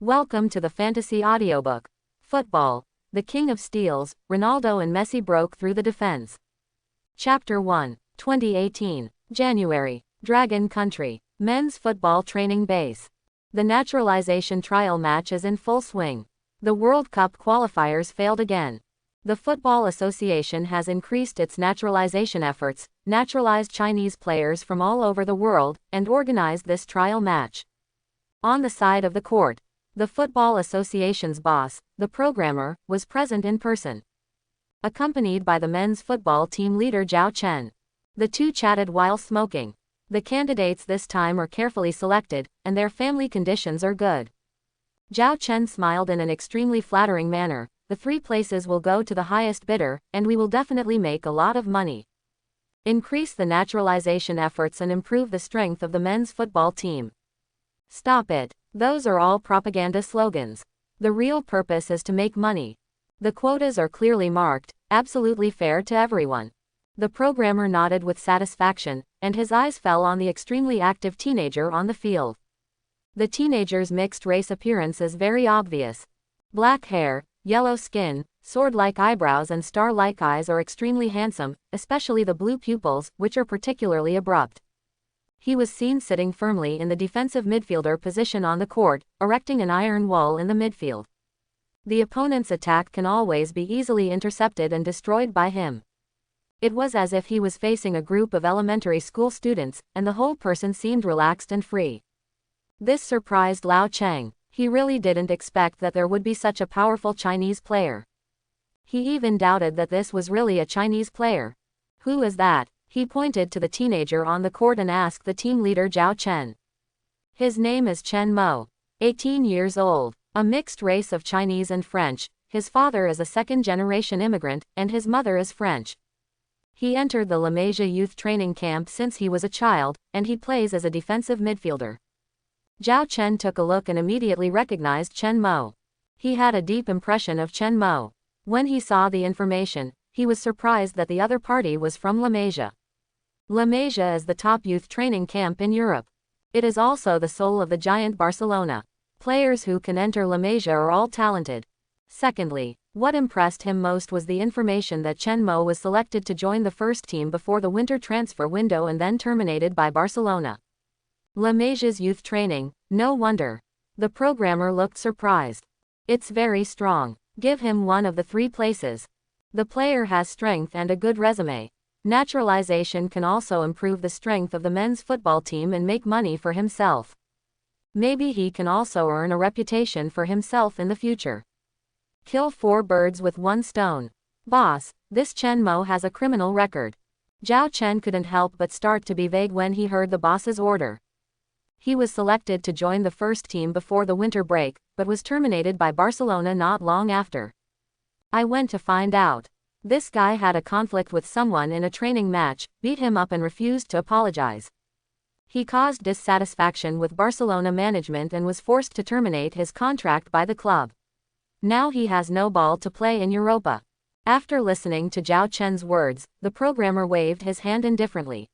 Welcome to the Fantasy Audiobook. Football. The King of Steals, Ronaldo and Messi broke through the defense. Chapter 1, 2018, January. Dragon Country. Men's Football Training Base. The Naturalization trial match is in full swing. The World Cup qualifiers failed again. The Football Association has increased its naturalization efforts, naturalized Chinese players from all over the world, and organized this trial match. On the side of the court, the Football Association's boss, the programmer, was present in person, accompanied by the men's football team leader Zhao Chen. The two chatted while smoking. The candidates this time are carefully selected, and their family conditions are good. Zhao Chen smiled in an extremely flattering manner. The 3 places will go to the highest bidder, and we will definitely make a lot of money. Increase the naturalization efforts and improve the strength of the men's football team. Stop it. Those are all propaganda slogans. The real purpose is to make money. The quotas are clearly marked, absolutely fair to everyone. The programmer nodded with satisfaction, and his eyes fell on the extremely active teenager on the field. The teenager's mixed-race appearance is very obvious. Black hair, yellow skin, sword-like eyebrows and star-like eyes are extremely handsome, especially the blue pupils, which are particularly abrupt. He was seen sitting firmly in the defensive midfielder position on the court, erecting an iron wall in the midfield. The opponent's attack can always be easily intercepted and destroyed by him. It was as if he was facing a group of elementary school students, and the whole person seemed relaxed and free. This surprised Lao Cheng. He really didn't expect that there would be such a powerful Chinese player. He even doubted that this was really a Chinese player. Who is that? He pointed to the teenager on the court and asked the team leader Zhao Chen. His name is Chen Mo. 18 years old. A mixed race of Chinese and French. His father is a second-generation immigrant, and his mother is French. He entered the Lemaisia youth training camp since he was a child, and he plays as a defensive midfielder. Zhao Chen took a look and immediately recognized Chen Mo. He had a deep impression of Chen Mo. When he saw the information, he was surprised that the other party was from Lemaisia. Lemaisia is the top youth training camp in Europe. It is also the soul of the giant Barcelona. Players who can enter Lemaisia are all talented. Secondly, what impressed him most was the information that Chen Mo was selected to join the first team before the winter transfer window and then terminated by Barcelona. Lemaisia's youth training, no wonder. The programmer looked surprised. It's very strong. Give him one of the 3 places. The player has strength and a good resume. Naturalization can also improve the strength of the men's football team and make money for himself. Maybe he can also earn a reputation for himself in the future. Kill 4 birds with 1 stone. Boss, this Chen Mo has a criminal record. Zhao Chen couldn't help but start to be vague when he heard the boss's order. He was selected to join the first team before the winter break, but was terminated by Barcelona not long after. I went to find out. This guy had a conflict with someone in a training match, beat him up and refused to apologize. He caused dissatisfaction with Barcelona management and was forced to terminate his contract by the club. Now he has no ball to play in Europa. After listening to Zhao Chen's words, the programmer waved his hand indifferently.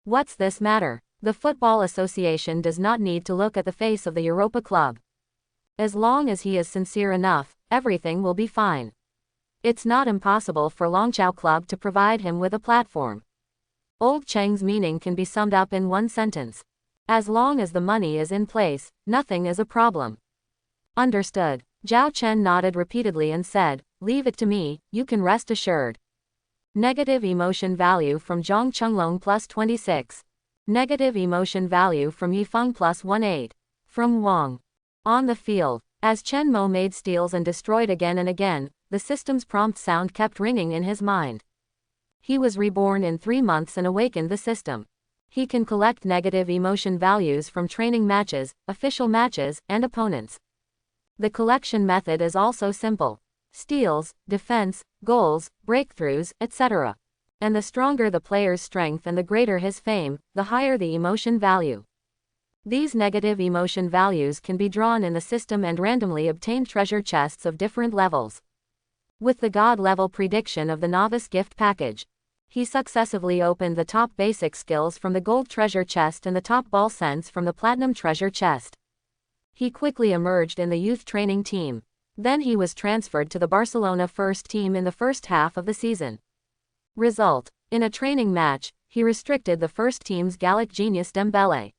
What's this matter? The Football Association does not need to look at the face of the Europa club. As long as he is sincere enough, everything will be fine. It's not impossible for Longchao Club to provide him with a platform. Old Cheng's meaning can be summed up in 1 sentence. As long as the money is in place, nothing is a problem. Understood. Zhao Chen nodded repeatedly and said, leave it to me, you can rest assured. Negative emotion value from Zhang Chenglong plus 26. Negative emotion value from Yifeng plus 18. From Wang. On the field, as Chen Mo made steals and destroyed again and again, the system's prompt sound kept ringing in his mind. He was reborn in 3 months and awakened the system. He can collect negative emotion values from training matches, official matches, and opponents. The collection method is also simple. Steals, defense, goals, breakthroughs, etc. And the stronger the player's strength and the greater his fame, the higher the emotion value. These negative emotion values can be drawn in the system and randomly obtained treasure chests of different levels. With the God-level prediction of the novice gift package, he successively opened the top basic skills from the gold treasure chest and the top ball sense from the platinum treasure chest. He quickly emerged in the youth training team. Then he was transferred to the Barcelona first team in the first half of the season. Result: in a training match, he restricted the first team's Gallic genius Dembele.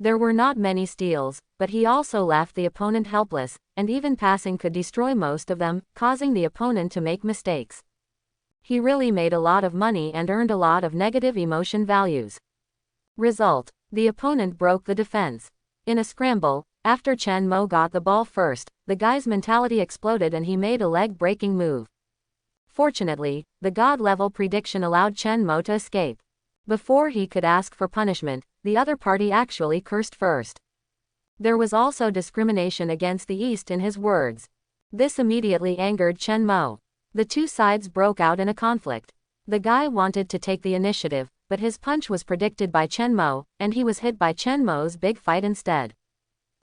There were not many steals, but he also left the opponent helpless, and even passing could destroy most of them, causing the opponent to make mistakes. He really made a lot of money and earned a lot of negative emotion values. Result: the opponent broke the defense. In a scramble, after Chen Mo got the ball first, the guy's mentality exploded and he made a leg-breaking move. Fortunately, the god-level prediction allowed Chen Mo to escape. Before he could ask for punishment, the other party actually cursed first. There was also discrimination against the East in his words. This immediately angered Chen Mo. The two sides broke out in a conflict. The guy wanted to take the initiative, but his punch was predicted by Chen Mo, and he was hit by Chen Mo's big fight instead.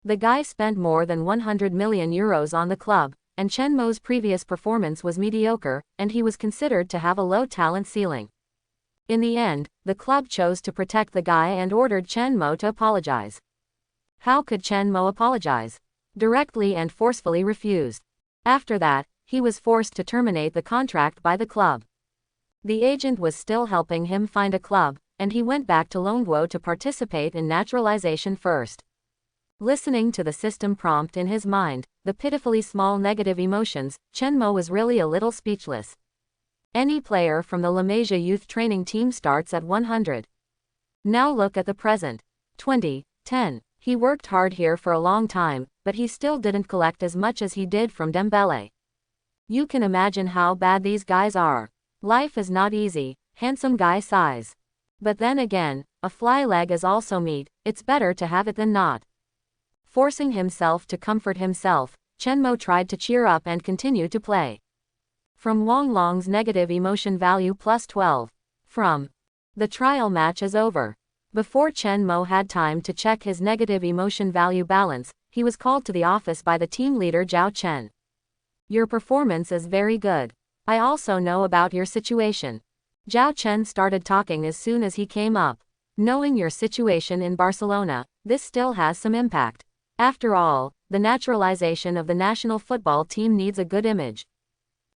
The guy spent more than 100 million euros on the club, and Chen Mo's previous performance was mediocre, and he was considered to have a low talent ceiling. In the end, the club chose to protect the guy and ordered Chen Mo to apologize. How could Chen Mo apologize? Directly and forcefully refused. After that, he was forced to terminate the contract by the club. The agent was still helping him find a club, and he went back to Longuo to participate in naturalization first. Listening to the system prompt in his mind, the pitifully small negative emotions, Chen Mo was really a little speechless. Any player from the La Masia youth training team starts at 100. Now look at the present. 2010. He worked hard here for a long time, but he still didn't collect as much as he did from Dembele. You can imagine how bad these guys are. Life is not easy, handsome guy sighs. But then again, a fly leg is also meat, it's better to have it than not. Forcing himself to comfort himself, Chen Mo tried to cheer up and continue to play. From Wang Long's negative emotion value plus 12. From the trial match is over. Before Chen Mo had time to check his negative emotion value balance, he was called to the office by the team leader Zhao Chen. Your performance is very good. I also know about your situation. Zhao Chen started talking as soon as he came up. Knowing your situation in Barcelona, this still has some impact. After all, the naturalization of the national football team needs a good image.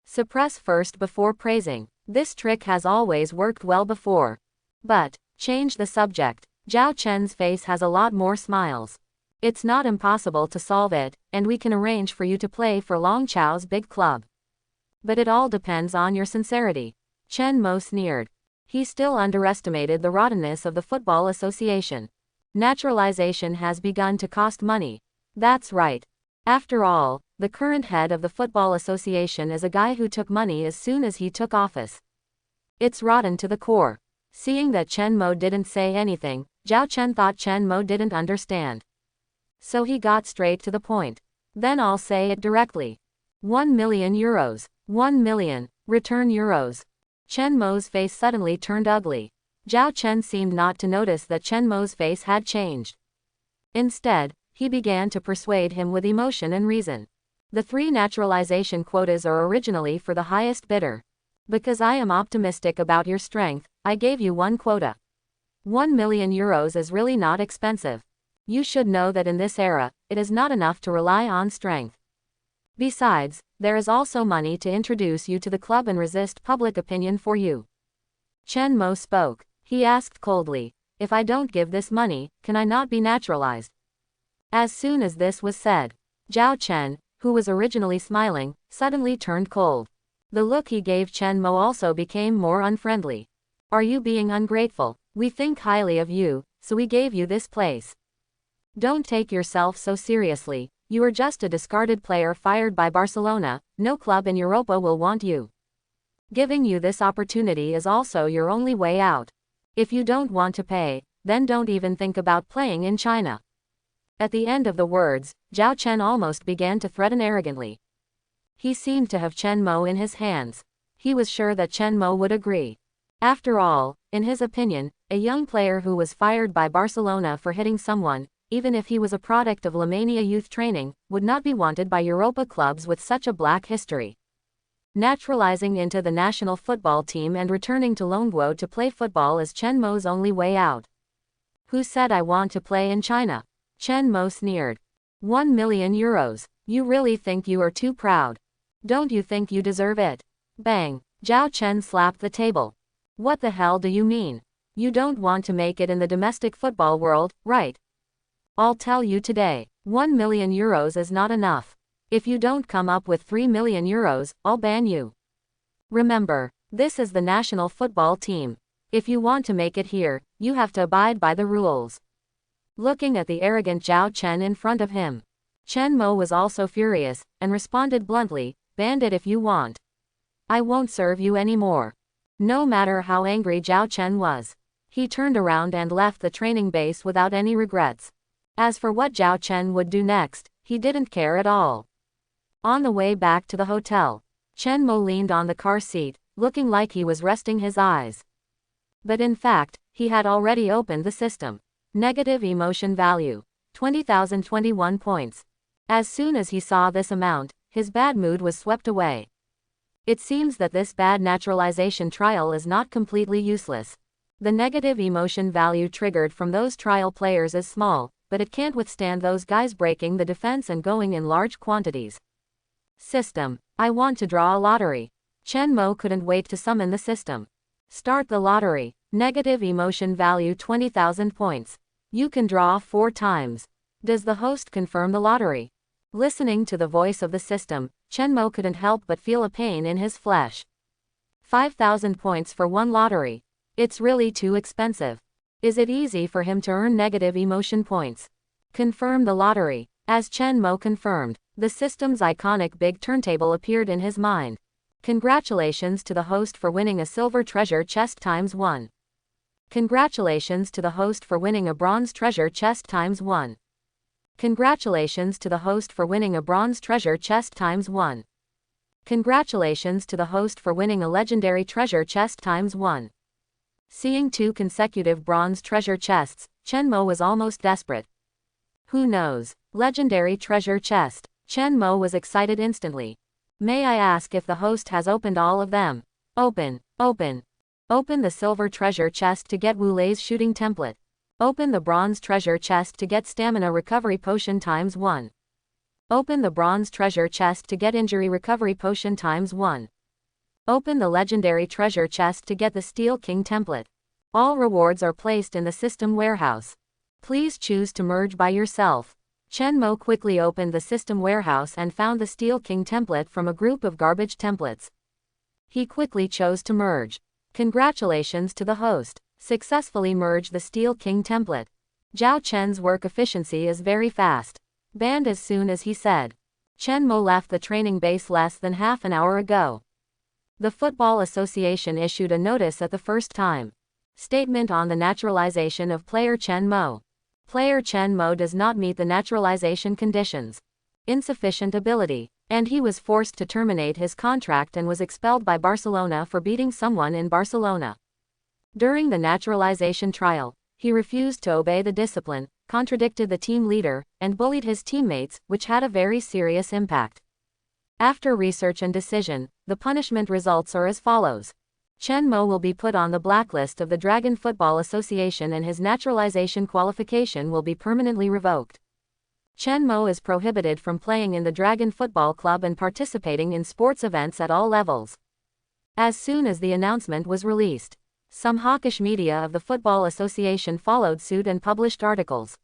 Suppress first before praising. This trick has always worked well before. But, change the subject. Zhao Chen's face has a lot more smiles. It's not impossible to solve it, and we can arrange for you to play for Long Chao's big club. But it all depends on your sincerity. Chen Mo sneered. He still underestimated the rottenness of the Football Association. Naturalization has begun to cost money. That's right. After all, the current head of the Football Association is a guy who took money as soon as he took office. It's rotten to the core. Seeing that Chen Mo didn't say anything, Zhao Chen thought Chen Mo didn't understand. So he got straight to the point. Then I'll say it directly. 1 million euros. 1 million. Return euros. Chen Mo's face suddenly turned ugly. Zhao Chen seemed not to notice that Chen Mo's face had changed. Instead, he began to persuade him with emotion and reason. The 3 naturalization quotas are originally for the highest bidder. Because I am optimistic about your strength, I gave you 1 quota. 1 million euros is really not expensive. You should know that in this era, it is not enough to rely on strength. Besides, there is also money to introduce you to the club and resist public opinion for you. Chen Mo spoke. He asked coldly, if I don't give this money, can I not be naturalized? As soon as this was said, Zhao Chen, who was originally smiling, suddenly turned cold. The look he gave Chen Mo also became more unfriendly. Are you being ungrateful? We think highly of you, so we gave you this place. Don't take yourself so seriously, you are just a discarded player fired by Barcelona, no club in Europa will want you. Giving you this opportunity is also your only way out. If you don't want to pay, then don't even think about playing in China. At the end of the words, Zhao Chen almost began to threaten arrogantly. He seemed to have Chen Mo in his hands. He was sure that Chen Mo would agree. After all, in his opinion, a young player who was fired by Barcelona for hitting someone, even if he was a product of La Masia youth training, would not be wanted by Europa clubs with such a black history. Naturalizing into the national football team and returning to Longuo to play football is Chen Mo's only way out. Who said I want to play in China? Chen Mo sneered. 1 million euros. You really think you are too proud? Don't you think you deserve it? Bang! Zhao Chen slapped the table. What the hell do you mean? You don't want to make it in the domestic football world, right? I'll tell you today, 1 million euros is not enough. If you don't come up with 3 million euros, I'll ban you. Remember, this is the national football team. If you want to make it here, you have to abide by the rules. Looking at the arrogant Zhao Chen in front of him, Chen Mo was also furious, and responded bluntly, "Ban it if you want. I won't serve you anymore." No matter how angry Zhao Chen was, he turned around and left the training base without any regrets. As for what Zhao Chen would do next, he didn't care at all. On the way back to the hotel, Chen Mo leaned on the car seat, looking like he was resting his eyes. But in fact, he had already opened the system. Negative emotion value, 20,021 points. As soon as he saw this amount, his bad mood was swept away. It seems that this bad naturalization trial is not completely useless. The negative emotion value triggered from those trial players is small, but it can't withstand those guys breaking the defense and going in large quantities. System. I want to draw a lottery. Chen Mo couldn't wait to summon the system. Start the lottery. Negative emotion value 20,000 points. You can draw 4 times. Does the host confirm the lottery? Listening to the voice of the system, Chen Mo couldn't help but feel a pain in his flesh. 5,000 points for one lottery. It's really too expensive. Is it easy for him to earn negative emotion points? Confirm the lottery. As Chen Mo confirmed, the system's iconic big turntable appeared in his mind. Congratulations to the host for winning a silver treasure chest ×1. Congratulations to the host for winning a bronze treasure chest ×1. Congratulations to the host for winning a bronze treasure chest ×1. Congratulations to the host for winning a legendary treasure chest ×1. Seeing 2 consecutive bronze treasure chests, Chen Mo was almost desperate. Who knows? Legendary treasure chest. Chen Mo was excited instantly. May I ask if the host has opened all of them? Open, open. Open the silver treasure chest to get Wu Lei's shooting template. Open the bronze treasure chest to get stamina recovery potion ×1. Open the bronze treasure chest to get injury recovery potion ×1. Open the legendary treasure chest to get the Steel King template. All rewards are placed in the system warehouse. Please choose to merge by yourself. Chen Mo quickly opened the system warehouse and found the Steel King template from a group of garbage templates. He quickly chose to merge. Congratulations to the host. Successfully merged the Steel King template. Zhao Chen's work efficiency is very fast. Banned as soon as he said. Chen Mo left the training base less than half an hour ago. The Football Association issued a notice at the first time. Statement on the naturalization of player Chen Mo. Player Chen Mo does not meet the naturalization conditions. Insufficient ability. And he was forced to terminate his contract and was expelled by Barcelona for beating someone in Barcelona. During the naturalization trial, he refused to obey the discipline, contradicted the team leader, and bullied his teammates, which had a very serious impact. After research and decision, the punishment results are as follows. Chen Mo will be put on the blacklist of the Dragon Football Association and his naturalization qualification will be permanently revoked. Chen Mo is prohibited from playing in the Dragon Football Club and participating in sports events at all levels. As soon as the announcement was released, some hawkish media of the Football Association followed suit and published articles.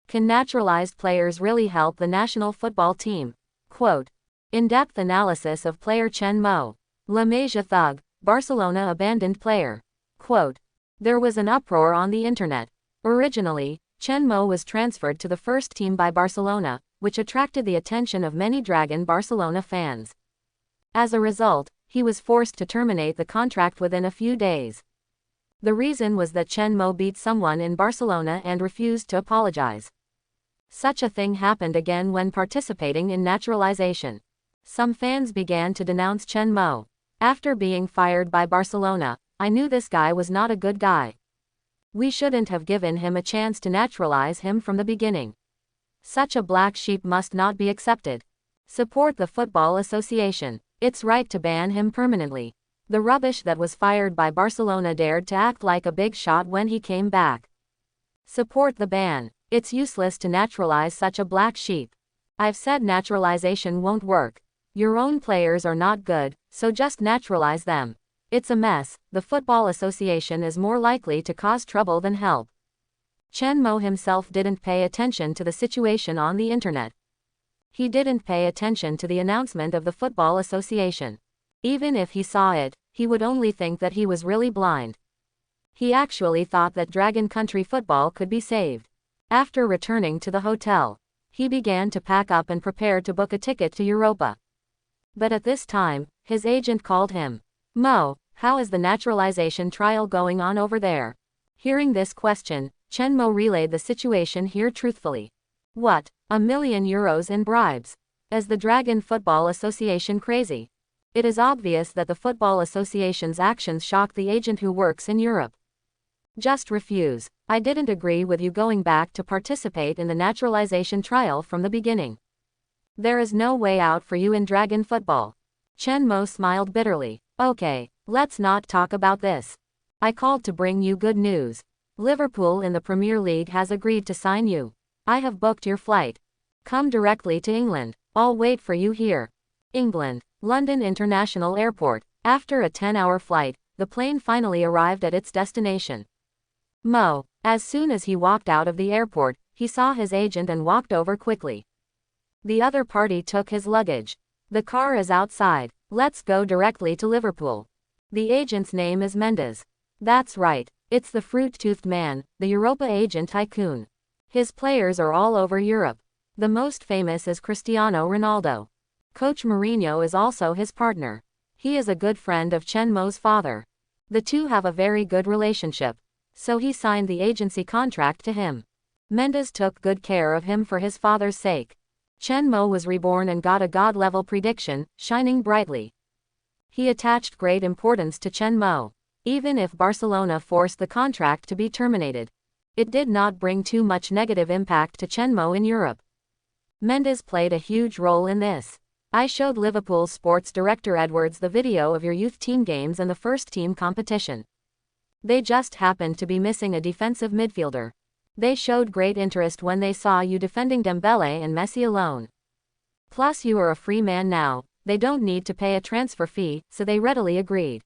Can naturalized players really help the national football team? Quote. In-depth analysis of player Chen Mo. La Masia thug, Barcelona abandoned player. Quote. There was an uproar on the internet. Originally, Chen Mo was transferred to the first team by Barcelona, which attracted the attention of many Dragon Barcelona fans. As a result, he was forced to terminate the contract within a few days. The reason was that Chen Mo beat someone in Barcelona and refused to apologize. Such a thing happened again when participating in naturalization. Some fans began to denounce Chen Mo. After being fired by Barcelona, I knew this guy was not a good guy. We shouldn't have given him a chance to naturalize him from the beginning. Such a black sheep must not be accepted. Support the Football Association. It's right to ban him permanently. The rubbish that was fired by Barcelona dared to act like a big shot when he came back. Support the ban. It's useless to naturalize such a black sheep. I've said naturalization won't work. Your own players are not good, so just naturalize them. It's a mess. The Football Association is more likely to cause trouble than help. Chen Mo himself didn't pay attention to the situation on the internet. He didn't pay attention to the announcement of the Football Association. Even if he saw it, he would only think that he was really blind. He actually thought that Dragon Country football could be saved. After returning to the hotel, he began to pack up and prepare to book a ticket to Europa. But at this time, his agent called him. "Mo, how is the naturalization trial going on over there?" Hearing this question, Chen Mo relayed the situation here truthfully. "What, €1 million in bribes? Is the Dragon Football Association crazy? It is obvious that the Football Association's actions shock the agent who works in Europe. Just refuse. I didn't agree with you going back to participate in the naturalization trial from the beginning. There is no way out for you in Dragon football." Chen Mo smiled bitterly. "Okay, let's not talk about this. I called to bring you good news. Liverpool in the Premier League has agreed to sign you. I have booked your flight. Come directly to England. I'll wait for you here." England, London International Airport. After a 10-hour flight, the plane finally arrived at its destination. Mo, as soon as he walked out of the airport, he saw his agent and walked over quickly. The other party took his luggage. "The car is outside. Let's go directly to Liverpool." The agent's name is Mendes. That's right, it's the fruit-toothed man, the Europa agent tycoon. His players are all over Europe. The most famous is Cristiano Ronaldo. Coach Mourinho is also his partner. He is a good friend of Chen Mo's father. The two have a very good relationship. So he signed the agency contract to him. Mendes took good care of him for his father's sake. Chen Mo was reborn and got a god-level prediction, shining brightly. He attached great importance to Chen Mo. Even if Barcelona forced the contract to be terminated, it did not bring too much negative impact to Chen Mo in Europe. Mendes played a huge role in this. "I showed Liverpool sports director Edwards the video of your youth team games and the first team competition. They just happened to be missing a defensive midfielder. They showed great interest when they saw you defending Dembele and Messi alone. Plus you are a free man now, they don't need to pay a transfer fee, so they readily agreed."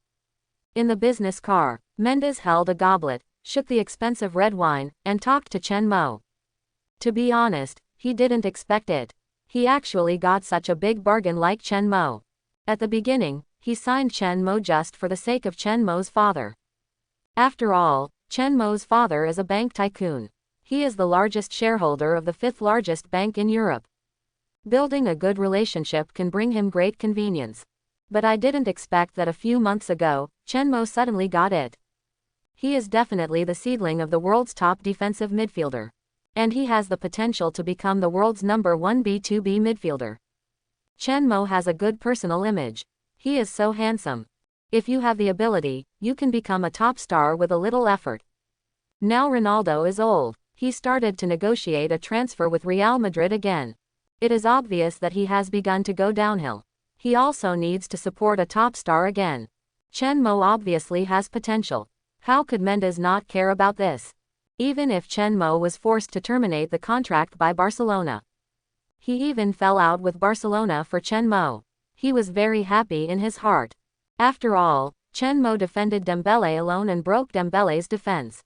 In the business car, Mendes held a goblet, shook the expensive red wine, and talked to Chen Mo. To be honest, he didn't expect it. He actually got such a big bargain like Chen Mo. At the beginning, he signed Chen Mo just for the sake of Chen Mo's father. After all, Chen Mo's father is a bank tycoon. He is the largest shareholder of the 5th largest bank in Europe. Building a good relationship can bring him great convenience. But I didn't expect that a few months ago, Chen Mo suddenly got it. He is definitely the seedling of the world's top defensive midfielder. And he has the potential to become the world's #1 B2B midfielder. Chen Mo has a good personal image. He is so handsome. If you have the ability, you can become a top star with a little effort. Now Ronaldo is old. He started to negotiate a transfer with Real Madrid again. It is obvious that he has begun to go downhill. He also needs to support a top star again. Chen Mo obviously has potential. How could Mendes not care about this? Even if Chen Mo was forced to terminate the contract by Barcelona. He even fell out with Barcelona for Chen Mo. He was very happy in his heart. After all, Chen Mo defended Dembele alone and broke Dembele's defense.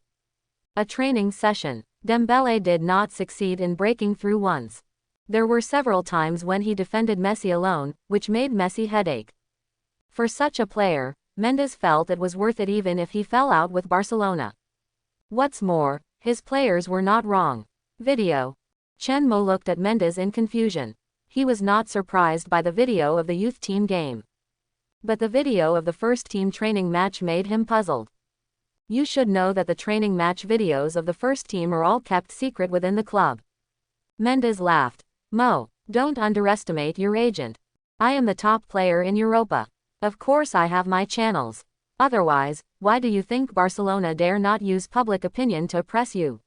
A training session. Dembele did not succeed in breaking through once. There were several times when he defended Messi alone, which made Messi headache. For such a player, Mendes felt it was worth it even if he fell out with Barcelona. What's more, his players were not wrong. Video. Chen Mo looked at Mendes in confusion. He was not surprised by the video of the youth team game. But the video of the first team training match made him puzzled. You should know that the training match videos of the first team are all kept secret within the club. Mendes laughed. "Mo, don't underestimate your agent. I am the top player in Europa. Of course I have my channels. Otherwise, why do you think Barcelona dare not use public opinion to oppress you?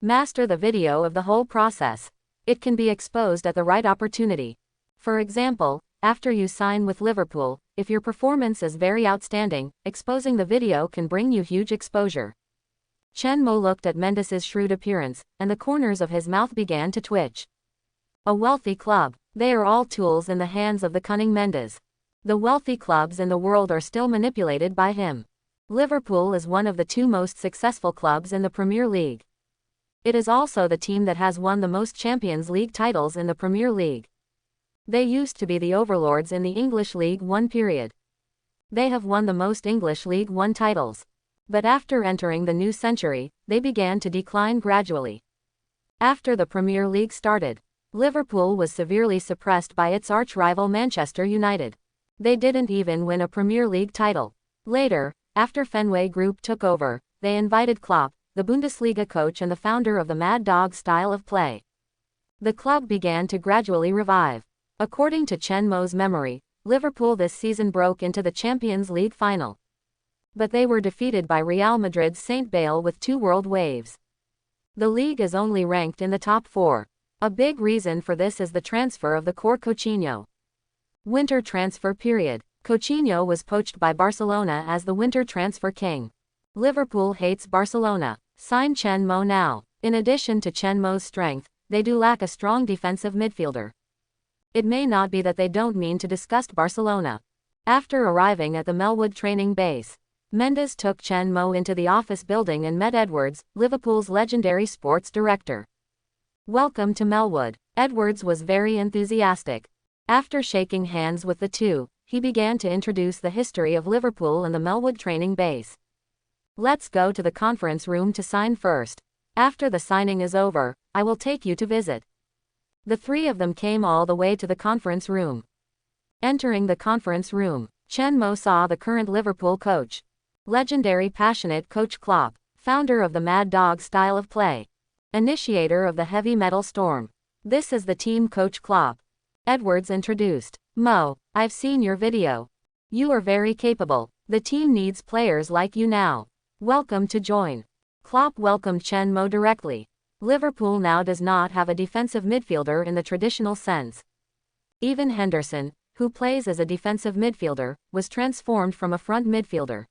Master the video of the whole process. It can be exposed at the right opportunity. For example, after you sign with Liverpool, if your performance is very outstanding, exposing the video can bring you huge exposure. Chen Mo looked at Mendes's shrewd appearance, and the corners of his mouth began to twitch. A wealthy club. They are all tools in the hands of the cunning Mendes. The wealthy clubs in the world are still manipulated by him. Liverpool is one of the two most successful clubs in the Premier League. It is also the team that has won the most Champions League titles in the Premier League. They used to be the overlords in the English League One period. They have won the most English League One titles. But after entering the new century, they began to decline gradually. After the Premier League started, Liverpool was severely suppressed by its arch-rival Manchester United. They didn't even win a Premier League title. Later, after Fenway Group took over, they invited Klopp, the Bundesliga coach and the founder of the Mad Dog style of play. The club began to gradually revive. According to Chen Mo's memory, Liverpool this season broke into the Champions League final. But they were defeated by Real Madrid's Saint Bale with 2 world waves. The league is only ranked in the top 4. A big reason for this is the transfer of the core Coutinho. Winter transfer period. Coutinho was poached by Barcelona as the winter transfer king. Liverpool hates Barcelona. Sign Chen Mo now. In addition to Chen Mo's strength, they do lack a strong defensive midfielder. It may not be that they don't mean to disgust Barcelona. After arriving at the Melwood training base, Mendes took Chen Mo into the office building and met Edwards, Liverpool's legendary sports director. Welcome to Melwood. Edwards was very enthusiastic. After shaking hands with the two, he began to introduce the history of Liverpool and the Melwood training base. Let's go to the conference room to sign first. After the signing is over, I will take you to visit. The 3 of them came all the way to the conference room. Entering the conference room, Chen Mo saw the current Liverpool coach. Legendary passionate coach Klopp, founder of the Mad Dog style of play. Initiator of the heavy metal storm. This is the team coach Klopp. Edwards introduced. Mo, I've seen your video. You are very capable. The team needs players like you now. Welcome to join. Klopp welcomed Chen Mo directly. Liverpool now does not have a defensive midfielder in the traditional sense. Even Henderson, who plays as a defensive midfielder, was transformed from a front midfielder.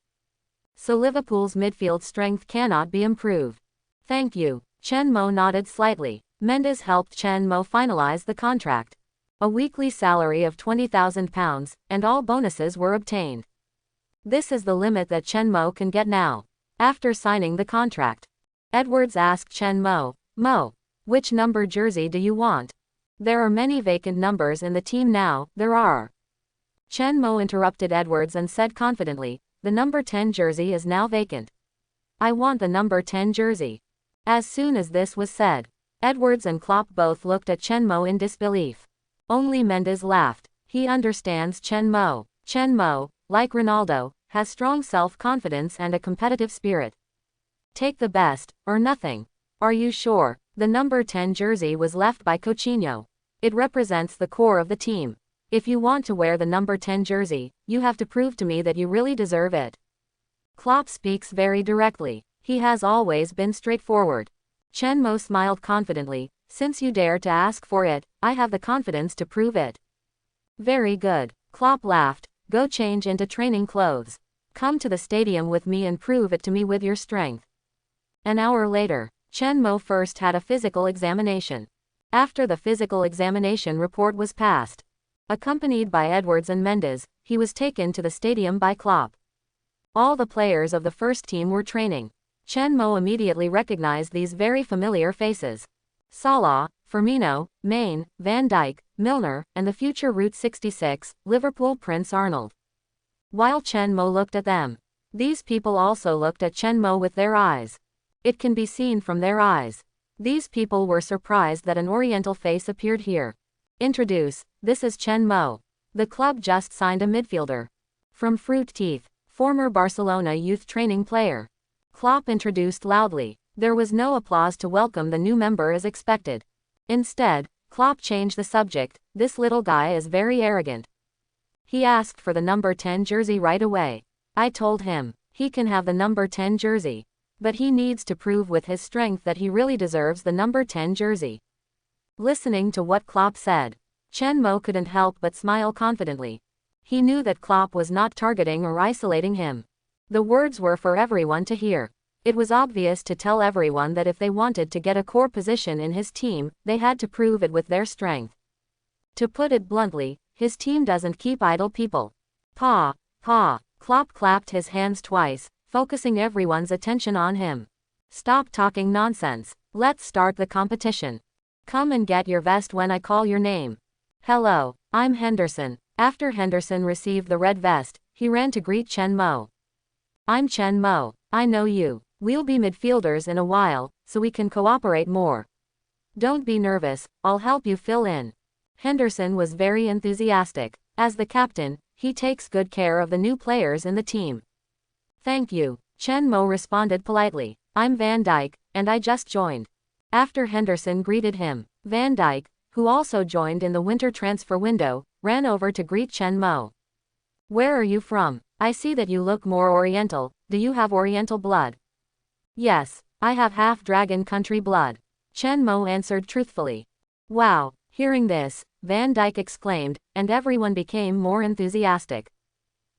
So Liverpool's midfield strength cannot be improved. Thank you. Chen Mo nodded slightly. Mendes helped Chen Mo finalize the contract. A weekly salary of £20,000, and all bonuses were obtained. This is the limit that Chen Mo can get now. After signing the contract, Edwards asked Chen Mo, Mo, which number jersey do you want? There are many vacant numbers in the team now. There are. Chen Mo interrupted Edwards and said confidently, the number 10 jersey is now vacant. I want the number 10 jersey. As soon as this was said, Edwards and Klopp both looked at Chen Mo in disbelief. Only Mendes laughed. He understands Chen Mo. Chen Mo, like Ronaldo, has strong self-confidence and a competitive spirit. Take the best, or nothing. Are you sure? The number 10 jersey was left by Coutinho. It represents the core of the team. If you want to wear the number 10 jersey, you have to prove to me that you really deserve it. Klopp speaks very directly. He has always been straightforward. Chen Mo smiled confidently. Since you dare to ask for it, I have the confidence to prove it. Very good. Klopp laughed. Go change into training clothes. Come to the stadium with me and prove it to me with your strength. An hour later, Chen Mo first had a physical examination. After the physical examination report was passed, accompanied by Edwards and Mendes, he was taken to the stadium by Klopp. All the players of the first team were training. Chen Mo immediately recognized these very familiar faces. Salah, Firmino, Mane, Van Dijk, Milner, and the future Route 66, Liverpool Prince Arnold. While Chen Mo looked at them, these people also looked at Chen Mo with their eyes. It can be seen from their eyes. These people were surprised that an oriental face appeared here. Introduce, this is Chen Mo. The club just signed a midfielder. From Fruit Teeth, former Barcelona youth training player. Klopp introduced loudly. There was no applause to welcome the new member as expected. Instead, Klopp changed the subject. This little guy is very arrogant. He asked for the number 10 jersey right away. I told him, he can have the number 10 jersey. But he needs to prove with his strength that he really deserves the number 10 jersey. Listening to what Klopp said, Chen Mo couldn't help but smile confidently. He knew that Klopp was not targeting or isolating him. The words were for everyone to hear. It was obvious to tell everyone that if they wanted to get a core position in his team, they had to prove it with their strength. To put it bluntly, his team doesn't keep idle people. Pa, pa, Klopp clapped his hands twice, focusing everyone's attention on him. Stop talking nonsense. Let's start the competition. Come and get your vest when I call your name. Hello, I'm Henderson. After Henderson received the red vest, he ran to greet Chen Mo. I'm Chen Mo. I know you. We'll be midfielders in a while, so we can cooperate more. Don't be nervous, I'll help you fill in. Henderson was very enthusiastic. As the captain, he takes good care of the new players in the team. Thank you, Chen Mo responded politely. I'm Van Dijk, and I just joined. After Henderson greeted him, Van Dijk, who also joined in the winter transfer window, ran over to greet Chen Mo. Where are you from? I see that you look more Oriental. Do you have Oriental blood? Yes, I have half Dragon Country blood. Chen Mo answered truthfully. Wow, hearing this, Van Dijk exclaimed, and everyone became more enthusiastic.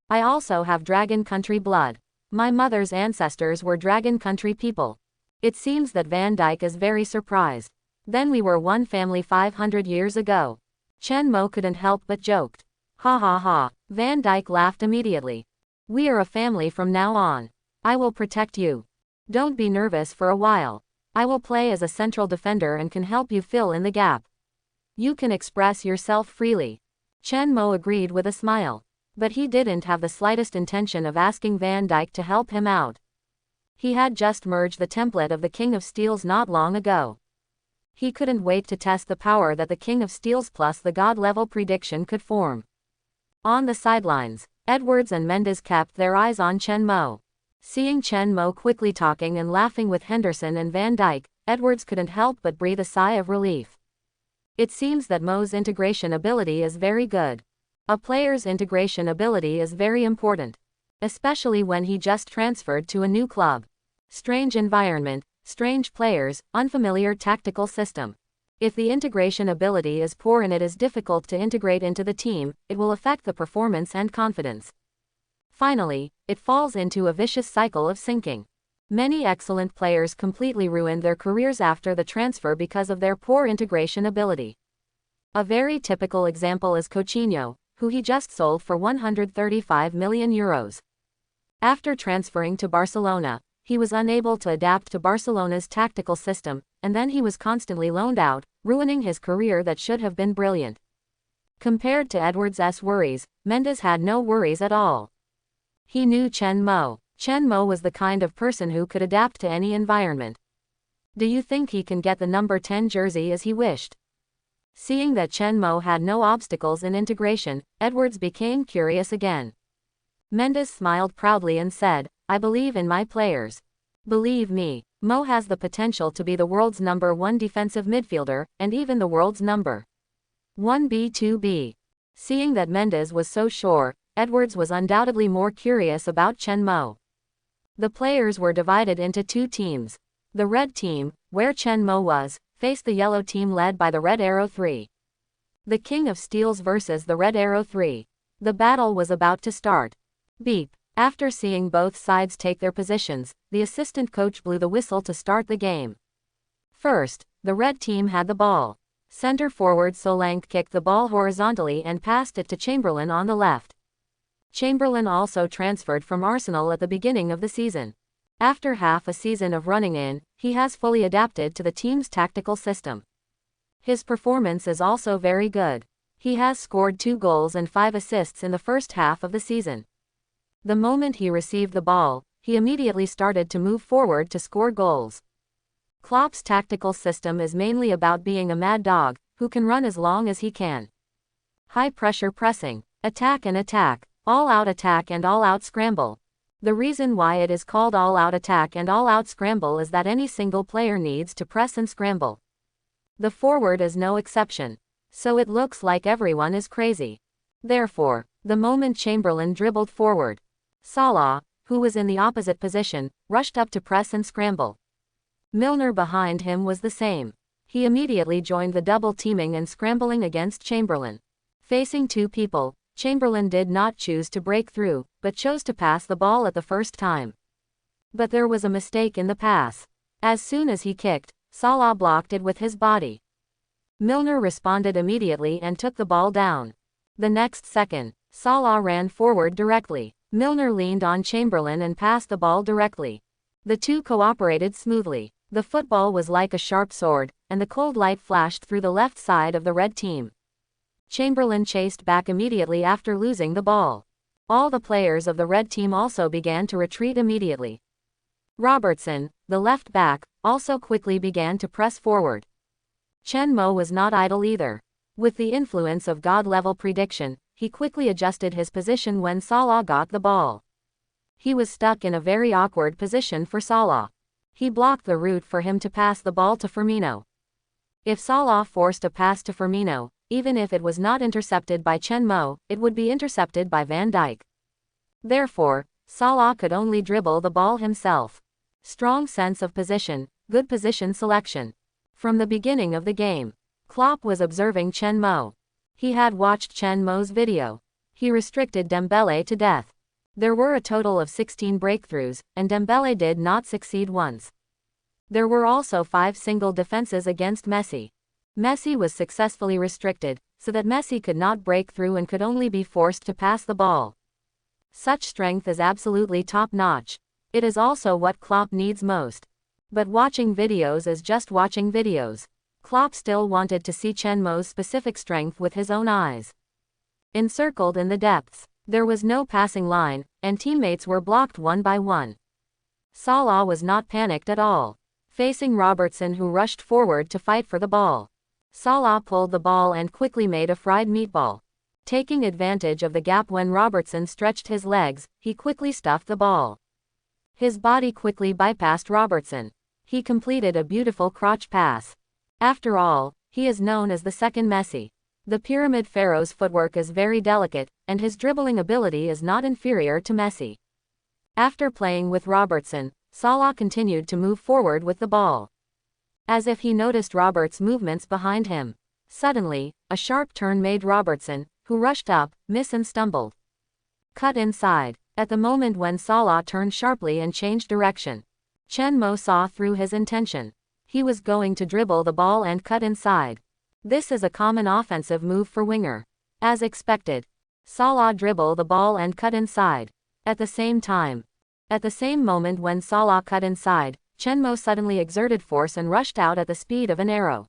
I also have Dragon Country blood. My mother's ancestors were Dragon Country people. It seems that Van Dijk is very surprised. Then we were one family 500 years ago. Chen Mo couldn't help but joked. Ha ha ha, Van Dijk laughed immediately. We are a family from now on. I will protect you. Don't be nervous for a while. I will play as a central defender and can help you fill in the gap. You can express yourself freely. Chen Mo agreed with a smile. But he didn't have the slightest intention of asking Van Dijk to help him out. He had just merged the template of the King of Steels not long ago. He couldn't wait to test the power that the King of Steels plus the God-level prediction could form. On the sidelines, Edwards and Mendes kept their eyes on Chen Mo. Seeing Chen Mo quickly talking and laughing with Henderson and Van Dijk, Edwards couldn't help but breathe a sigh of relief. It seems that Mo's integration ability is very good. A player's integration ability is very important, especially when he just transferred to a new club. Strange environment, strange players, unfamiliar tactical system. If the integration ability is poor and it is difficult to integrate into the team, it will affect the performance and confidence. Finally, it falls into a vicious cycle of sinking. Many excellent players completely ruined their careers after the transfer because of their poor integration ability. A very typical example is Coutinho, who he just sold for €135 million. After transferring to Barcelona, he was unable to adapt to Barcelona's tactical system, and then he was constantly loaned out, ruining his career that should have been brilliant. Compared to Edwards' worries, Mendes had no worries at all. He knew Chen Mo. Chen Mo was the kind of person who could adapt to any environment. Do you think he can get the number 10 jersey as he wished? Seeing that Chen Mo had no obstacles in integration, Edwards became curious again. Mendes smiled proudly and said, I believe in my players. Believe me, Mo has the potential to be the world's number 1 defensive midfielder, and even the world's number 1 B2B. Seeing that Mendes was so sure, Edwards was undoubtedly more curious about Chen Mo. The players were divided into two teams. The red team, where Chen Mo was, faced the yellow team led by the Red Arrow 3. The King of Steels versus the Red Arrow 3. The battle was about to start. Beep. After seeing both sides take their positions, the assistant coach blew the whistle to start the game. First, the red team had the ball. Center forward Solanke kicked the ball horizontally and passed it to Chamberlain on the left. Chamberlain also transferred from Arsenal at the beginning of the season. After half a season of running in, he has fully adapted to the team's tactical system. His performance is also very good. He has scored 2 goals and 5 assists in the first half of the season. The moment he received the ball, he immediately started to move forward to score goals. Klopp's tactical system is mainly about being a mad dog, who can run as long as he can. High-pressure pressing, attack and attack, all-out attack and all-out scramble. The reason why it is called all-out attack and all-out scramble is that any single player needs to press and scramble. The forward is no exception. So it looks like everyone is crazy. Therefore, the moment Chamberlain dribbled forward, Salah, who was in the opposite position, rushed up to press and scramble. Milner behind him was the same. He immediately joined the double teaming and scrambling against Chamberlain. Facing 2 people, Chamberlain did not choose to break through, but chose to pass the ball at the first time. But there was a mistake in the pass. As soon as he kicked, Salah blocked it with his body. Milner responded immediately and took the ball down. The next second, Salah ran forward directly. Milner leaned on Chamberlain and passed the ball directly. The two cooperated smoothly. The football was like a sharp sword, and the cold light flashed through the left side of the red team. Chamberlain chased back immediately after losing the ball. All the players of the red team also began to retreat immediately. Robertson, the left back, also quickly began to press forward. Chen Mo was not idle either. With the influence of God-level prediction, he quickly adjusted his position when Salah got the ball. He was stuck in a very awkward position for Salah. He blocked the route for him to pass the ball to Firmino. If Salah forced a pass to Firmino, even if it was not intercepted by Chen Mo, it would be intercepted by Van Dijk. Therefore, Salah could only dribble the ball himself. Strong sense of position, good position selection. From the beginning of the game, Klopp was observing Chen Mo. He had watched Chen Mo's video. He restricted Dembele to death. There were a total of 16 breakthroughs, and Dembele did not succeed once. There were also 5 single defenses against Messi. Messi was successfully restricted, so that Messi could not break through and could only be forced to pass the ball. Such strength is absolutely top-notch. It is also what Klopp needs most. But watching videos is just watching videos. Klopp still wanted to see Chen Mo's specific strength with his own eyes. Encircled in the depths, there was no passing line, and teammates were blocked one by one. Salah was not panicked at all. Facing Robertson, who rushed forward to fight for the ball, Salah pulled the ball and quickly made a fried meatball. Taking advantage of the gap when Robertson stretched his legs, he quickly stuffed the ball. His body quickly bypassed Robertson. He completed a beautiful crotch pass. After all, he is known as the second Messi. The Pyramid Pharaoh's footwork is very delicate, and his dribbling ability is not inferior to Messi. After playing with Robertson, Salah continued to move forward with the ball. As if he noticed Robert's movements behind him. Suddenly, a sharp turn made Robertson, who rushed up, miss and stumbled. Cut inside. At the moment when Salah turned sharply and changed direction, Chen Mo saw through his intention. He was going to dribble the ball and cut inside. This is a common offensive move for winger. As expected, Salah dribbled the ball and cut inside. At the same moment when Salah cut inside, Chen Mo suddenly exerted force and rushed out at the speed of an arrow.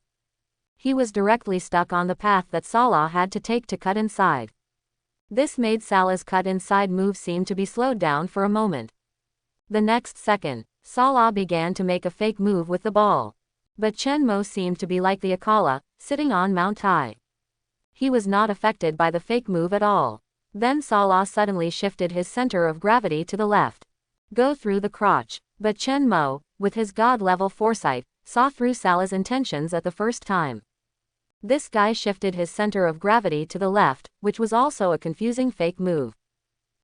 He was directly stuck on the path that Salah had to take to cut inside. This made Salah's cut inside move seem to be slowed down for a moment. The next second, Salah began to make a fake move with the ball. But Chen Mo seemed to be like the Akala, sitting on Mount High. He was not affected by the fake move at all. Then Salah suddenly shifted his center of gravity to the left. Go through the crotch. But Chen Mo, with his God-level foresight, saw through Salah's intentions at the first time. This guy shifted his center of gravity to the left, which was also a confusing fake move.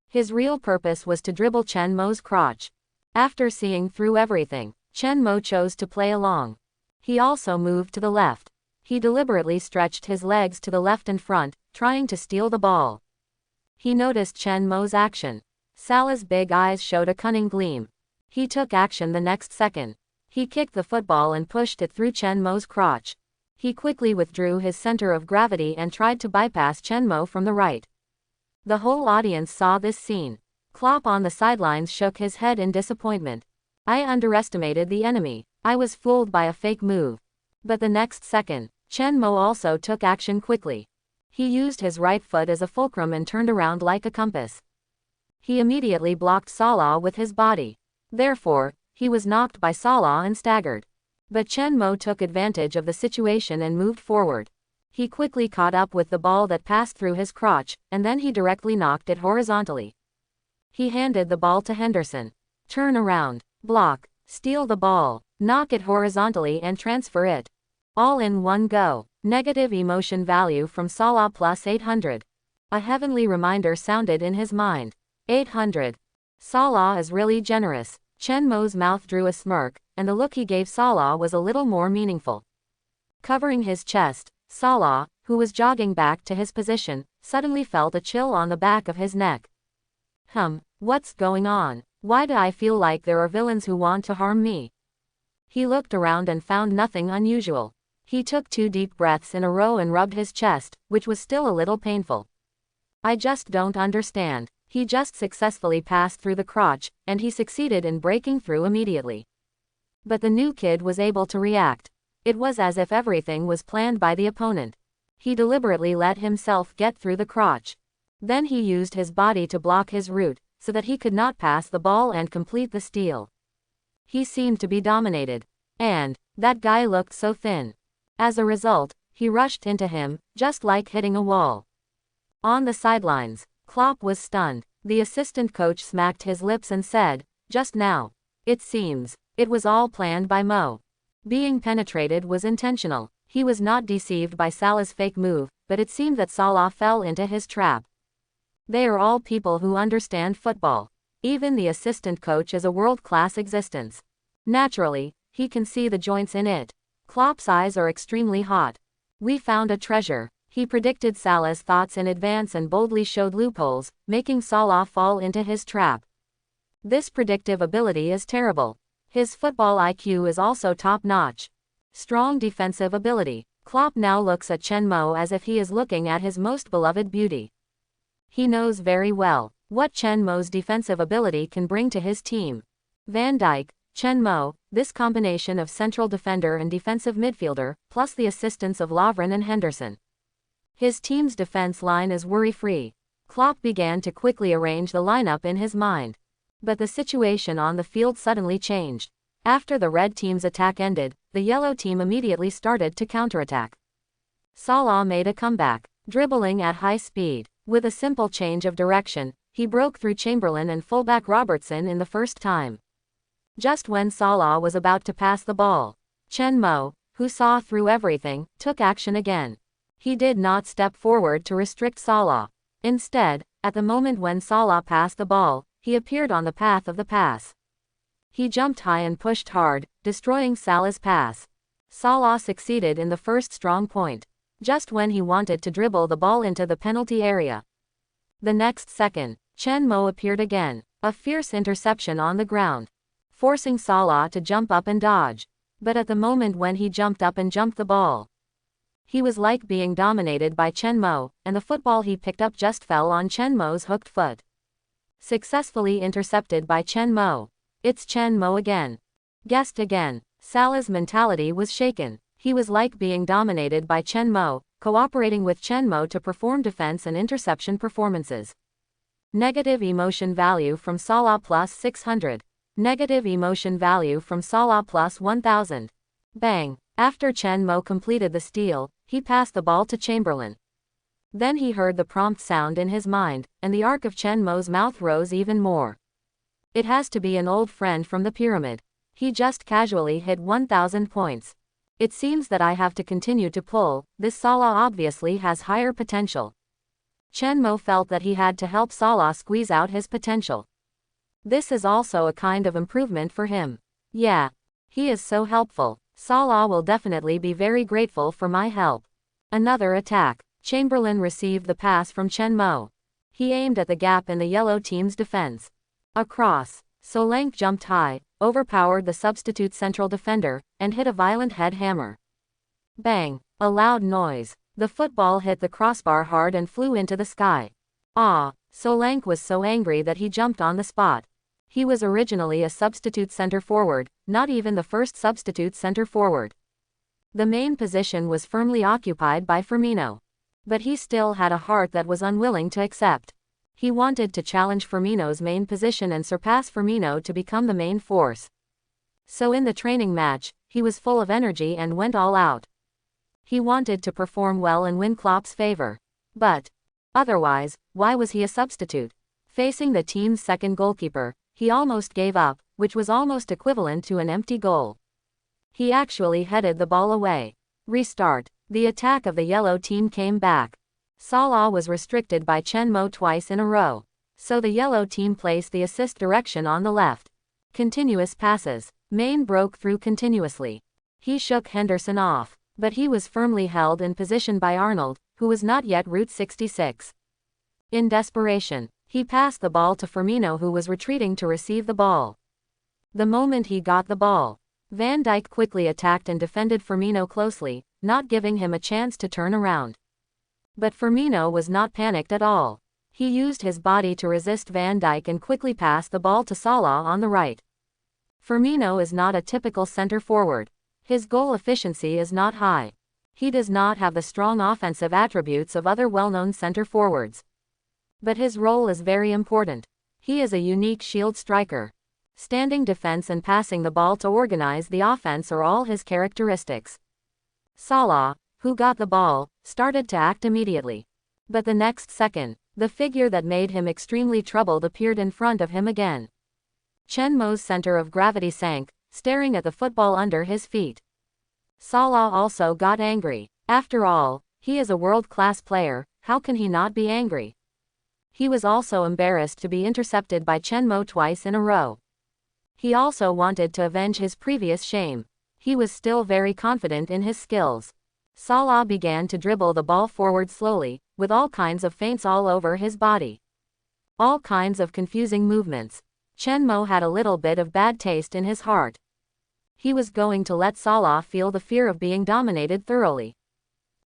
His real purpose was to dribble Chen Mo's crotch. After seeing through everything, Chen Mo chose to play along. He also moved to the left. He deliberately stretched his legs to the left and front, trying to steal the ball. He noticed Chen Mo's action. Salah's big eyes showed a cunning gleam. He took action the next second. He kicked the football and pushed it through Chen Mo's crotch. He quickly withdrew his center of gravity and tried to bypass Chen Mo from the right. The whole audience saw this scene. Klopp on the sidelines shook his head in disappointment. I underestimated the enemy. I was fooled by a fake move. But the next second, Chen Mo also took action quickly. He used his right foot as a fulcrum and turned around like a compass. He immediately blocked Salah with his body. Therefore, he was knocked by Salah and staggered. But Chen Mo took advantage of the situation and moved forward. He quickly caught up with the ball that passed through his crotch, and then he directly knocked it horizontally. He handed the ball to Henderson. Turn around, block, steal the ball, knock it horizontally and transfer it. All in one go. Negative emotion value from Salah plus 800. A heavenly reminder sounded in his mind. 800. Salah is really generous. Chen Mo's mouth drew a smirk, and the look he gave Salah was a little more meaningful. Covering his chest, Salah, who was jogging back to his position, suddenly felt a chill on the back of his neck. What's going on? Why do I feel like there are villains who want to harm me? He looked around and found nothing unusual. He took 2 deep breaths in a row and rubbed his chest, which was still a little painful. I just don't understand. He just successfully passed through the crotch, and he succeeded in breaking through immediately. But the new kid was able to react. It was as if everything was planned by the opponent. He deliberately let himself get through the crotch. Then he used his body to block his route, so that he could not pass the ball and complete the steal. He seemed to be dominated. And that guy looked so thin. As a result, he rushed into him, just like hitting a wall. On the sidelines, Klopp was stunned. The assistant coach smacked his lips and said, "Just now. It seems, it was all planned by Mo." Being penetrated was intentional. He was not deceived by Salah's fake move, but it seemed that Salah fell into his trap. They are all people who understand football. Even the assistant coach is a world-class existence. Naturally, he can see the joints in it. Klopp's eyes are extremely hot. We found a treasure. He predicted Salah's thoughts in advance and boldly showed loopholes, making Salah fall into his trap. This predictive ability is terrible. His football IQ is also top-notch. Strong defensive ability. Klopp now looks at Chen Mo as if he is looking at his most beloved beauty. He knows very well what Chen Mo's defensive ability can bring to his team. Van Dijk, Chen Mo, this combination of central defender and defensive midfielder, plus the assistance of Lovren and Henderson. His team's defense line is worry-free. Klopp began to quickly arrange the lineup in his mind. But the situation on the field suddenly changed. After the red team's attack ended, the yellow team immediately started to counterattack. Salah made a comeback, dribbling at high speed. With a simple change of direction, he broke through Chamberlain and fullback Robertson in the first time. Just when Salah was about to pass the ball, Chen Mo, who saw through everything, took action again. He did not step forward to restrict Salah. Instead, at the moment when Salah passed the ball, he appeared on the path of the pass. He jumped high and pushed hard, destroying Salah's pass. Salah succeeded in the first strong point, just when he wanted to dribble the ball into the penalty area. The next second, Chen Mo appeared again, a fierce interception on the ground, forcing Salah to jump up and dodge. But at the moment when he jumped up and jumped the ball, he was like being dominated by Chen Mo, and the football he picked up just fell on Chen Mo's hooked foot. Successfully intercepted by Chen Mo. It's Chen Mo again. Guessed again. Salah's mentality was shaken. He was like being dominated by Chen Mo, cooperating with Chen Mo to perform defense and interception performances. Negative emotion value from Salah plus 600. Negative emotion value from Salah plus 1000. Bang. After Chen Mo completed the steal, he passed the ball to Chamberlain. Then he heard the prompt sound in his mind, and the arc of Chen Mo's mouth rose even more. It has to be an old friend from the pyramid. He just casually hit 1000 points. It seems that I have to continue to pull. This Salah obviously has higher potential. Chen Mo felt that he had to help Salah squeeze out his potential. This is also a kind of improvement for him. Yeah. He is so helpful. Salah will definitely be very grateful for my help. Another attack. Chamberlain received the pass from Chen Mo. He aimed at the gap in the yellow team's defense. A cross. Solanke jumped high, overpowered the substitute central defender, and hit a violent head hammer. Bang. A loud noise. The football hit the crossbar hard and flew into the sky. Ah. Solanke was so angry that he jumped on the spot. He was originally a substitute center forward, not even the first substitute center forward. The main position was firmly occupied by Firmino. But he still had a heart that was unwilling to accept. He wanted to challenge Firmino's main position and surpass Firmino to become the main force. So in the training match, he was full of energy and went all out. He wanted to perform well and win Klopp's favor. But otherwise, why was he a substitute? Facing the team's second goalkeeper, he almost gave up, which was almost equivalent to an empty goal. He actually headed the ball away. Restart. The attack of the yellow team came back. Salah was restricted by Chen Mo twice in a row. So the yellow team placed the assist direction on the left. Continuous passes. Maine broke through continuously. He shook Henderson off, but he was firmly held in position by Arnold, who was not yet Route 66. In desperation, He passed the ball to Firmino, who was retreating to receive the ball. The moment he got the ball, Van Dijk quickly attacked and defended Firmino closely, not giving him a chance to turn around. But Firmino was not panicked at all. He used his body to resist Van Dijk and quickly passed the ball to Salah on the right. Firmino is not a typical center forward. His goal efficiency is not high. He does not have the strong offensive attributes of other well-known center forwards. But his role is very important. He is a unique shield striker. Standing defense and passing the ball to organize the offense are all his characteristics. Salah, who got the ball, started to act immediately. But the next second, the figure that made him extremely troubled appeared in front of him again. Chen Mo's center of gravity sank, staring at the football under his feet. Salah also got angry. After all, he is a world-class player, how can he not be angry? He was also embarrassed to be intercepted by Chen Mo twice in a row. He also wanted to avenge his previous shame. He was still very confident in his skills. Salah began to dribble the ball forward slowly, with all kinds of feints all over his body. All kinds of confusing movements. Chen Mo had a little bit of bad taste in his heart. He was going to let Salah feel the fear of being dominated thoroughly.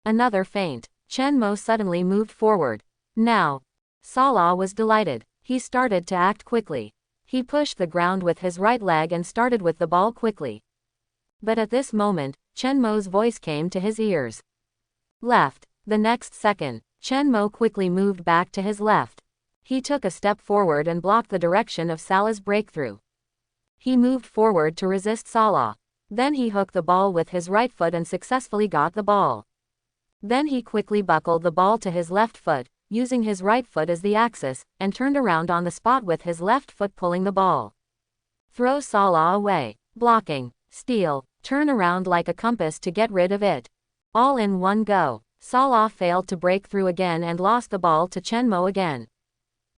Another feint. Chen Mo suddenly moved forward. Now, Salah was delighted. He started to act quickly. He pushed the ground with his right leg and started with the ball quickly. But at this moment, Chen Mo's voice came to his ears. Left. The next second, Chen Mo quickly moved back to his left. He took a step forward and blocked the direction of Salah's breakthrough. He moved forward to resist Salah. Then he hooked the ball with his right foot and successfully got the ball. Then he quickly buckled the ball to his left foot, using his right foot as the axis, and turned around on the spot with his left foot pulling the ball. Throw Salah away. Blocking. Steal. Turn around like a compass to get rid of it. All in one go. Salah failed to break through again and lost the ball to Chen Mo again.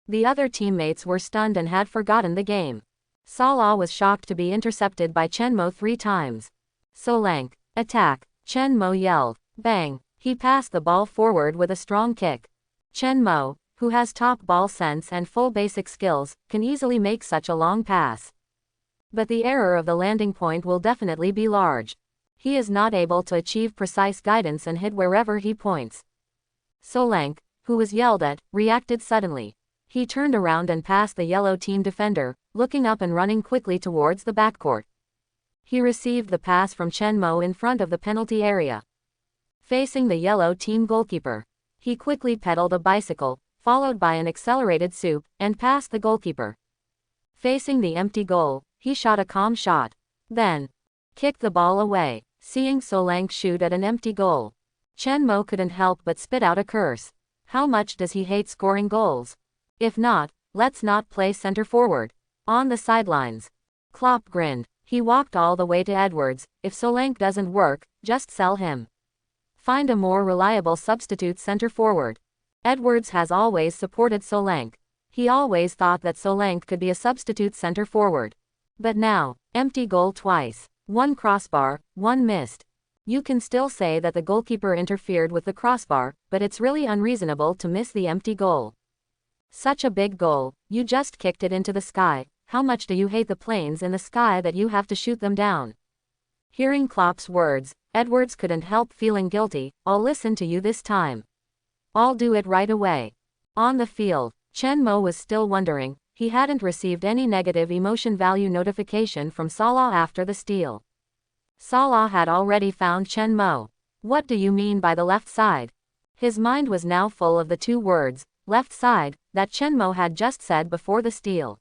The other teammates were stunned and had forgotten the game. Salah was shocked to be intercepted by Chen Mo 3 times. Solanke. Attack. Chen Mo yelled. Bang. He passed the ball forward with a strong kick. Chen Mo, who has top ball sense and full basic skills, can easily make such a long pass. But the error of the landing point will definitely be large. He is not able to achieve precise guidance and hit wherever he points. Solanke, who was yelled at, reacted suddenly. He turned around and passed the yellow team defender, looking up and running quickly towards the backcourt. He received the pass from Chen Mo in front of the penalty area. Facing the yellow team goalkeeper, he quickly pedaled a bicycle, followed by an accelerated swoop, and passed the goalkeeper. Facing the empty goal, he shot a calm shot. Then, kicked the ball away. Seeing Solanke shoot at an empty goal, Chen Mo couldn't help but spit out a curse. How much does he hate scoring goals? If not, let's not play center forward. On the sidelines, Klopp grinned. He walked all the way to Edwards. If Solanke doesn't work, just sell him. Find a more reliable substitute center forward. Edwards has always supported Solanke. He always thought that Solanke could be a substitute center forward. But now, empty goal twice. 1 crossbar, 1 missed. You can still say that the goalkeeper interfered with the crossbar, but it's really unreasonable to miss the empty goal. Such a big goal, you just kicked it into the sky. How much do you hate the planes in the sky that you have to shoot them down? Hearing Klopp's words, Edwards couldn't help feeling guilty. I'll listen to you this time. I'll do it right away. On the field, Chen Mo was still wondering. He hadn't received any negative emotion value notification from Salah after the steal. Salah had already found Chen Mo. What do you mean by the left side? His mind was now full of the 2 words, left side, that Chen Mo had just said before the steal.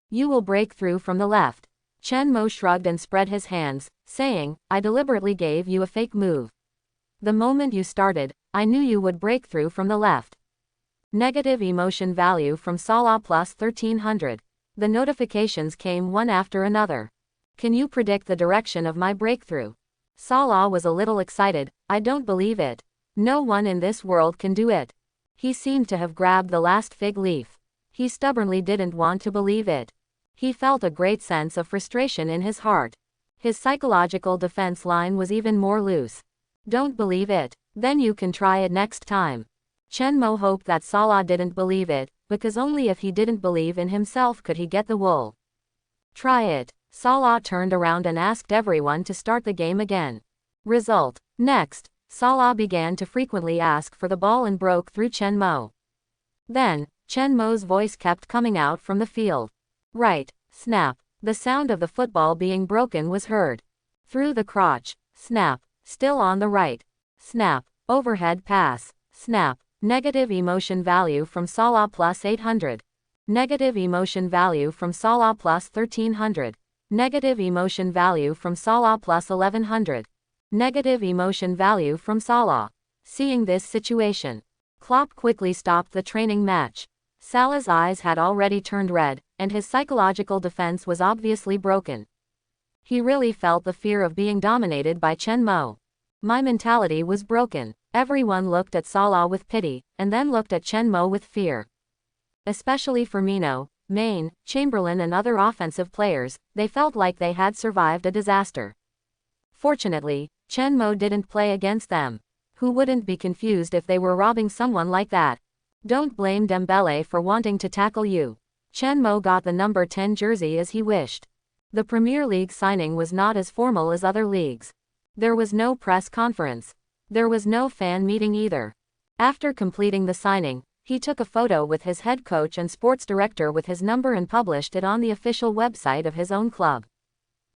You will break through from the left. Chen Mo shrugged and spread his hands, saying, I deliberately gave you a fake move. The moment you started, I knew you would break through from the left. Negative emotion value from Salah plus 1300. The notifications came one after another. Can you predict the direction of my breakthrough? Salah was a little excited. I don't believe it. No one in this world can do it. He seemed to have grabbed the last fig leaf. He stubbornly didn't want to believe it. He felt a great sense of frustration in his heart. His psychological defense line was even more loose. Don't believe it? Then you can try it next time. Chen Mo hoped that Salah didn't believe it, because only if he didn't believe in himself could he get the wool. Try it. Salah turned around and asked everyone to start the game again. Result. Next, Salah began to frequently ask for the ball and broke through Chen Mo. Then, Chen Mo's voice kept coming out from the field. Right. Snap. The sound of the football being broken was heard. Through the crotch. Snap. Still on the right. Snap. Overhead pass. Snap. Negative emotion value from Salah plus 800. Negative emotion value from Salah plus 1300. Negative emotion value from Salah plus 1100. Negative emotion value from Salah. Seeing this situation, Klopp quickly stopped the training match. Salah's eyes had already turned red, and his psychological defense was obviously broken. He really felt the fear of being dominated by Chen Mo. My mentality was broken. Everyone looked at Salah with pity, and then looked at Chen Mo with fear. Especially Firmino, Mane, Chamberlain and other offensive players, they felt like they had survived a disaster. Fortunately, Chen Mo didn't play against them. Who wouldn't be confused if they were robbing someone like that? Don't blame Dembele for wanting to tackle you. Chen Mo got the number 10 jersey as he wished. The Premier League signing was not as formal as other leagues. There was no press conference. There was no fan meeting either. After completing the signing, he took a photo with his head coach and sports director with his number and published it on the official website of his own club.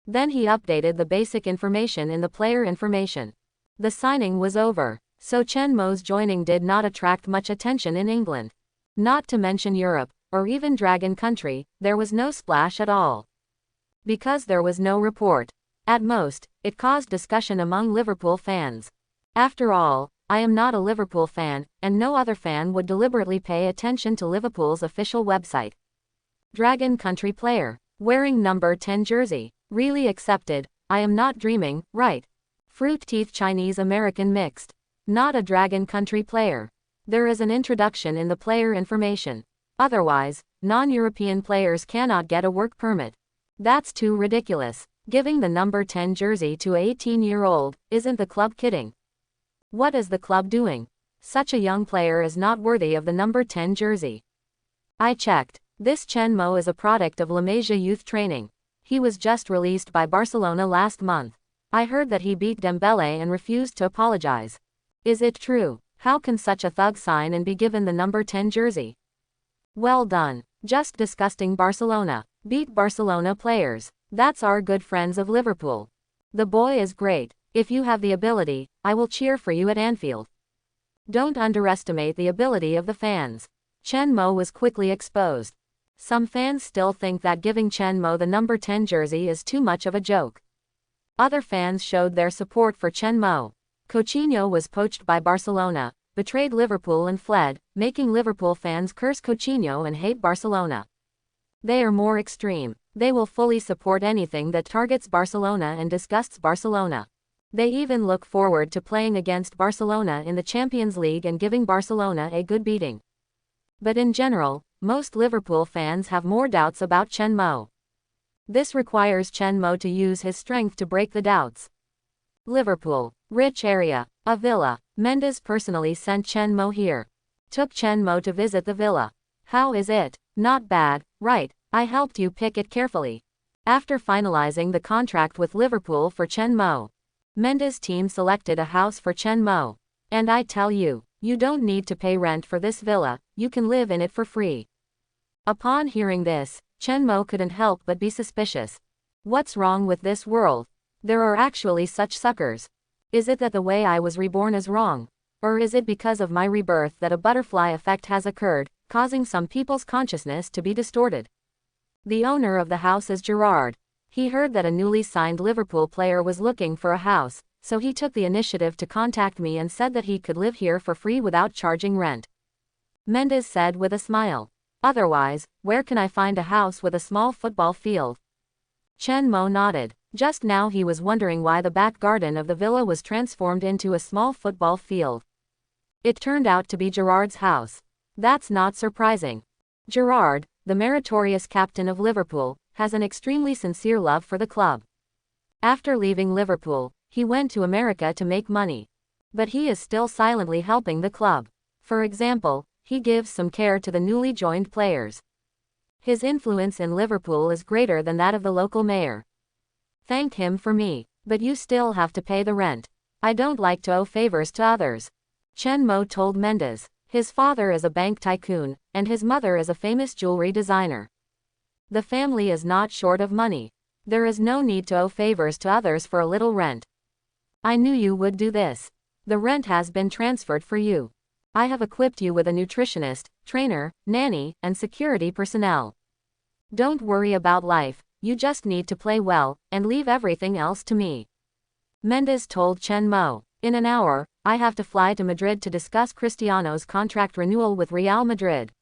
Then he updated the basic information in the player information. The signing was over, so Chen Mo's joining did not attract much attention in England. Not to mention Europe, or even Dragon Country, there was no splash at all. Because there was no report. At most, it caused discussion among Liverpool fans. After all, I am not a Liverpool fan, and no other fan would deliberately pay attention to Liverpool's official website. Dragon Country player, wearing number 10 jersey, really accepted, I am not dreaming, right? Fruit teeth Chinese American mixed. Not a Dragon Country player. There is an introduction in the player information. Otherwise, non-European players cannot get a work permit. That's too ridiculous. Giving the number 10 jersey to a 18-year-old, isn't the club kidding? What is the club doing? Such a young player is not worthy of the number 10 jersey. I checked. This Chen Mo is a product of La Masia youth training. He was just released by Barcelona last month. I heard that he beat Dembele and refused to apologize. Is it true? How can such a thug sign and be given the number 10 jersey? Well done. Just disgusting. Barcelona. Beat Barcelona players. That's our good friends of Liverpool. The boy is great. If you have the ability, I will cheer for you at Anfield. Don't underestimate the ability of the fans. Chen Mo was quickly exposed. Some fans still think that giving Chen Mo the number 10 jersey is too much of a joke. Other fans showed their support for Chen Mo. Coutinho was poached by Barcelona, betrayed Liverpool and fled, making Liverpool fans curse Coutinho and hate Barcelona. They are more extreme. They will fully support anything that targets Barcelona and disgusts Barcelona. They even look forward to playing against Barcelona in the Champions League and giving Barcelona a good beating. But in general, most Liverpool fans have more doubts about Chen Mo. This requires Chen Mo to use his strength to break the doubts. Liverpool. Rich area. A villa. Mendes personally sent Chen Mo here. Took Chen Mo to visit the villa. How is it? Not bad, right? I helped you pick it carefully. After finalizing the contract with Liverpool for Chen Mo, Mendes' team selected a house for Chen Mo. And I tell you, you don't need to pay rent for this villa, you can live in it for free. Upon hearing this, Chen Mo couldn't help but be suspicious. What's wrong with this world? There are actually such suckers. Is it that the way I was reborn is wrong? Or is it because of my rebirth that a butterfly effect has occurred, causing some people's consciousness to be distorted? The owner of the house is Gerard. He heard that a newly signed Liverpool player was looking for a house, so he took the initiative to contact me and said that he could live here for free without charging rent. Mendes said with a smile. Otherwise, where can I find a house with a small football field? Chen Mo nodded. Just now he was wondering why the back garden of the villa was transformed into a small football field. It turned out to be Gerard's house. That's not surprising. Gerard, the meritorious captain of Liverpool, has an extremely sincere love for the club. After leaving Liverpool, he went to America to make money. But he is still silently helping the club. For example, he gives some care to the newly joined players. His influence in Liverpool is greater than that of the local mayor. Thank him for me, but you still have to pay the rent. I don't like to owe favors to others. Chen Mo told Mendes. His father is a bank tycoon, and his mother is a famous jewelry designer. The family is not short of money. There is no need to owe favors to others for a little rent. I knew you would do this. The rent has been transferred for you. I have equipped you with a nutritionist, trainer, nanny, and security personnel. Don't worry about life, you just need to play well, and leave everything else to me. Mendes told Chen Mo. In an hour, I have to fly to Madrid to discuss Cristiano's contract renewal with Real Madrid.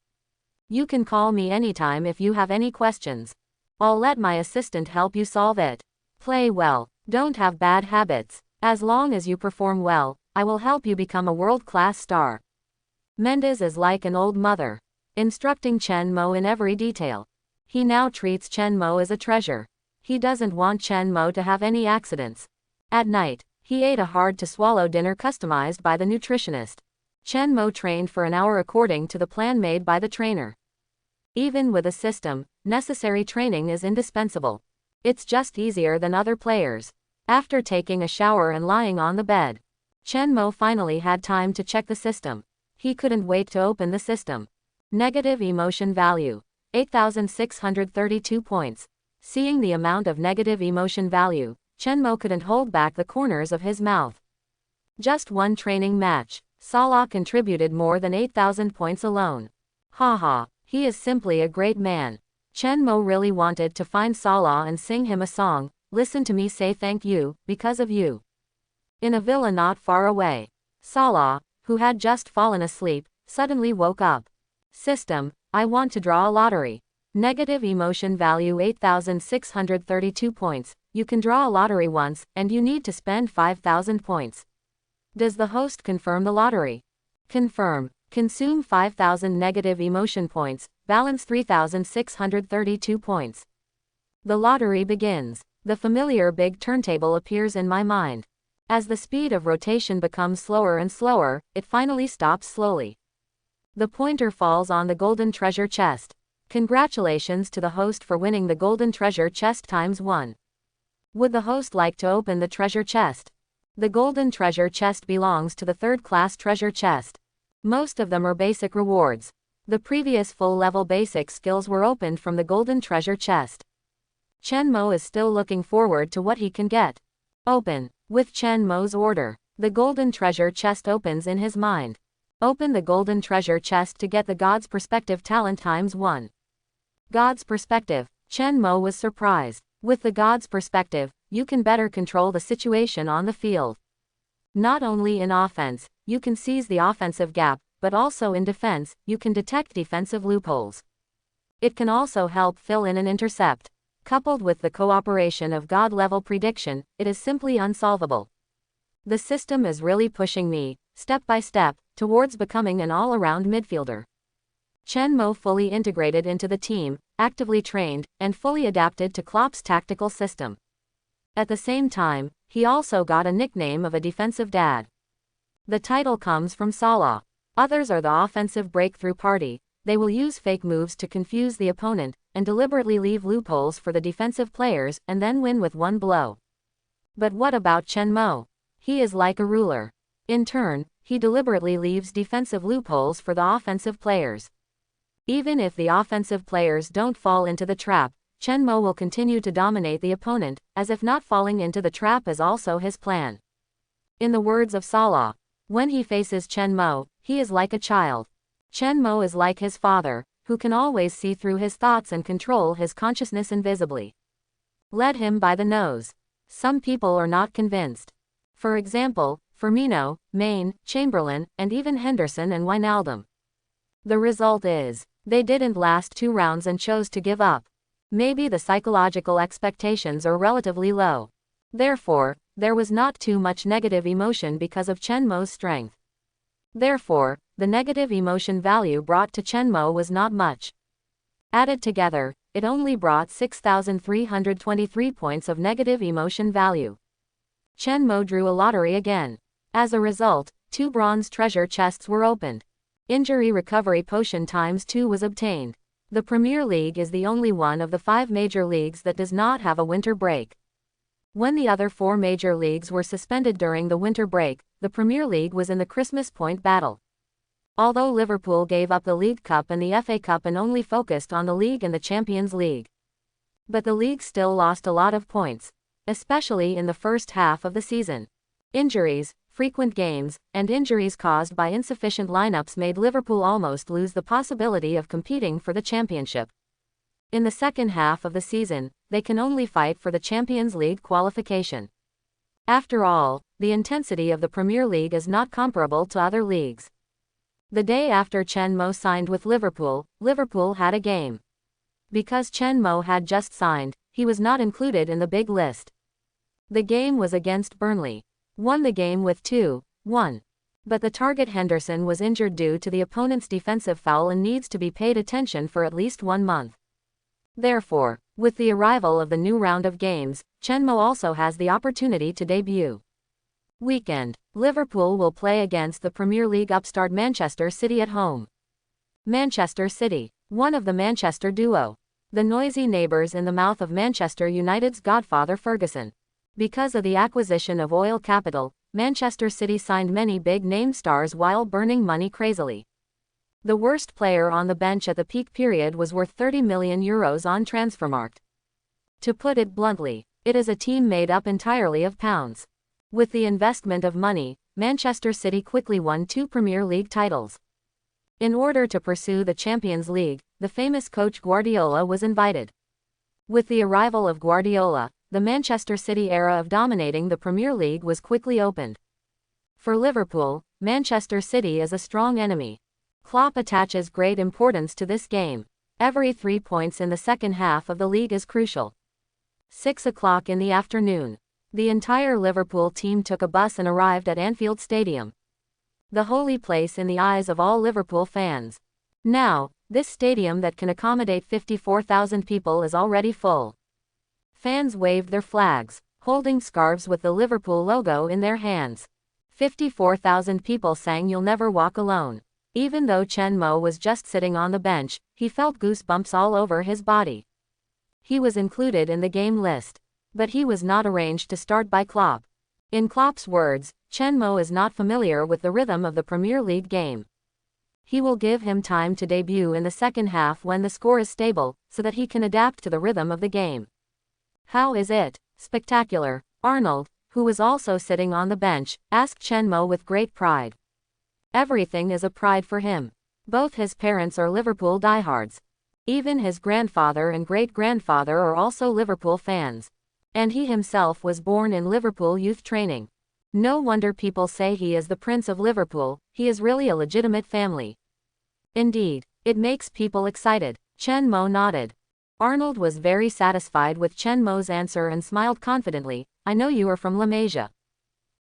You can call me anytime if you have any questions. I'll let my assistant help you solve it. Play well, don't have bad habits. As long as you perform well, I will help you become a world-class star. Mendes is like an old mother, instructing Chen Mo in every detail. He now treats Chen Mo as a treasure. He doesn't want Chen Mo to have any accidents. At night, he ate a hard-to-swallow dinner customized by the nutritionist. Chen Mo trained for an hour according to the plan made by the trainer. Even with a system, necessary training is indispensable. It's just easier than other players. After taking a shower and lying on the bed, Chen Mo finally had time to check the system. He couldn't wait to open the system. Negative emotion value. 8,632 points. Seeing the amount of negative emotion value, Chen Mo couldn't hold back the corners of his mouth. Just one training match, Salah contributed more than 8,000 points alone. Haha, he is simply a great man. Chen Mo really wanted to find Salah and sing him a song, "Listen to me say thank you, because of you." In a villa not far away, Salah, who had just fallen asleep, suddenly woke up. System, I want to draw a lottery. Negative emotion value 8,632 points. You can draw a lottery once, and you need to spend 5,000 points. Does the host confirm the lottery? Confirm. Consume 5,000 negative emotion points, balance 3,632 points. The lottery begins. The familiar big turntable appears in my mind. As the speed of rotation becomes slower and slower, it finally stops slowly. The pointer falls on the golden treasure chest. Congratulations to the host for winning the golden treasure chest ×1. Would the host like to open the treasure chest? The golden treasure chest belongs to the third-class treasure chest. Most of them are basic rewards. The previous full-level basic skills were opened from the golden treasure chest. Chen Mo is still looking forward to what he can get. Open. With Chen Mo's order, the golden treasure chest opens in his mind. Open the golden treasure chest to get the God's Perspective talent ×1. God's Perspective. Chen Mo was surprised. With the God's Perspective, you can better control the situation on the field. Not only in offense, you can seize the offensive gap, but also in defense, you can detect defensive loopholes. It can also help fill in an intercept. Coupled with the cooperation of God-level prediction, it is simply unsolvable. The system is really pushing me, step by step, towards becoming an all-around midfielder. Chen Mo fully integrated into the team, actively trained, and fully adapted to Klopp's tactical system. At the same time, he also got a nickname of a defensive dad. The title comes from Salah. Others are the offensive breakthrough party. They will use fake moves to confuse the opponent, and deliberately leave loopholes for the defensive players, and then win with one blow. But what about Chen Mo? He is like a ruler. In turn, he deliberately leaves defensive loopholes for the offensive players. Even if the offensive players don't fall into the trap, Chen Mo will continue to dominate the opponent, as if not falling into the trap is also his plan. In the words of Salah, when he faces Chen Mo, he is like a child. Chen Mo is like his father, who can always see through his thoughts and control his consciousness invisibly. Led him by the nose. Some people are not convinced. For example, Firmino, Mane, Chamberlain, and even Henderson and Wijnaldum. The result is, they didn't last 2 rounds and chose to give up. Maybe the psychological expectations are relatively low. Therefore, there was not too much negative emotion because of Chen Mo's strength. Therefore, the negative emotion value brought to Chen Mo was not much. Added together, it only brought 6,323 points of negative emotion value. Chen Mo drew a lottery again. As a result, 2 bronze treasure chests were opened. Injury recovery potion ×2 was obtained. The Premier League is the only one of the 5 major leagues that does not have a winter break. When the other 4 major leagues were suspended during the winter break, the Premier League was in the Christmas point battle. Although Liverpool gave up the League Cup and the FA Cup and only focused on the league and the Champions League. But the league still lost a lot of points, especially in the first half of the season. Injuries, frequent games, and injuries caused by insufficient lineups made Liverpool almost lose the possibility of competing for the championship. In the second half of the season, they can only fight for the Champions League qualification. After all, the intensity of the Premier League is not comparable to other leagues. The day after Chen Mo signed with Liverpool, Liverpool had a game. Because Chen Mo had just signed, he was not included in the big list. The game was against Burnley. Won the game with 2-1. But the target Henderson was injured due to the opponent's defensive foul and needs to be paid attention for at least 1 month. Therefore, with the arrival of the new round of games, Chen Mo also has the opportunity to debut. Weekend. Liverpool will play against the Premier League upstart Manchester City at home. Manchester City, one of the Manchester duo. The noisy neighbours in the mouth of Manchester United's godfather Ferguson. Because of the acquisition of oil capital, Manchester City signed many big-name stars while burning money crazily. The worst player on the bench at the peak period was worth €30 million on Transfermarkt. To put it bluntly, it is a team made up entirely of pounds. With the investment of money, Manchester City quickly won 2 Premier League titles. In order to pursue the Champions League, the famous coach Guardiola was invited. With the arrival of Guardiola, the Manchester City era of dominating the Premier League was quickly opened. For Liverpool, Manchester City is a strong enemy. Klopp attaches great importance to this game. Every 3 points in the second half of the league is crucial. 6 o'clock in the afternoon. The entire Liverpool team took a bus and arrived at Anfield Stadium. The holy place in the eyes of all Liverpool fans. Now, this stadium that can accommodate 54,000 people is already full. Fans waved their flags, holding scarves with the Liverpool logo in their hands. 54,000 people sang "You'll Never Walk Alone." Even though Chen Mo was just sitting on the bench, he felt goosebumps all over his body. He was included in the game list. But he was not arranged to start by Klopp. In Klopp's words, Chen Mo is not familiar with the rhythm of the Premier League game. He will give him time to debut in the second half when the score is stable, so that he can adapt to the rhythm of the game. How is it? Spectacular. Arnold, who was also sitting on the bench, asked Chen Mo with great pride. Everything is a pride for him. Both his parents are Liverpool diehards. Even his grandfather and great-grandfather are also Liverpool fans. And he himself was born in Liverpool youth training. No wonder people say he is the Prince of Liverpool, he is really a legitimate family. Indeed, it makes people excited. Chen Mo nodded. Arnold was very satisfied with Chen Mo's answer and smiled confidently. "I know you are from La Masia."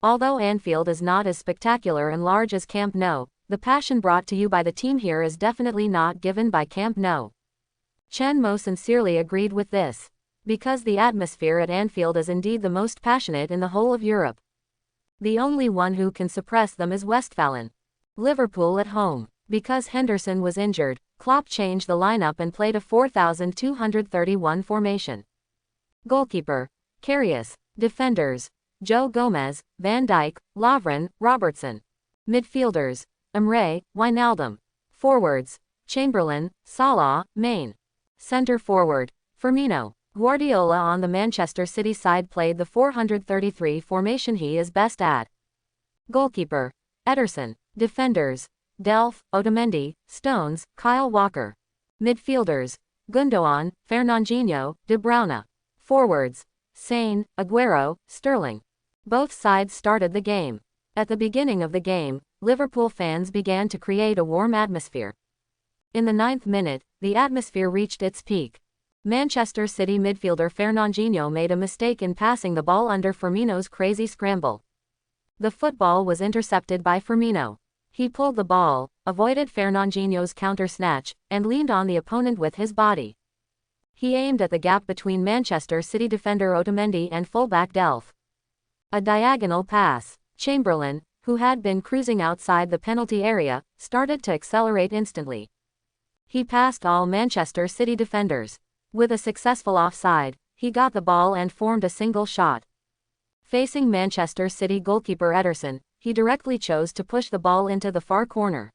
Although Anfield is not as spectacular and large as Camp Nou, the passion brought to you by the team here is definitely not given by Camp Nou. Chen Mo sincerely agreed with this. Because the atmosphere at Anfield is indeed the most passionate in the whole of Europe. The only one who can suppress them is Westphalen. Liverpool at home. Because Henderson was injured, Klopp changed the lineup and played a 4,231 formation. Goalkeeper, Karius. Defenders, Joe Gomez, Van Dijk, Lovren, Robertson. Midfielders, Emre, Wijnaldum. Forwards, Chamberlain, Salah, Mane. Centre forward, Firmino. Guardiola on the Manchester City side played the 433 formation he is best at. Goalkeeper, Ederson. Defenders, Delph, Otamendi, Stones, Kyle Walker. Midfielders, Gundogan, Fernandinho, De Bruyne. Forwards, Sane, Aguero, Sterling. Both sides started the game. At the beginning of the game, Liverpool fans began to create a warm atmosphere. In the 9th minute, the atmosphere reached its peak. Manchester City midfielder Fernandinho made a mistake in passing the ball under Firmino's crazy scramble. The football was intercepted by Firmino. He pulled the ball, avoided Fernandinho's counter-snatch, and leaned on the opponent with his body. He aimed at the gap between Manchester City defender Otamendi and fullback Delph. A diagonal pass. Chamberlain, who had been cruising outside the penalty area, started to accelerate instantly. He passed all Manchester City defenders. With a successful offside, he got the ball and formed a single shot. Facing Manchester City goalkeeper Ederson, he directly chose to push the ball into the far corner.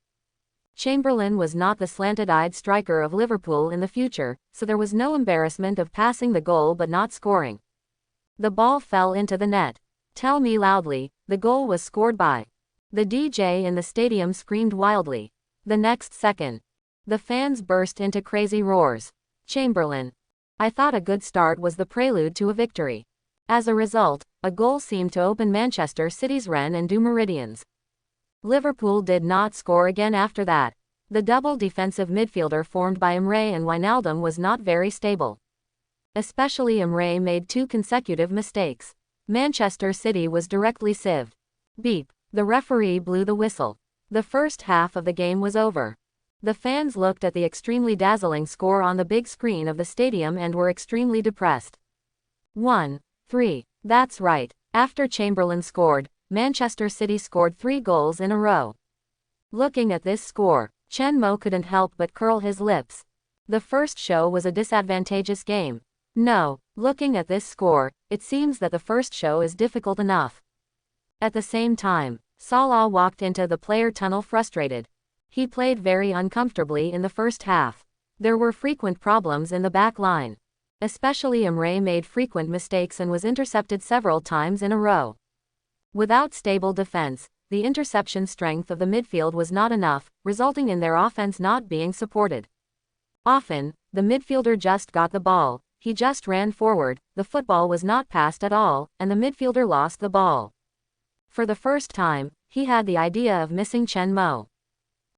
Chamberlain was not the slanted-eyed striker of Liverpool in the future, so there was no embarrassment of passing the goal but not scoring. The ball fell into the net. Tell me loudly, the goal was scored by. The DJ in the stadium screamed wildly. The next second, the fans burst into crazy roars. Chamberlain. I thought a good start was the prelude to a victory. As a result, a goal seemed to open Manchester City's Ren and Du meridians. Liverpool did not score again after that. The double defensive midfielder formed by Emre and Wijnaldum was not very stable. Especially Emre made 2 consecutive mistakes. Manchester City was directly sieved. Beep. The referee blew the whistle. The first half of the game was over. The fans looked at the extremely dazzling score on the big screen of the stadium and were extremely depressed. 1-3. That's right. After Chamberlain scored, Manchester City scored 3 goals in a row. Looking at this score, Chen Mo couldn't help but curl his lips. The first show was a disadvantageous game. No, looking at this score, it seems that the first show is difficult enough. At the same time, Salah walked into the player tunnel frustrated. He played very uncomfortably in the first half. There were frequent problems in the back line. Especially Emre made frequent mistakes and was intercepted several times in a row. Without stable defense, the interception strength of the midfield was not enough, resulting in their offense not being supported. Often, the midfielder just got the ball, he just ran forward, the football was not passed at all, and the midfielder lost the ball. For the first time, he had the idea of missing Chen Mo.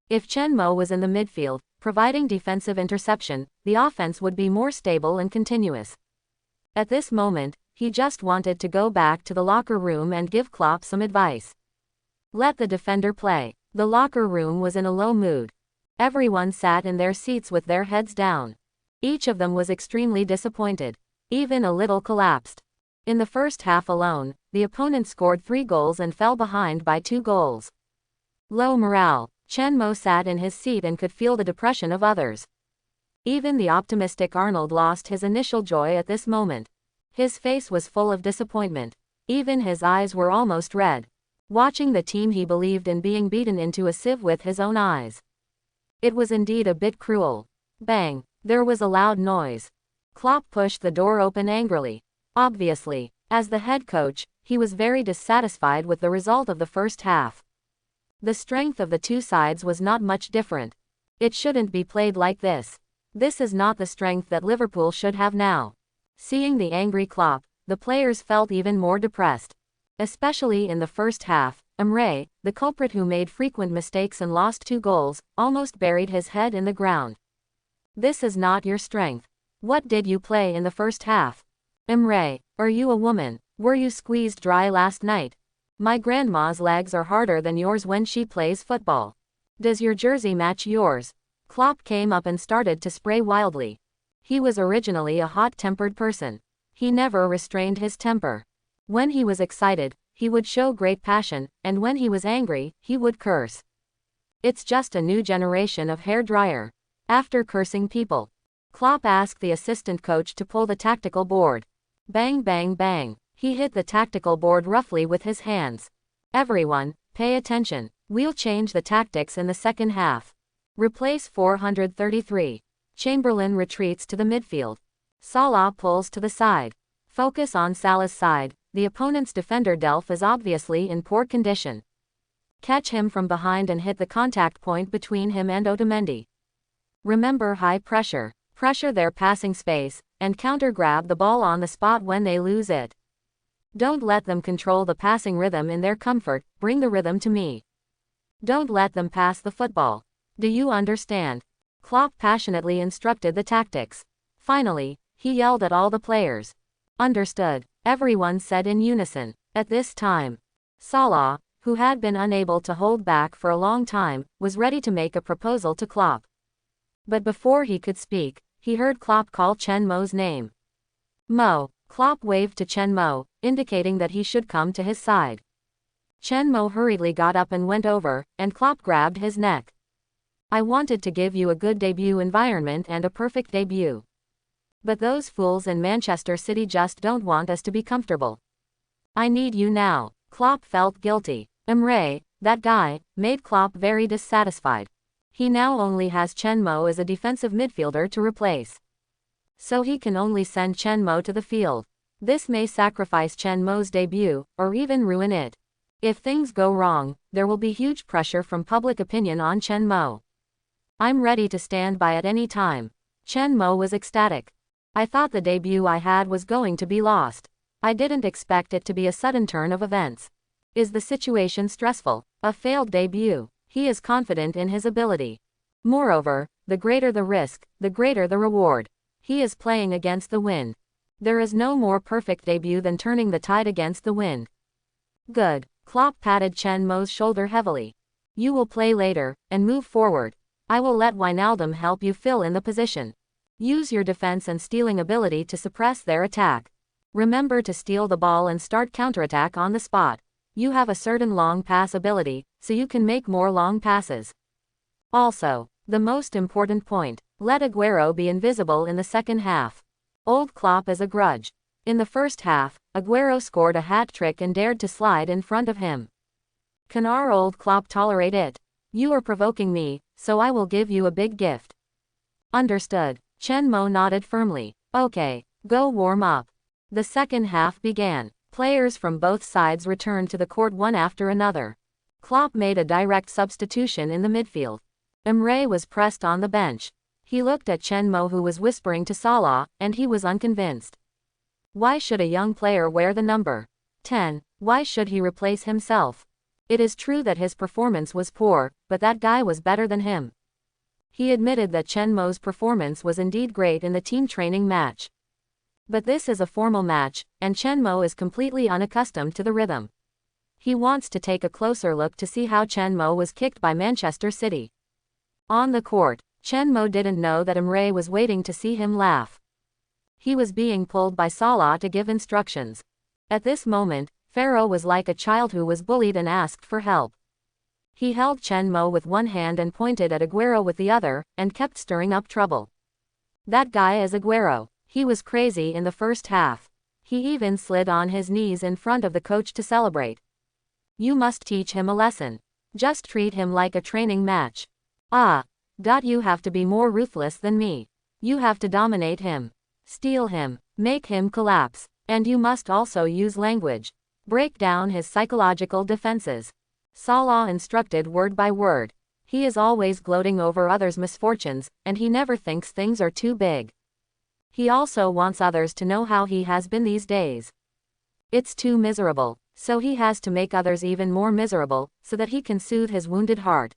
If Chen Mo was in the midfield, providing defensive interception, the offense would be more stable and continuous. At this moment, he just wanted to go back to the locker room and give Klopp some advice. Let the defender play. The locker room was in a low mood. Everyone sat in their seats with their heads down. Each of them was extremely disappointed. Even a little collapsed. In the first half alone, the opponent scored 3 goals and fell behind by 2 goals. Low morale. Chen Mo sat in his seat and could feel the depression of others. Even the optimistic Arnold lost his initial joy at this moment. His face was full of disappointment. Even his eyes were almost red. Watching the team he believed in being beaten into a sieve with his own eyes. It was indeed a bit cruel. Bang! There was a loud noise. Klopp pushed the door open angrily. Obviously, as the head coach, he was very dissatisfied with the result of the first half. The strength of the two sides was not much different. It shouldn't be played like this. This is not the strength that Liverpool should have now. Seeing the angry Klopp, the players felt even more depressed. Especially in the first half, Emre, the culprit who made frequent mistakes and lost 2 goals, almost buried his head in the ground. This is not your strength. What did you play in the first half? Emre, are you a woman? Were you squeezed dry last night? My grandma's legs are harder than yours when she plays football. Does your jersey match yours? Klopp came up and started to spray wildly. He was originally a hot-tempered person. He never restrained his temper. When he was excited, he would show great passion, and when he was angry, he would curse. It's just a new generation of hairdryer. After cursing people, Klopp asked the assistant coach to pull the tactical board. Bang bang bang. He hit the tactical board roughly with his hands. Everyone, pay attention. We'll change the tactics in the second half. Replace 433. Chamberlain retreats to the midfield. Salah pulls to the side. Focus on Salah's side. The opponent's defender Delph is obviously in poor condition. Catch him from behind and hit the contact point between him and Otamendi. Remember high pressure. Pressure their passing space, and counter-grab the ball on the spot when they lose it. Don't let them control the passing rhythm in their comfort, bring the rhythm to me. Don't let them pass the football. Do you understand? Klopp passionately instructed the tactics. Finally, he yelled at all the players. Understood, everyone said in unison. At this time, Salah, who had been unable to hold back for a long time, was ready to make a proposal to Klopp. But before he could speak, he heard Klopp call Chen Mo's name. Mo. Klopp waved to Chen Mo, indicating that he should come to his side. Chen Mo hurriedly got up and went over, and Klopp grabbed his neck. I wanted to give you a good debut environment and a perfect debut. But those fools in Manchester City just don't want us to be comfortable. I need you now. Klopp felt guilty. Emre, that guy, made Klopp very dissatisfied. He now only has Chen Mo as a defensive midfielder to replace. So he can only send Chen Mo to the field. This may sacrifice Chen Mo's debut, or even ruin it. If things go wrong, there will be huge pressure from public opinion on Chen Mo. I'm ready to stand by at any time. Chen Mo was ecstatic. I thought the debut I had was going to be lost. I didn't expect it to be a sudden turn of events. Is the situation stressful? A failed debut. He is confident in his ability. Moreover, the greater the risk, the greater the reward. He is playing against the wind. There is no more perfect debut than turning the tide against the wind. Good. Klopp patted Chen Mo's shoulder heavily. You will play later, and move forward. I will let Wijnaldum help you fill in the position. Use your defense and stealing ability to suppress their attack. Remember to steal the ball and start counterattack on the spot. You have a certain long pass ability, so you can make more long passes. Also, the most important point, let Aguero be invisible in the second half. Old Klopp is a grudge. In the first half, Aguero scored a hat-trick and dared to slide in front of him. Can our old Klopp tolerate it? You are provoking me, so I will give you a big gift. Understood. Chen Mo nodded firmly. Okay, go warm up. The second half began. Players from both sides returned to the court one after another. Klopp made a direct substitution in the midfield. Emre was pressed on the bench. He looked at Chen Mo, who was whispering to Salah, and he was unconvinced. Why should a young player wear the number 10? Why should he replace himself? It is true that his performance was poor, but that guy was better than him. He admitted that Chen Mo's performance was indeed great in the team training match. But this is a formal match, and Chen Mo is completely unaccustomed to the rhythm. He wants to take a closer look to see how Chen Mo was kicked by Manchester City. On the court, Chen Mo didn't know that Emre was waiting to see him laugh. He was being pulled by Salah to give instructions. At this moment, Pharaoh was like a child who was bullied and asked for help. He held Chen Mo with one hand and pointed at Aguero with the other, and kept stirring up trouble. That guy is Aguero. He was crazy in the first half. He even slid on his knees in front of the coach to celebrate. You must teach him a lesson. Just treat him like a training match. You have to be more ruthless than me. You have to dominate him. Steal him. Make him collapse. And you must also use language. Break down his psychological defenses. Salah instructed word by word. He is always gloating over others' misfortunes, and he never thinks things are too big. He also wants others to know how he has been these days. It's too miserable, so he has to make others even more miserable, so that he can soothe his wounded heart.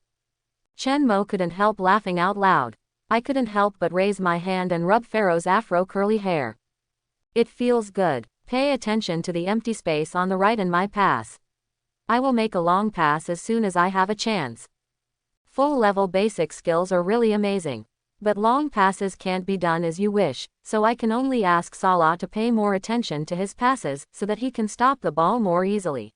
Chen Mo couldn't help laughing out loud. I couldn't help but raise my hand and rub Pharaoh's afro curly hair. It feels good. Pay attention to the empty space on the right in my pass. I will make a long pass as soon as I have a chance. Full-level basic skills are really amazing. But long passes can't be done as you wish, so I can only ask Salah to pay more attention to his passes so that he can stop the ball more easily.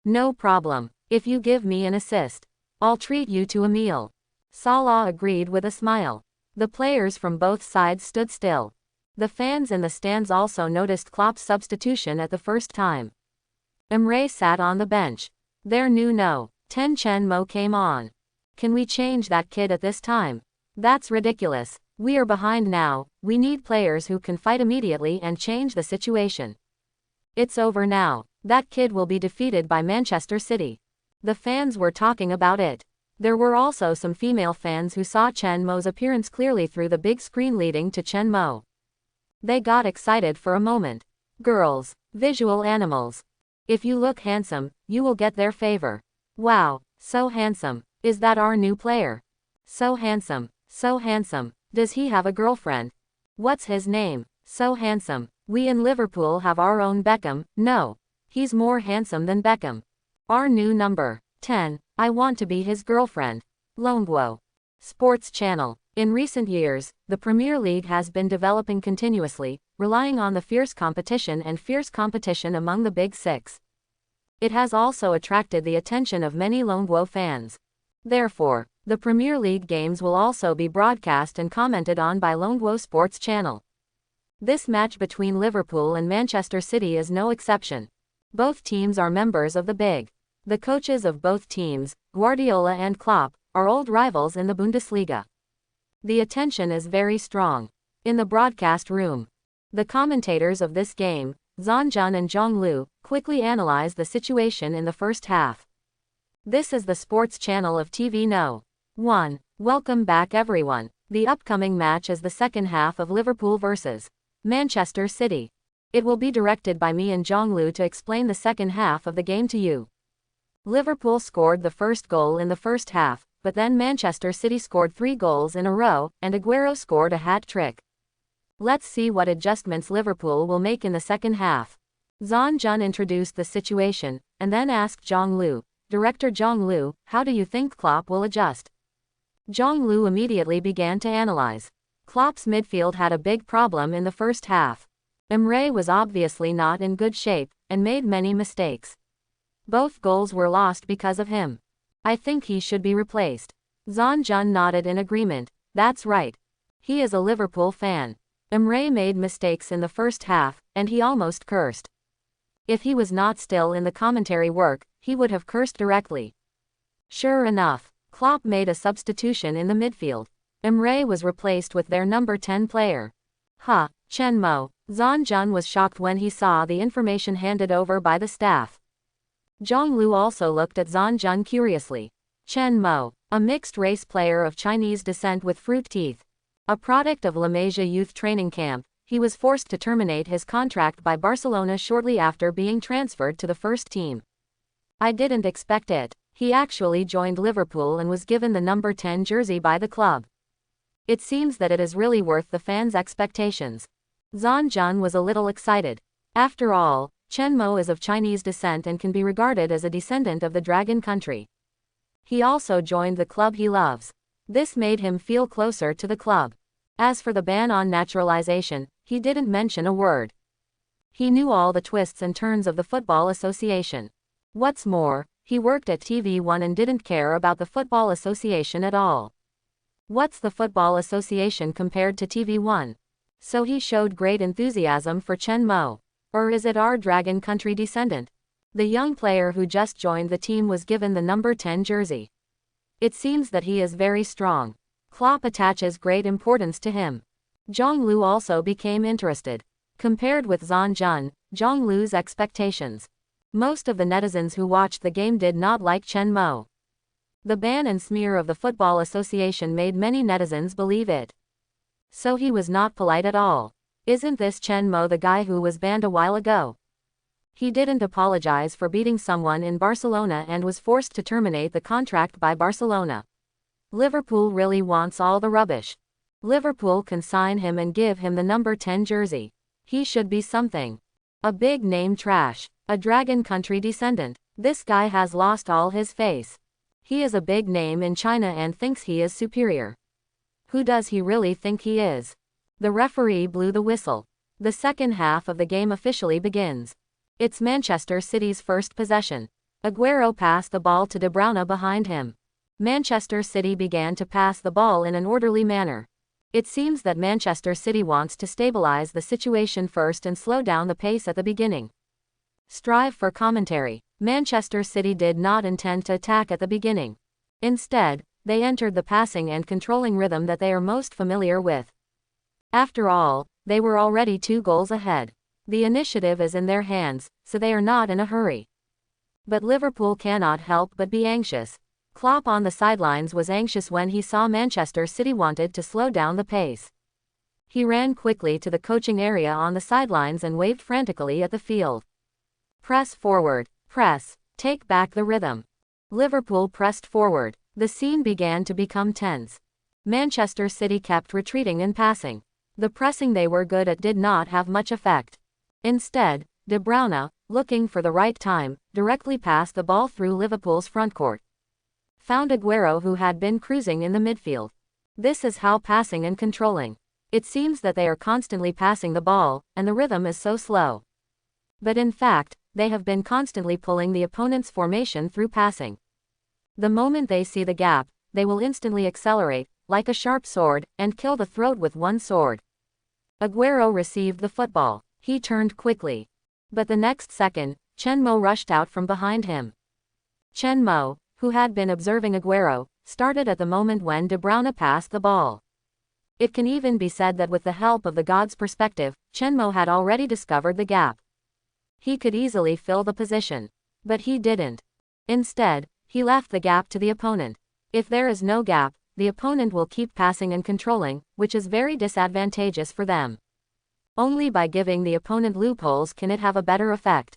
No problem. If you give me an assist, I'll treat you to a meal. Salah agreed with a smile. The players from both sides stood still. The fans in the stands also noticed Klopp's substitution at the first time. Emre sat on the bench. Their new No. 10 Chen Mo came on. Can we change that kid at this time? That's ridiculous. We are behind now. We need players who can fight immediately and change the situation. It's over now. That kid will be defeated by Manchester City. The fans were talking about it. There were also some female fans who saw Chen Mo's appearance clearly through the big screen leading to Chen Mo. They got excited for a moment. Girls, visual animals. If you look handsome, you will get their favor. Wow, so handsome. Is that our new player? So handsome, so handsome. Does he have a girlfriend? What's his name? So handsome. We in Liverpool have our own Beckham. No, he's more handsome than Beckham. Our new number 10. I want to be his girlfriend. Longwo. Sports Channel. In recent years, the Premier League has been developing continuously, relying on the fierce competition among the Big Six. It has also attracted the attention of many Longwo fans. Therefore, the Premier League games will also be broadcast and commented on by Longwo Sports Channel. This match between Liverpool and Manchester City is no exception. Both teams are members of the Big. The coaches of both teams, Guardiola and Klopp, are old rivals in the Bundesliga. The attention is very strong. In the broadcast room, the commentators of this game, Zhanjun and Zhonglu, quickly analyze the situation in the first half. This is the sports channel of TV No. 1. Welcome back everyone. The upcoming match is the second half of Liverpool vs. Manchester City. It will be directed by me and Zhonglu to explain the second half of the game to you. Liverpool scored the first goal in the first half, but then Manchester City scored 3 goals in a row, and Aguero scored a hat-trick. Let's see what adjustments Liverpool will make in the second half. Zhanjun introduced the situation, and then asked Zhonglu, "Director Zhonglu, how do you think Klopp will adjust?" Zhonglu immediately began to analyze. Klopp's midfield had a big problem in the first half. Emre was obviously not in good shape, and made many mistakes. Both goals were lost because of him. I think he should be replaced. Zhanjun nodded in agreement. That's right. He is a Liverpool fan. Emre made mistakes in the first half, and he almost cursed. If he was not still in the commentary work, he would have cursed directly. Sure enough, Klopp made a substitution in the midfield. Emre was replaced with their number 10 player. Chen Mo. Zhanjun was shocked when he saw the information handed over by the staff. Zhonglu also looked at Zhanjun curiously. Chen Mo, a mixed-race player of Chinese descent with fruit teeth. A product of La Masia youth training camp, he was forced to terminate his contract by Barcelona shortly after being transferred to the first team. I didn't expect it. He actually joined Liverpool and was given the number 10 jersey by the club. It seems that it is really worth the fans' expectations. Zhanjun was a little excited. After all, Chen Mo is of Chinese descent and can be regarded as a descendant of the Dragon country. He also joined the club he loves. This made him feel closer to the club. As for the ban on naturalization, he didn't mention a word. He knew all the twists and turns of the Football Association. What's more, he worked at TV1 and didn't care about the Football Association at all. What's the Football Association compared to TV1? So he showed great enthusiasm for Chen Mo. Or is it our Dragon country descendant? The young player who just joined the team was given the number 10 jersey. It seems that he is very strong. Klopp attaches great importance to him. Zhonglu also became interested. Compared with Zhanjun, Zhonglu's expectations. Most of the netizens who watched the game did not like Chen Mo. The ban and smear of the Football Association made many netizens believe it. So he was not polite at all. Isn't this Chen Mo the guy who was banned a while ago? He didn't apologize for beating someone in Barcelona and was forced to terminate the contract by Barcelona. Liverpool really wants all the rubbish. Liverpool can sign him and give him the number 10 jersey. He should be something. A big name trash. A Dragon country descendant. This guy has lost all his face. He is a big name in China and thinks he is superior. Who does he really think he is? The referee blew the whistle. The second half of the game officially begins. It's Manchester City's first possession. Aguero passed the ball to De Bruyne behind him. Manchester City began to pass the ball in an orderly manner. It seems that Manchester City wants to stabilize the situation first and slow down the pace at the beginning. Strive for commentary. Manchester City did not intend to attack at the beginning. Instead, they entered the passing and controlling rhythm that they are most familiar with. After all, they were already 2 goals ahead. The initiative is in their hands, so they are not in a hurry. But Liverpool cannot help but be anxious. Klopp on the sidelines was anxious when he saw Manchester City wanted to slow down the pace. He ran quickly to the coaching area on the sidelines and waved frantically at the field. Press forward. Press. Take back the rhythm. Liverpool pressed forward. The scene began to become tense. Manchester City kept retreating and passing. The pressing they were good at did not have much effect. Instead, De Bruyne, looking for the right time, directly passed the ball through Liverpool's frontcourt. Found Aguero, who had been cruising in the midfield. This is how passing and controlling. It seems that they are constantly passing the ball, and the rhythm is so slow. But in fact, they have been constantly pulling the opponent's formation through passing. The moment they see the gap, they will instantly accelerate, like a sharp sword, and kill the throat with one sword. Aguero received the football. He turned quickly. But the next second, Chen Mo rushed out from behind him. Chen Mo, who had been observing Aguero, started at the moment when De Bruyne passed the ball. It can even be said that with the help of the god's perspective, Chen Mo had already discovered the gap. He could easily fill the position. But he didn't. Instead, he left the gap to the opponent. If there is no gap, the opponent will keep passing and controlling, which is very disadvantageous for them. Only by giving the opponent loopholes can it have a better effect.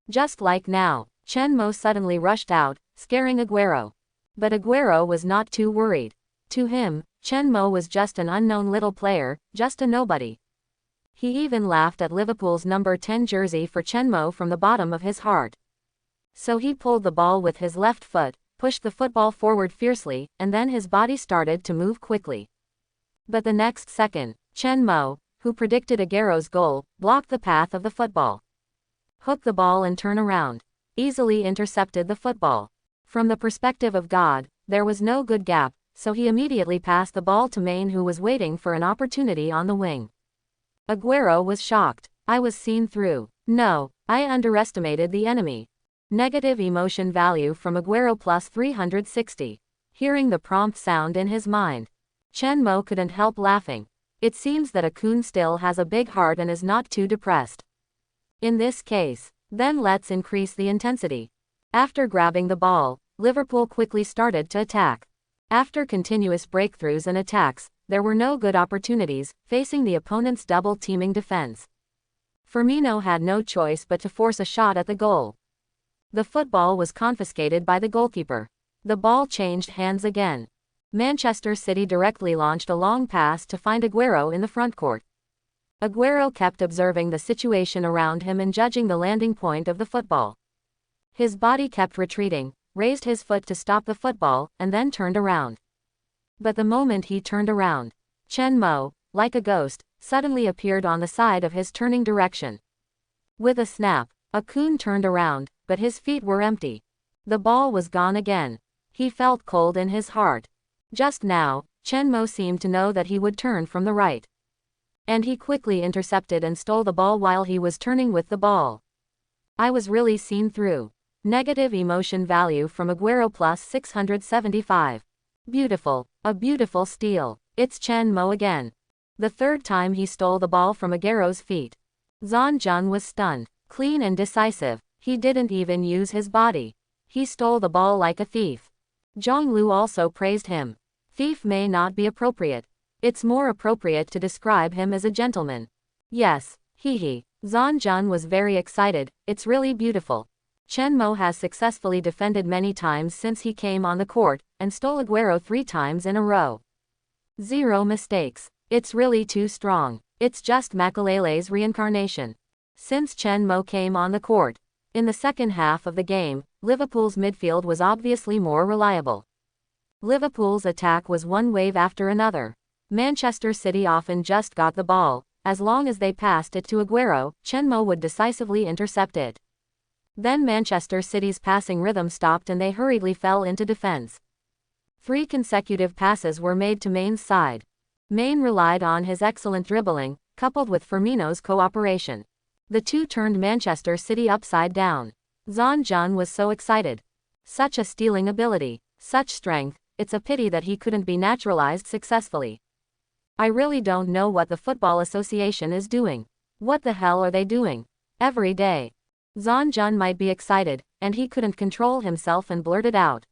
Just like now, Chen Mo suddenly rushed out, scaring Aguero. But Aguero was not too worried. To him, Chen Mo was just an unknown little player, just a nobody. He even laughed at Liverpool's number 10 jersey for Chen Mo from the bottom of his heart. So he pulled the ball with his left foot, pushed the football forward fiercely, and then his body started to move quickly. But the next second, Chen Mo, who predicted Aguero's goal, blocked the path of the football. Hooked the ball and turned around. Easily intercepted the football. From the perspective of God, there was no good gap, so he immediately passed the ball to Maine, who was waiting for an opportunity on the wing. Aguero was shocked. I was seen through. No, I underestimated the enemy. Negative emotion value from Aguero plus 360. Hearing the prompt sound in his mind, Chen Mo couldn't help laughing. It seems that a coon still has a big heart and is not too depressed. In this case, then let's increase the intensity. After grabbing the ball, Liverpool quickly started to attack. After continuous breakthroughs and attacks, there were no good opportunities, facing the opponent's double-teaming defense. Firmino had no choice but to force a shot at the goal. The football was confiscated by the goalkeeper. The ball changed hands again. Manchester City directly launched a long pass to find Aguero in the front court. Aguero kept observing the situation around him and judging the landing point of the football. His body kept retreating, raised his foot to stop the football, and then turned around. But the moment he turned around, Chen Mo, like a ghost, suddenly appeared on the side of his turning direction. With a snap, a coon turned around, but his feet were empty. The ball was gone again. He felt cold in his heart. Just now, Chen Mo seemed to know that he would turn from the right. And he quickly intercepted and stole the ball while he was turning with the ball. I was really seen through. Negative emotion value from Aguero plus 675. Beautiful, a beautiful steal. It's Chen Mo again. The third time he stole the ball from Aguero's feet. Zhang Jun was stunned. Clean and decisive. He didn't even use his body. He stole the ball like a thief. Zhang Lu also praised him. Thief may not be appropriate. It's more appropriate to describe him as a gentleman. Yes, he. Zhang Jun was very excited. It's really beautiful. Chen Mo has successfully defended many times since he came on the court, and stole Aguero 3 times in a row. 0 mistakes. It's really too strong. It's just Makelele's reincarnation. Since Chen Mo came on the court, in the second half of the game, Liverpool's midfield was obviously more reliable. Liverpool's attack was one wave after another. Manchester City often just got the ball. As long as they passed it to Aguero, Chen Mo would decisively intercept it. Then Manchester City's passing rhythm stopped and they hurriedly fell into defense. 3 consecutive passes were made to Maine's side. Maine relied on his excellent dribbling, coupled with Firmino's cooperation. The two turned Manchester City upside down. Zhang Jun was so excited. Such a stealing ability, such strength, it's a pity that he couldn't be naturalized successfully. I really don't know what the Football Association is doing. What the hell are they doing? Every day. Zhang Jun might be excited, and he couldn't control himself and blurted out.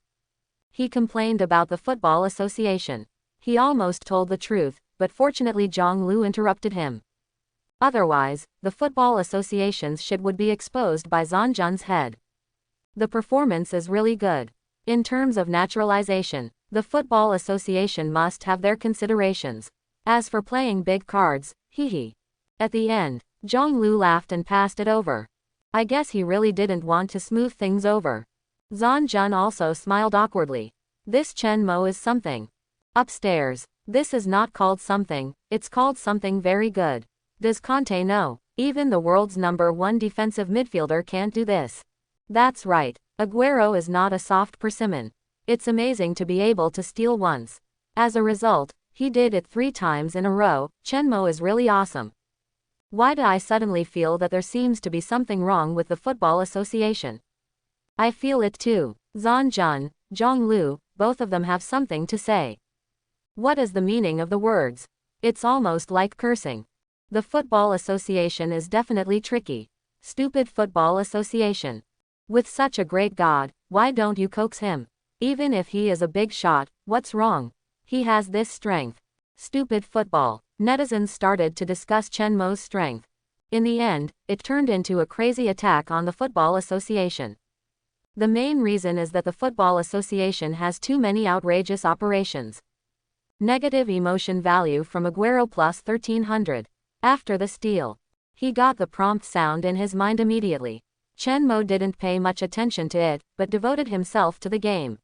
He complained about the Football Association. He almost told the truth, but fortunately Zhang Lu interrupted him. Otherwise, the Football Association's shit would be exposed by Zhang Jun's head. The performance is really good. In terms of naturalization, the Football Association must have their considerations. As for playing big cards, hee. At the end, Zhang Lu laughed and passed it over. I guess he really didn't want to smooth things over. Zhang Jun also smiled awkwardly. This Chen Mo is something. Upstairs, this is not called something, it's called something very good. Does Conte know? Even the world's #1 defensive midfielder can't do this. That's right. Aguero is not a soft persimmon. It's amazing to be able to steal once. As a result, he did it 3 times in a row. Chen Mo is really awesome. Why do I suddenly feel that there seems to be something wrong with the Football Association? I feel it too. Zhan Jun, Zhong Lu, both of them have something to say. What is the meaning of the words? It's almost like cursing. The Football Association is definitely tricky. Stupid Football Association. With such a great god, why don't you coax him? Even if he is a big shot, what's wrong? He has this strength. Stupid football. Netizens started to discuss Chen Mo's strength. In the end, it turned into a crazy attack on the Football Association. The main reason is that the Football Association has too many outrageous operations. Negative emotion value from Aguero plus 1300. After the steal, he got the prompt sound in his mind immediately. Chen Mo didn't pay much attention to it, but devoted himself to the game.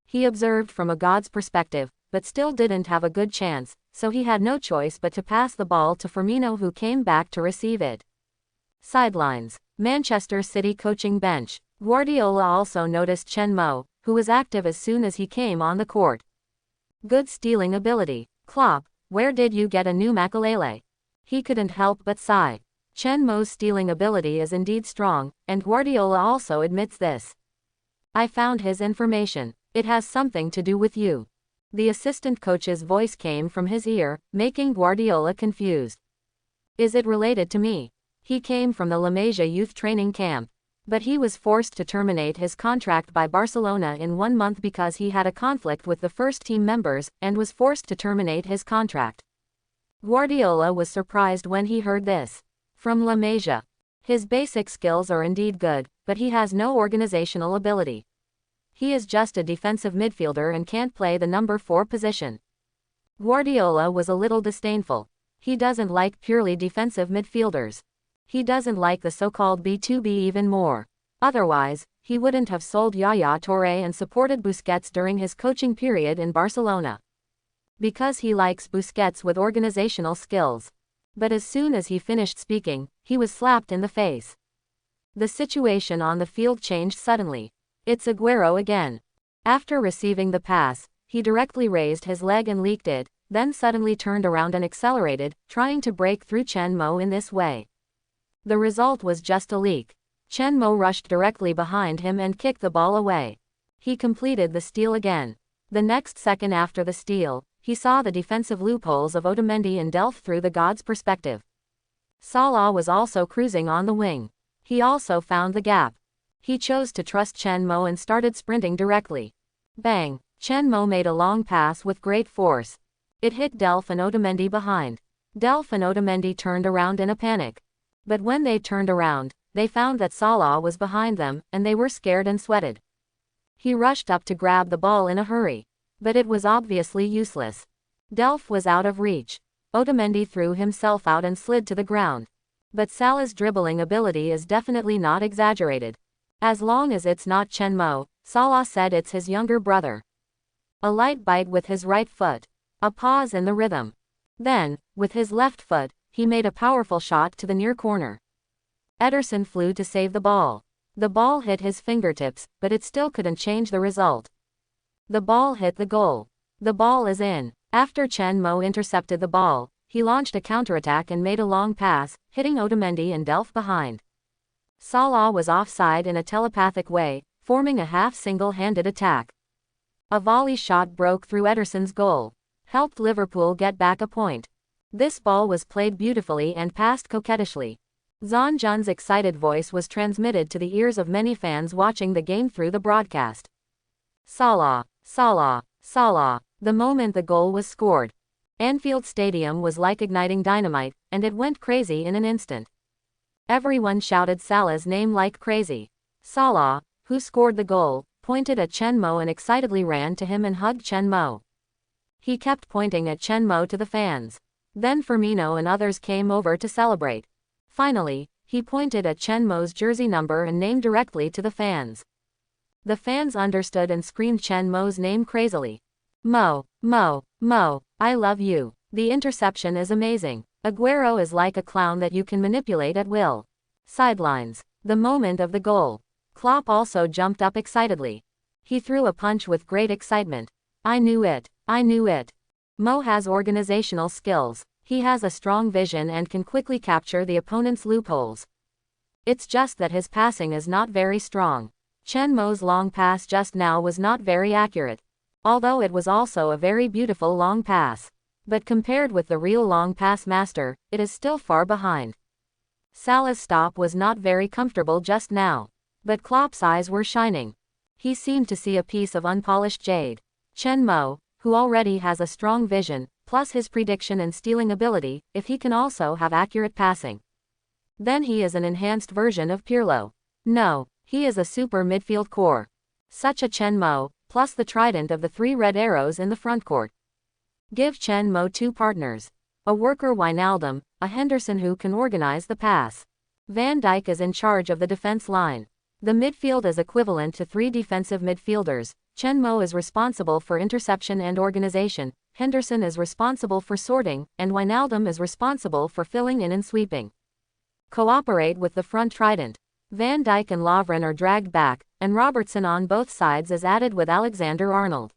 He observed from a god's perspective, but still didn't have a good chance, so he had no choice but to pass the ball to Firmino, who came back to receive it. Sidelines. Manchester City coaching bench. Guardiola also noticed Chen Mo, who was active as soon as he came on the court. Good stealing ability. Klopp, where did you get a new Makelele? He couldn't help but sigh. Chen Mo's stealing ability is indeed strong, and Guardiola also admits this. I found his information. It has something to do with you. The assistant coach's voice came from his ear, making Guardiola confused. Is it related to me? He came from the La Masia youth training camp, but he was forced to terminate his contract by Barcelona in 1 month because he had a conflict with the first team members, and was forced to terminate his contract. Guardiola was surprised when he heard this. From La Masia. His basic skills are indeed good, but he has no organizational ability. He is just a defensive midfielder and can't play the number 4 position. Guardiola was a little disdainful. He doesn't like purely defensive midfielders. He doesn't like the so-called B2B even more. Otherwise, he wouldn't have sold Yaya Touré and supported Busquets during his coaching period in Barcelona. Because he likes Busquets with organizational skills. But as soon as he finished speaking, he was slapped in the face. The situation on the field changed suddenly. It's Aguero again. After receiving the pass, he directly raised his leg and leaked it, then suddenly turned around and accelerated, trying to break through Chen Mo in this way. The result was just a leak. Chen Mo rushed directly behind him and kicked the ball away. He completed the steal again. The next second after the steal, he saw the defensive loopholes of Otamendi and Delph through the god's perspective. Salah was also cruising on the wing. He also found the gap. He chose to trust Chen Mo and started sprinting directly. Bang! Chen Mo made a long pass with great force. It hit Delph and Otamendi behind. Delph and Otamendi turned around in a panic. But when they turned around, they found that Salah was behind them, and they were scared and sweated. He rushed up to grab the ball in a hurry. But it was obviously useless. Delph was out of reach. Otamendi threw himself out and slid to the ground. But Salah's dribbling ability is definitely not exaggerated. As long as it's not Chen Mo, Salah said it's his younger brother. A light bite with his right foot. A pause in the rhythm. Then, with his left foot, he made a powerful shot to the near corner. Ederson flew to save the ball. The ball hit his fingertips, but it still couldn't change the result. The ball hit the goal. The ball is in. After Chen Mo intercepted the ball, he launched a counterattack and made a long pass, hitting Otamendi and Delph behind. Salah was offside in a telepathic way, forming a half single-handed attack. A volley shot broke through Ederson's goal, helped Liverpool get back a point. This ball was played beautifully and passed coquettishly. Zhan Jun's excited voice was transmitted to the ears of many fans watching the game through the broadcast. Salah, Salah, Salah. The moment the goal was scored, Anfield Stadium was like igniting dynamite, and it went crazy in an instant. Everyone shouted Salah's name like crazy. Salah, who scored the goal, pointed at Chen Mo and excitedly ran to him and hugged Chen Mo. He kept pointing at Chen Mo to the fans. Then Firmino and others came over to celebrate. Finally, he pointed at Chen Mo's jersey number and name directly to the fans. The fans understood and screamed Chen Mo's name crazily. Mo, Mo, Mo, I love you. The interception is amazing. Aguero is like a clown that you can manipulate at will. Sidelines. The moment of the goal. Klopp also jumped up excitedly. He threw a punch with great excitement. I knew it. I knew it. Mo has organizational skills. He has a strong vision and can quickly capture the opponent's loopholes. It's just that his passing is not very strong. Chen Mo's long pass just now was not very accurate. Although it was also a very beautiful long pass. But compared with the real long pass master, it is still far behind. Salah's stop was not very comfortable just now. But Klopp's eyes were shining. He seemed to see a piece of unpolished jade. Chen Mo, who already has a strong vision, plus his prediction and stealing ability, if he can also have accurate passing, then he is an enhanced version of Pirlo. No, he is a super midfield core. Such a Chen Mo, plus the trident of the 3 red arrows in the front court. Give Chen Mo 2 partners. A worker Wijnaldum, a Henderson who can organize the pass. Van Dijk is in charge of the defense line. The midfield is equivalent to 3 defensive midfielders. Chen Mo is responsible for interception and organization, Henderson is responsible for sorting, and Wijnaldum is responsible for filling in and sweeping. Cooperate with the front trident. Van Dijk and Lovren are dragged back, and Robertson on both sides is added with Alexander-Arnold.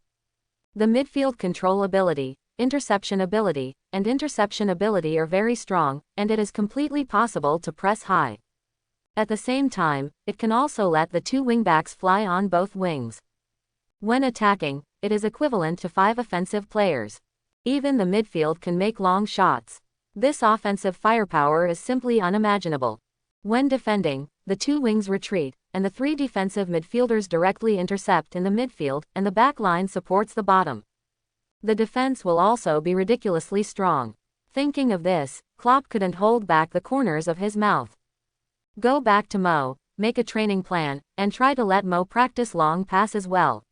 The midfield control ability, interception ability, and interception ability are very strong, and it is completely possible to press high. At the same time, it can also let the 2 wingbacks fly on both wings. When attacking, it is equivalent to 5 offensive players. Even the midfield can make long shots. This offensive firepower is simply unimaginable. When defending, the 2 wings retreat, and the 3 defensive midfielders directly intercept in the midfield, and the back line supports the bottom. The defense will also be ridiculously strong. Thinking of this, Klopp couldn't hold back the corners of his mouth. Go back to Mo, make a training plan, and try to let Mo practice long passes well.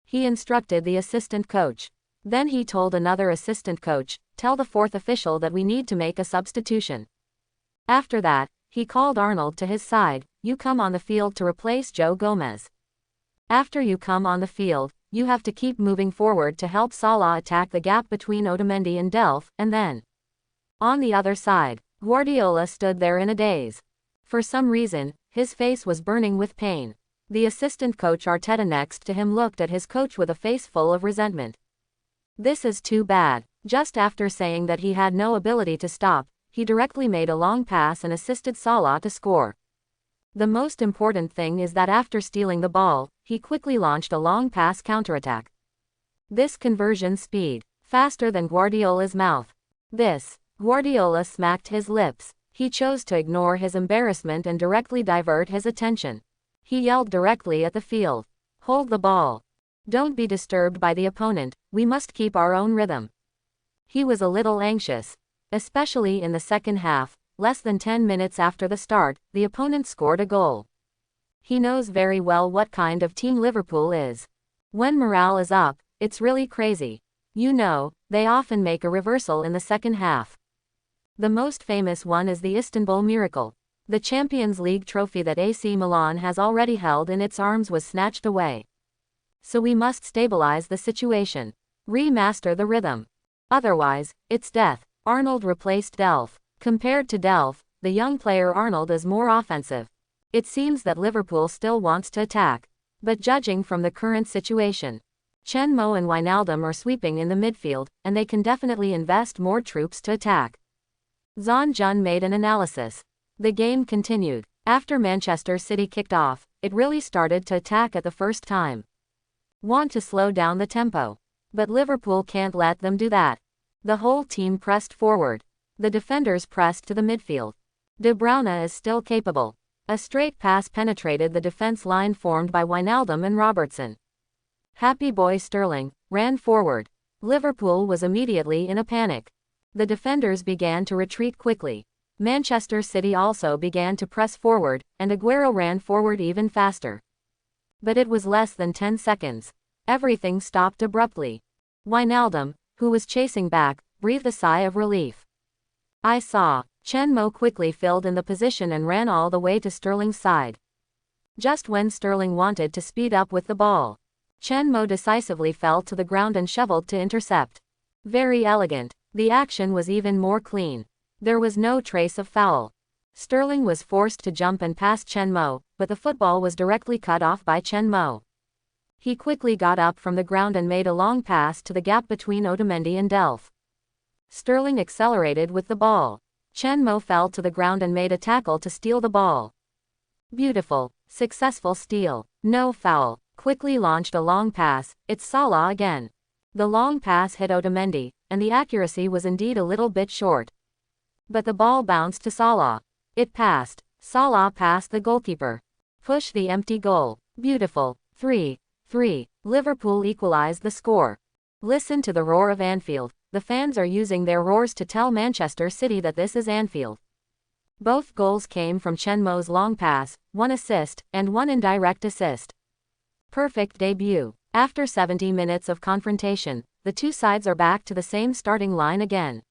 He instructed the assistant coach. Then he told another assistant coach, tell the 4th official that we need to make a substitution. After that, he called Arnold to his side, you come on the field to replace Joe Gomez. After you come on the field, you have to keep moving forward to help Salah attack the gap between Otamendi and Delph, and then. On the other side, Guardiola stood there in a daze. For some reason, his face was burning with pain. The assistant coach Arteta next to him looked at his coach with a face full of resentment. This is too bad. Just after saying that he had no ability to stop, he directly made a long pass and assisted Salah to score. The most important thing is that after stealing the ball, he quickly launched a long pass counterattack. This conversion speed, faster than Guardiola's mouth. Guardiola smacked his lips. He chose to ignore his embarrassment and directly divert his attention. He yelled directly at the field. Hold the ball. Don't be disturbed by the opponent, we must keep our own rhythm. He was a little anxious. Especially in the second half, less than 10 minutes after the start, the opponent scored a goal. He knows very well what kind of team Liverpool is. When morale is up, it's really crazy. You know, they often make a reversal in the second half. The most famous one is the Istanbul Miracle. The Champions League trophy that AC Milan has already held in its arms was snatched away. So we must stabilize the situation. Remaster the rhythm. Otherwise, it's death. Arnold replaced Delph. Compared to Delph, the young player Arnold is more offensive. It seems that Liverpool still wants to attack. But judging from the current situation, Chen Mo and Wijnaldum are sweeping in the midfield, and they can definitely invest more troops to attack. Zhang Jun made an analysis. The game continued. After Manchester City kicked off, it really started to attack at the first time. Want to slow down the tempo. But Liverpool can't let them do that. The whole team pressed forward. The defenders pressed to the midfield. De Bruyne is still capable. A straight pass penetrated the defense line formed by Wijnaldum and Robertson. Happy boy Sterling ran forward. Liverpool was immediately in a panic. The defenders began to retreat quickly. Manchester City also began to press forward, and Aguero ran forward even faster. But it was less than 10 seconds. Everything stopped abruptly. Wijnaldum, who was chasing back, breathed a sigh of relief. I saw. Chen Mo quickly filled in the position and ran all the way to Sterling's side. Just when Sterling wanted to speed up with the ball, Chen Mo decisively fell to the ground and shoveled to intercept. Very elegant. The action was even more clean. There was no trace of foul. Sterling was forced to jump and pass Chen Mo, but the football was directly cut off by Chen Mo. He quickly got up from the ground and made a long pass to the gap between Otamendi and Delph. Sterling accelerated with the ball. Chen Mo fell to the ground and made a tackle to steal the ball. Beautiful, successful steal. No foul. Quickly launched a long pass. It's Salah again. The long pass hit Otamendi, and the accuracy was indeed a little bit short. But the ball bounced to Salah. It passed. Salah passed the goalkeeper. Push the empty goal. Beautiful. 3-3. Liverpool equalized the score. Listen to the roar of Anfield. The fans are using their roars to tell Manchester City that this is Anfield. Both goals came from Chen Mo's long pass, one assist, and one indirect assist. Perfect debut. After 70 minutes of confrontation, the two sides are back to the same starting line again.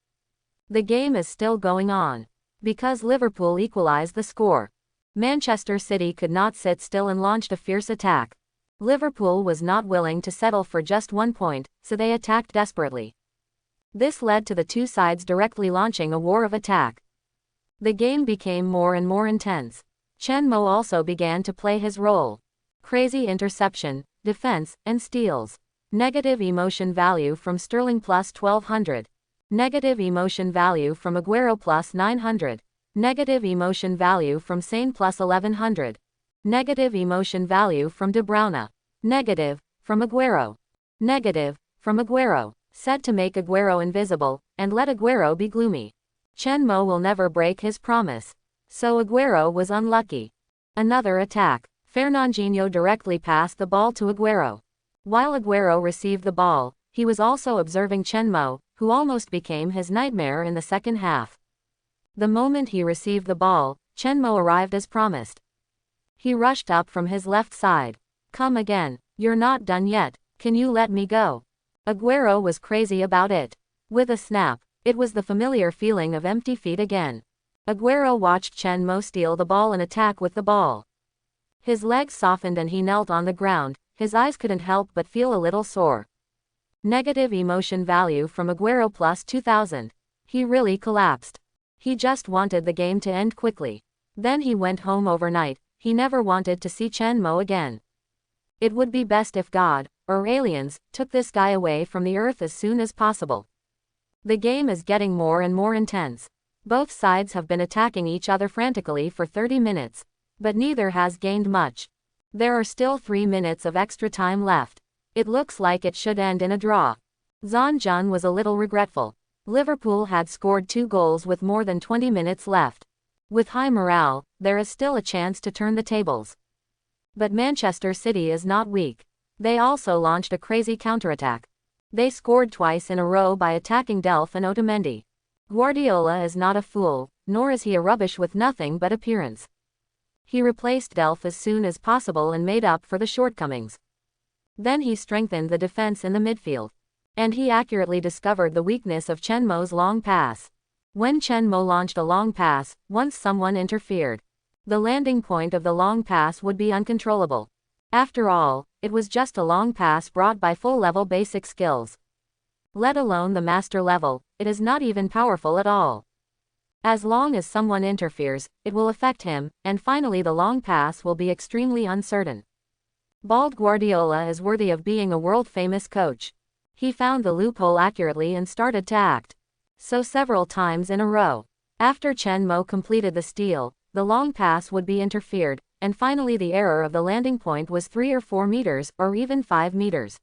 The game is still going on. Because Liverpool equalized the score, Manchester City could not sit still and launched a fierce attack. Liverpool was not willing to settle for just 1 point, so they attacked desperately. This led to the two sides directly launching a war of attack. The game became more and more intense. Chen Mo also began to play his role. Crazy interception, defense, and steals. Negative emotion value from Sterling plus 1200. Negative emotion value from Aguero plus 900. Negative emotion value from Sane plus 1100. Negative emotion value from De Bruyne. Negative, from Aguero. Negative, from Aguero. Said to make Aguero invisible, and let Aguero be gloomy. Chen Mo will never break his promise. So Aguero was unlucky. Another attack. Fernandinho directly passed the ball to Aguero. While Aguero received the ball, he was also observing Chen Mo, who almost became his nightmare in the second half. The moment he received the ball, Chen Mo arrived as promised. He rushed up from his left side. Come again. You're not done yet. Can you let me go? Aguero was crazy about it. With a snap, it was the familiar feeling of empty feet again. Aguero watched Chen Mo steal the ball and attack with the ball. His legs softened and he knelt on the ground. His eyes couldn't help but feel a little sore. Negative emotion value from Aguero plus 2000. He really collapsed. He just wanted the game to end quickly. Then he went home overnight. He never wanted to see Chen Mo again. It would be best if God, or aliens, took this guy away from the earth as soon as possible. The game is getting more and more intense. Both sides have been attacking each other frantically for 30 minutes. But neither has gained much. There are still 3 minutes of extra time left. It looks like it should end in a draw. Zhang Jun was a little regretful. Liverpool had scored 2 goals with more than 20 minutes left. With high morale, there is still a chance to turn the tables. But Manchester City is not weak. They also launched a crazy counterattack. They scored twice in a row by attacking Delph and Otamendi. Guardiola is not a fool, nor is he a rubbish with nothing but appearance. He replaced Delph as soon as possible and made up for the shortcomings. Then he strengthened the defense in the midfield. And he accurately discovered the weakness of Chen Mo's long pass. When Chen Mo launched a long pass, once someone interfered, the landing point of the long pass would be uncontrollable. After all, it was just a long pass brought by full-level basic skills. Let alone the master level, it is not even powerful at all. As long as someone interferes, it will affect him, and finally the long pass will be extremely uncertain. Bald Guardiola is worthy of being a world-famous coach. He found the loophole accurately and started to act. So several times in a row. After Chen Mo completed the steal, the long pass would be interfered, and finally the error of the landing point was 3 or 4 meters, or even 5 meters.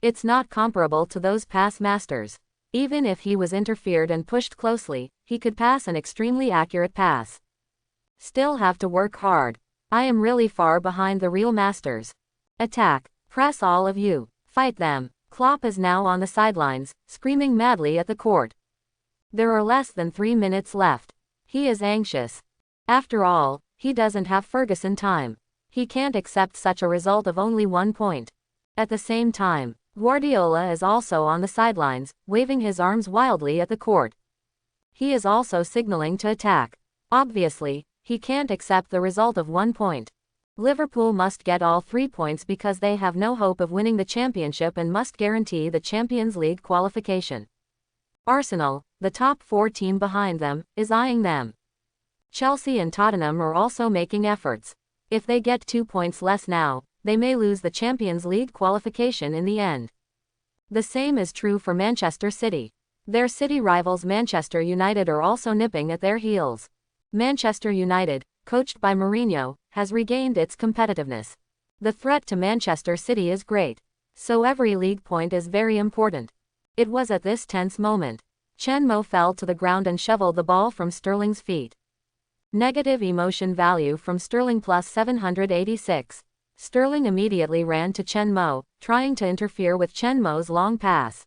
It's not comparable to those pass masters. Even if he was interfered and pushed closely, he could pass an extremely accurate pass. Still have to work hard. I am really far behind the real masters. Attack. Press all of you. Fight them. Klopp is now on the sidelines, screaming madly at the court. There are less than 3 minutes left. He is anxious. After all, he doesn't have Ferguson time. He can't accept such a result of only 1 point. At the same time, Guardiola is also on the sidelines, waving his arms wildly at the court. He is also signaling to attack. Obviously, he can't accept the result of 1 point. Liverpool must get all 3 points because they have no hope of winning the championship and must guarantee the Champions League qualification. Arsenal, the top 4 team behind them, is eyeing them. Chelsea and Tottenham are also making efforts. If they get 2 points less now, they may lose the Champions League qualification in the end. The same is true for Manchester City. Their city rivals Manchester United are also nipping at their heels. Manchester United, coached by Mourinho, has regained its competitiveness. The threat to Manchester City is great. So every league point is very important. It was at this tense moment. Chen Mo fell to the ground and shoveled the ball from Sterling's feet. Negative emotion value from Sterling plus 786. Sterling immediately ran to Chen Mo, trying to interfere with Chen Mo's long pass.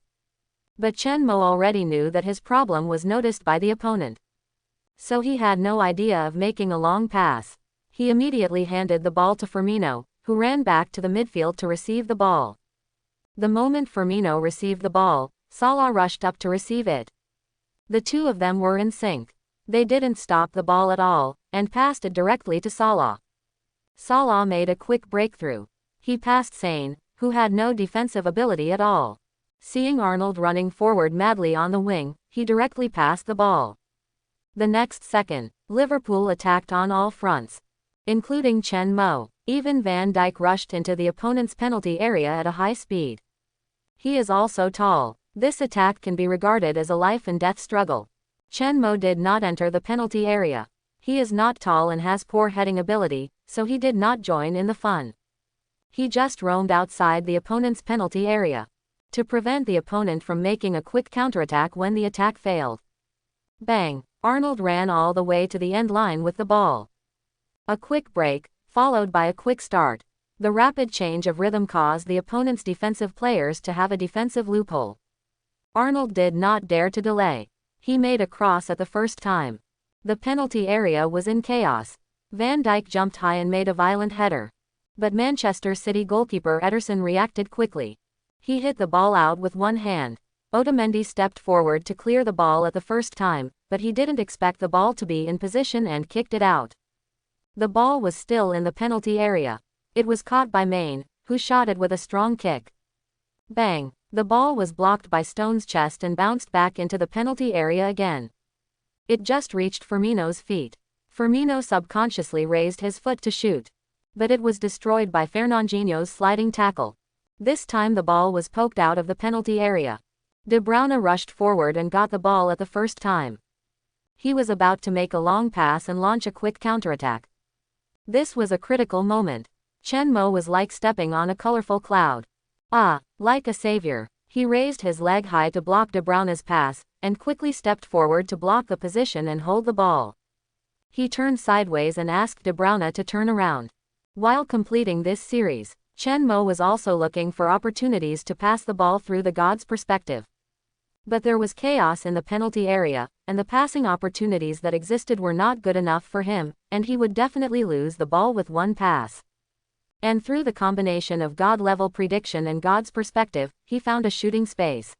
But Chen Mo already knew that his problem was noticed by the opponent. So he had no idea of making a long pass. He immediately handed the ball to Firmino, who ran back to the midfield to receive the ball. The moment Firmino received the ball, Salah rushed up to receive it. The two of them were in sync. They didn't stop the ball at all, and passed it directly to Salah. Salah made a quick breakthrough. He passed Sane, who had no defensive ability at all. Seeing Arnold running forward madly on the wing, he directly passed the ball. The next second, Liverpool attacked on all fronts, including Chen Mo. Even Van Dijk rushed into the opponent's penalty area at a high speed. He is also tall. This attack can be regarded as a life-and-death struggle. Chen Mo did not enter the penalty area. He is not tall and has poor heading ability, so he did not join in the fun. He just roamed outside the opponent's penalty area to prevent the opponent from making a quick counterattack when the attack failed. Bang! Arnold ran all the way to the end line with the ball. A quick break, followed by a quick start. The rapid change of rhythm caused the opponent's defensive players to have a defensive loophole. Arnold did not dare to delay. He made a cross at the first time. The penalty area was in chaos. Van Dijk jumped high and made a violent header. But Manchester City goalkeeper Ederson reacted quickly. He hit the ball out with one hand. Otamendi stepped forward to clear the ball at the first time, but he didn't expect the ball to be in position and kicked it out. The ball was still in the penalty area. It was caught by Maine, who shot it with a strong kick. Bang! The ball was blocked by Stone's chest and bounced back into the penalty area again. It just reached Firmino's feet. Firmino subconsciously raised his foot to shoot. But it was destroyed by Fernandinho's sliding tackle. This time the ball was poked out of the penalty area. De Bruyne rushed forward and got the ball at the first time. He was about to make a long pass and launch a quick counterattack. This was a critical moment. Chen Mo was like stepping on a colorful cloud. Like a savior. He raised his leg high to block De Bruyne's pass, and quickly stepped forward to block the position and hold the ball. He turned sideways and asked De Bruyne to turn around. While completing this series, Chen Mo was also looking for opportunities to pass the ball through the god's perspective. But there was chaos in the penalty area, and the passing opportunities that existed were not good enough for him, and he would definitely lose the ball with one pass. And through the combination of God-level prediction and God's perspective, he found a shooting space.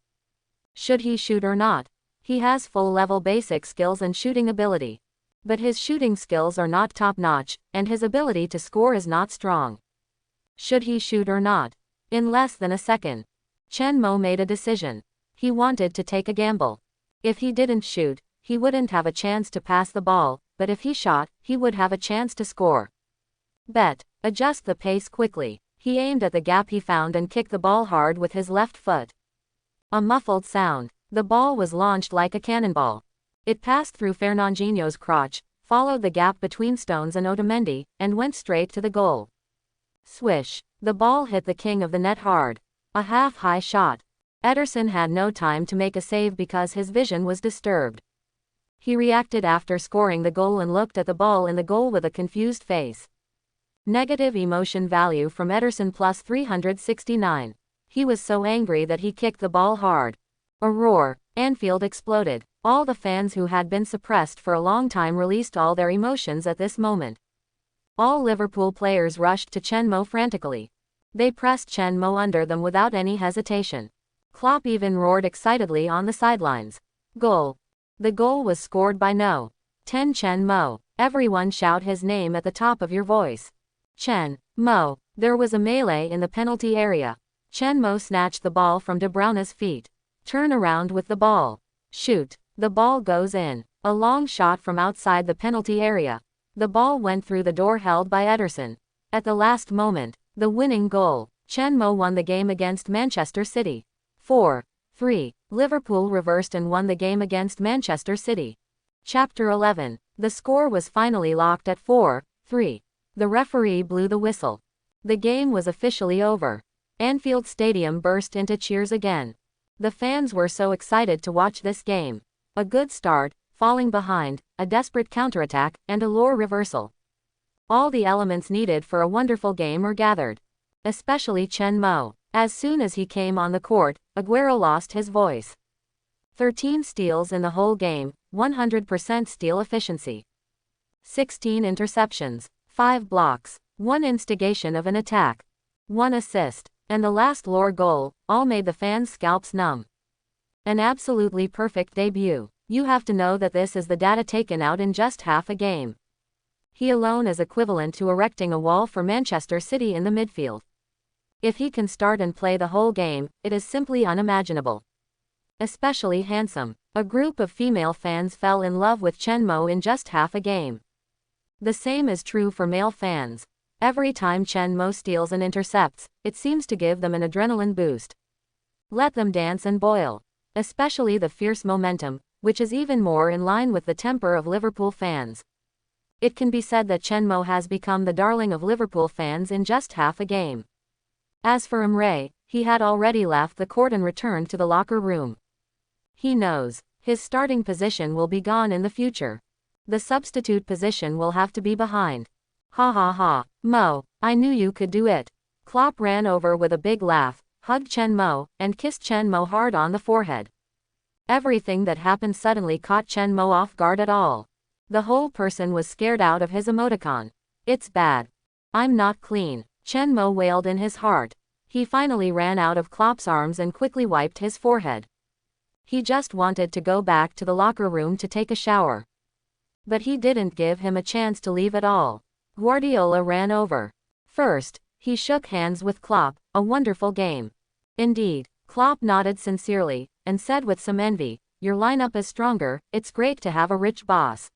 Should he shoot or not? He has full-level basic skills and shooting ability. But his shooting skills are not top-notch, and his ability to score is not strong. Should he shoot or not? In less than a second, Chen Mo made a decision. He wanted to take a gamble. If he didn't shoot, he wouldn't have a chance to pass the ball, but if he shot, he would have a chance to score. Bet. Adjust the pace quickly. He aimed at the gap he found and kicked the ball hard with his left foot. A muffled sound. The ball was launched like a cannonball. It passed through Fernandinho's crotch, followed the gap between Stones and Otamendi, and went straight to the goal. Swish. The ball hit the king of the net hard. A half-high shot. Ederson had no time to make a save because his vision was disturbed. He reacted after scoring the goal and looked at the ball in the goal with a confused face. Negative emotion value from Ederson plus 369. He was so angry that he kicked the ball hard. A roar. Anfield exploded. All the fans who had been suppressed for a long time released all their emotions at this moment. All Liverpool players rushed to Chen Mo frantically. They pressed Chen Mo under them without any hesitation. Klopp even roared excitedly on the sidelines. Goal. The goal was scored by No. 10 Chen Mo. Everyone shout his name at the top of your voice. Chen Mo. There was a melee in the penalty area. Chen Mo snatched the ball from De Bruyne's feet. Turn around with the ball. Shoot. The ball goes in. A long shot from outside the penalty area. The ball went through the door held by Ederson. At the last moment, the winning goal. Chen Mo won the game against Manchester City. 4-3. Liverpool reversed and won the game against Manchester City. Chapter 11. The score was finally locked at 4-3. The referee blew the whistle. The game was officially over. Anfield Stadium burst into cheers again. The fans were so excited to watch this game. A good start, falling behind, a desperate counterattack, and a lure reversal. All the elements needed for a wonderful game were gathered. Especially Chen Mo. As soon as he came on the court, Aguero lost his voice. 13 steals in the whole game, 100% steal efficiency. 16 interceptions, 5 blocks, 1 instigation of an attack, 1 assist, and the last lure goal, all made the fans' scalps numb. An absolutely perfect debut. You have to know that this is the data taken out in just half a game. He alone is equivalent to erecting a wall for Manchester City in the midfield. If he can start and play the whole game, it is simply unimaginable. Especially handsome. A group of female fans fell in love with Chen Mo in just half a game. The same is true for male fans. Every time Chen Mo steals and intercepts, it seems to give them an adrenaline boost. Let them dance and boil. Especially the fierce momentum, which is even more in line with the temper of Liverpool fans. It can be said that Chen Mo has become the darling of Liverpool fans in just half a game. As for Emre, he had already left the court and returned to the locker room. He knows his starting position will be gone in the future. The substitute position will have to be behind. Ha ha ha, Mo, I knew you could do it. Klopp ran over with a big laugh, hugged Chen Mo, and kissed Chen Mo hard on the forehead. Everything that happened suddenly caught Chen Mo off guard at all. The whole person was scared out of his emoticon. It's bad. I'm not clean. Chen Mo wailed in his heart. He finally ran out of Klopp's arms and quickly wiped his forehead. He just wanted to go back to the locker room to take a shower. But he didn't give him a chance to leave at all. Guardiola ran over. First, he shook hands with Klopp. A wonderful game. Indeed. Klopp nodded sincerely, and said with some envy, your lineup is stronger, it's great to have a rich boss.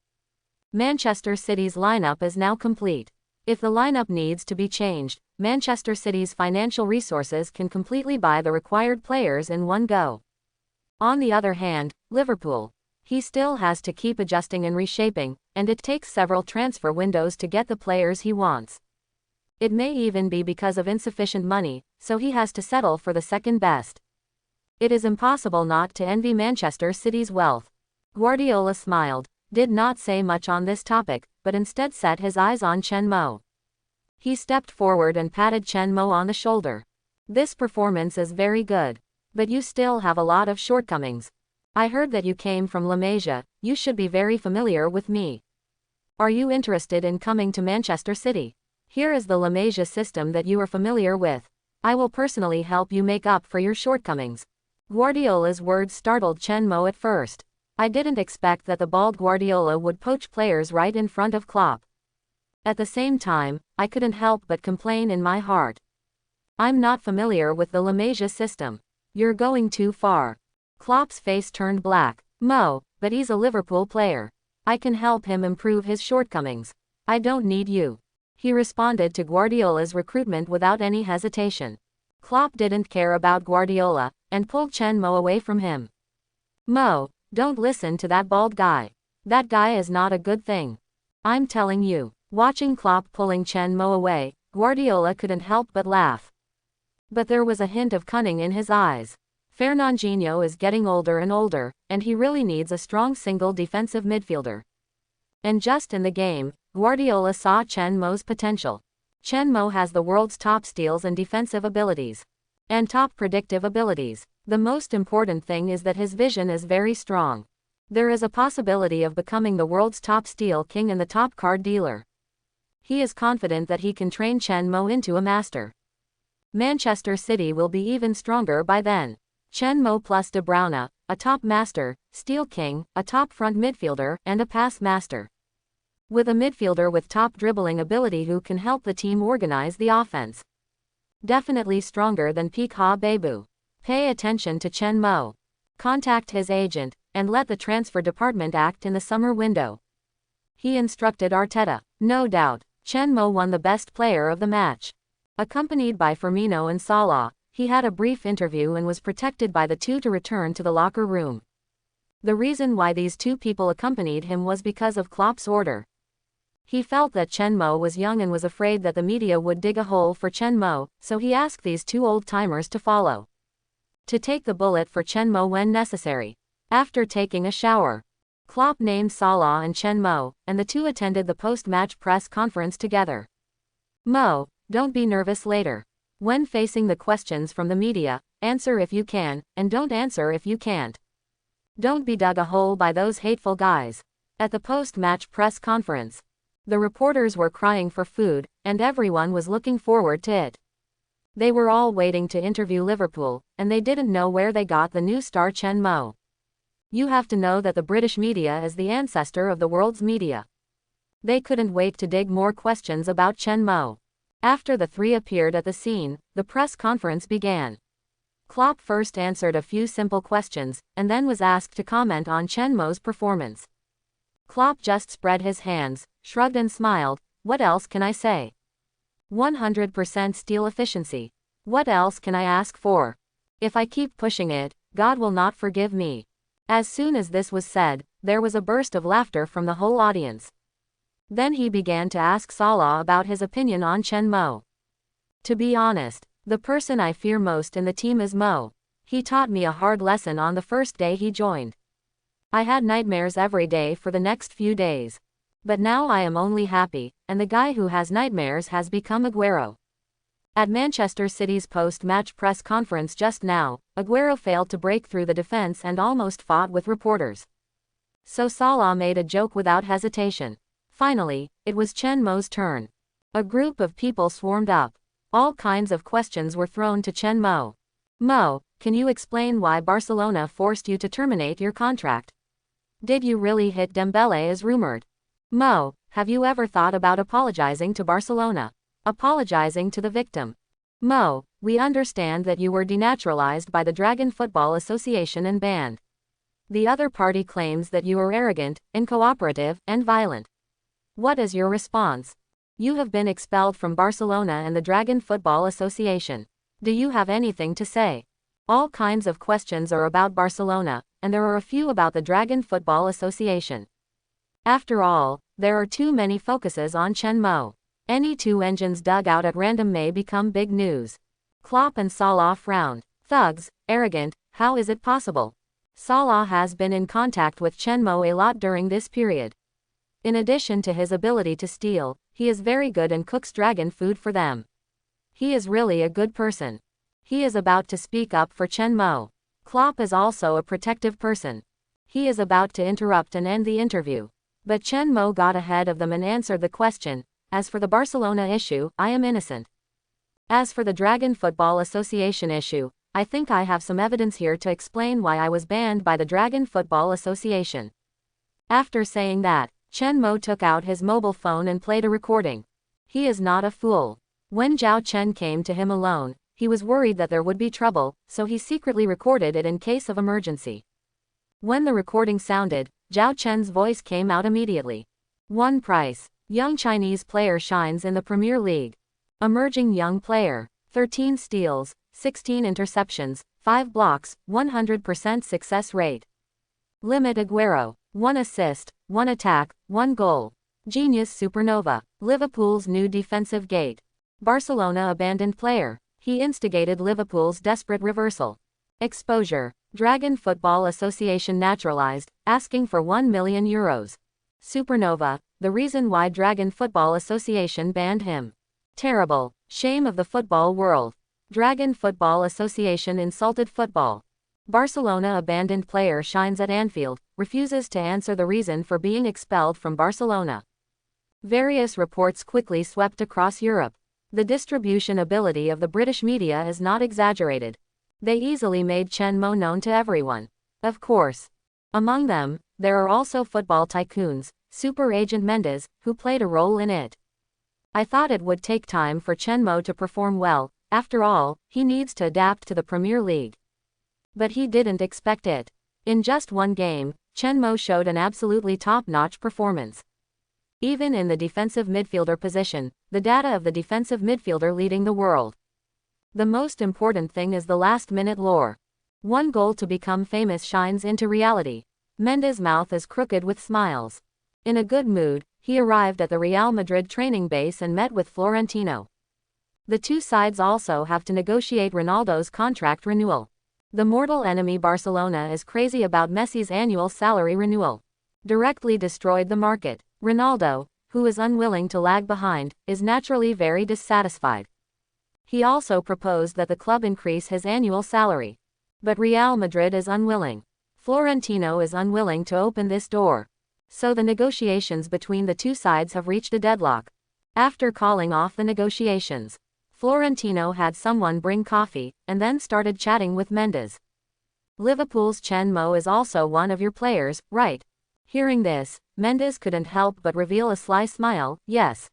Manchester City's lineup is now complete. If the lineup needs to be changed, Manchester City's financial resources can completely buy the required players in one go. On the other hand, Liverpool. He still has to keep adjusting and reshaping, and it takes several transfer windows to get the players he wants. It may even be because of insufficient money, so he has to settle for the second best. It is impossible not to envy Manchester City's wealth. Guardiola smiled, did not say much on this topic, but instead set his eyes on Chen Mo. He stepped forward and patted Chen Mo on the shoulder. This performance is very good. But you still have a lot of shortcomings. I heard that you came from La Masia, you should be very familiar with me. Are you interested in coming to Manchester City? Here is the La Masia system that you are familiar with. I will personally help you make up for your shortcomings. Guardiola's words startled Chen Mo at first. I didn't expect that the bald Guardiola would poach players right in front of Klopp. At the same time, I couldn't help but complain in my heart. I'm not familiar with the La Masia system. You're going too far. Klopp's face turned black. Mo, but he's a Liverpool player. I can help him improve his shortcomings. I don't need you. He responded to Guardiola's recruitment without any hesitation. Klopp didn't care about Guardiola, and pulled Chen Mo away from him. Mo, don't listen to that bald guy. That guy is not a good thing. I'm telling you. Watching Klopp pulling Chen Mo away, Guardiola couldn't help but laugh. But there was a hint of cunning in his eyes. Fernandinho is getting older and older, and he really needs a strong single defensive midfielder. And just in the game, Guardiola saw Chen Mo's potential. Chen Mo has the world's top steals and defensive abilities. And top predictive abilities. The most important thing is that his vision is very strong. There is a possibility of becoming the world's top steal king and the top card dealer. He is confident that he can train Chen Mo into a master. Manchester City will be even stronger by then. Chen Mo plus De Bruyne, a top master, steal king, a top front midfielder, and a pass master. With a midfielder with top dribbling ability who can help the team organize the offense. Definitely stronger than Peak Ha Bebu. Pay attention to Chen Mo. Contact his agent, and let the transfer department act in the summer window. He instructed Arteta. No doubt, Chen Mo won the best player of the match. Accompanied by Firmino and Salah, he had a brief interview and was protected by the two to return to the locker room. The reason why these two people accompanied him was because of Klopp's order. He felt that Chen Mo was young and was afraid that the media would dig a hole for Chen Mo, so he asked these two old-timers to follow. To take the bullet for Chen Mo when necessary. After taking a shower, Klopp named Salah and Chen Mo, and the two attended the post-match press conference together. Mo, don't be nervous later. When facing the questions from the media, answer if you can, and don't answer if you can't. Don't be dug a hole by those hateful guys. At the post-match press conference, the reporters were crying for food, and everyone was looking forward to it. They were all waiting to interview Liverpool, and they didn't know where they got the new star Chen Mo. You have to know that the British media is the ancestor of the world's media. They couldn't wait to dig more questions about Chen Mo. After the three appeared at the scene, the press conference began. Klopp first answered a few simple questions, and then was asked to comment on Chen Mo's performance. Klopp just spread his hands, shrugged and smiled. What else can I say? 100% steel efficiency. What else can I ask for? If I keep pushing it, God will not forgive me. As soon as this was said, there was a burst of laughter from the whole audience. Then he began to ask Salah about his opinion on Chen Mo. To be honest, the person I fear most in the team is Mo. He taught me a hard lesson on the first day he joined. I had nightmares every day for the next few days. But now I am only happy, and the guy who has nightmares has become Aguero. At Manchester City's post-match press conference just now, Aguero failed to break through the defense and almost fought with reporters. So Salah made a joke without hesitation. Finally, it was Chen Mo's turn. A group of people swarmed up. All kinds of questions were thrown to Chen Mo. Mo, can you explain why Barcelona forced you to terminate your contract? Did you really hit Dembele as rumored? Mo, have you ever thought about apologizing to Barcelona? Apologizing to the victim? Mo, we understand that you were denaturalized by the Dragon Football Association and banned. The other party claims that you are arrogant, uncooperative, and violent. What is your response? You have been expelled from Barcelona and the Dragon Football Association. Do you have anything to say? All kinds of questions are about Barcelona, and there are a few about the Dragon Football Association. After all, there are too many focuses on Chen Mo. Any two engines dug out at random may become big news. Klopp and Salah frowned. Thugs, arrogant, how is it possible? Salah has been in contact with Chen Mo a lot during this period. In addition to his ability to steal, he is very good and cooks dragon food for them. He is really a good person. He is about to speak up for Chen Mo. Klopp is also a protective person. He is about to interrupt and end the interview. But Chen Mo got ahead of them and answered the question. As for the Barcelona issue, I am innocent. As for the Dragon Football Association issue, I think I have some evidence here to explain why I was banned by the Dragon Football Association. After saying that, Chen Mo took out his mobile phone and played a recording. He is not a fool. When Zhao Chen came to him alone, he was worried that there would be trouble, so he secretly recorded it in case of emergency. When the recording sounded, Zhao Chen's voice came out immediately. 1 price. Young Chinese player shines in the Premier League. Emerging young player. 13 steals, 16 interceptions, 5 blocks, 100% success rate. Limit Aguero. 1 assist, 1 attack, 1 goal. Genius supernova. Liverpool's new defensive gate. Barcelona abandoned player. He instigated Liverpool's desperate reversal. Exposure. Dragon Football Association naturalized, asking for €1 million. Supernova. The reason why Dragon Football Association banned him. Terrible. Shame of the football world. Dragon Football Association insulted football. Barcelona abandoned player shines at Anfield, refuses to answer the reason for being expelled from Barcelona. Various reports quickly swept across Europe. The distribution ability of the British media is not exaggerated. They easily made Chen Mo known to everyone. Of course. Among them, there are also football tycoons, super agent Mendes, who played a role in it. I thought it would take time for Chen Mo to perform well. After all, he needs to adapt to the Premier League. But he didn't expect it. In just one game, Chen Mo showed an absolutely top-notch performance. Even in the defensive midfielder position, the data of the defensive midfielder leading the world. The most important thing is the last-minute lore. One goal to become famous shines into reality. Mendes' mouth is crooked with smiles. In a good mood, he arrived at the Real Madrid training base and met with Florentino. The two sides also have to negotiate Ronaldo's contract renewal. The mortal enemy Barcelona is crazy about Messi's annual salary renewal. Directly destroyed the market. Ronaldo, who is unwilling to lag behind, is naturally very dissatisfied. He also proposed that the club increase his annual salary. But Real Madrid is unwilling. Florentino is unwilling to open this door. So the negotiations between the two sides have reached a deadlock. After calling off the negotiations, Florentino had someone bring coffee, and then started chatting with Mendes. Liverpool's Chen Mo is also one of your players, right? Hearing this, Mendes couldn't help but reveal a sly smile. Yes.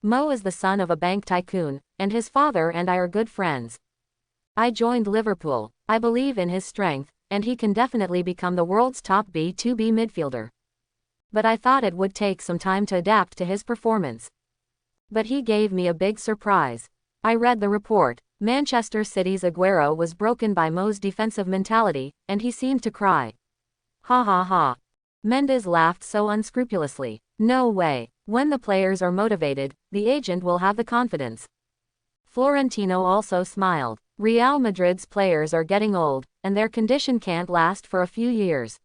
Mo is the son of a bank tycoon, and his father and I are good friends. I joined Liverpool. I believe in his strength, and he can definitely become the world's top B2B midfielder. But I thought it would take some time to adapt to his performance. But he gave me a big surprise. I read the report. Manchester City's Aguero was broken by Mo's defensive mentality, and he seemed to cry. Ha ha ha. Mendes laughed so unscrupulously. No way. When the players are motivated, the agent will have the confidence. Florentino also smiled. Real Madrid's players are getting old, and their condition can't last for a few years.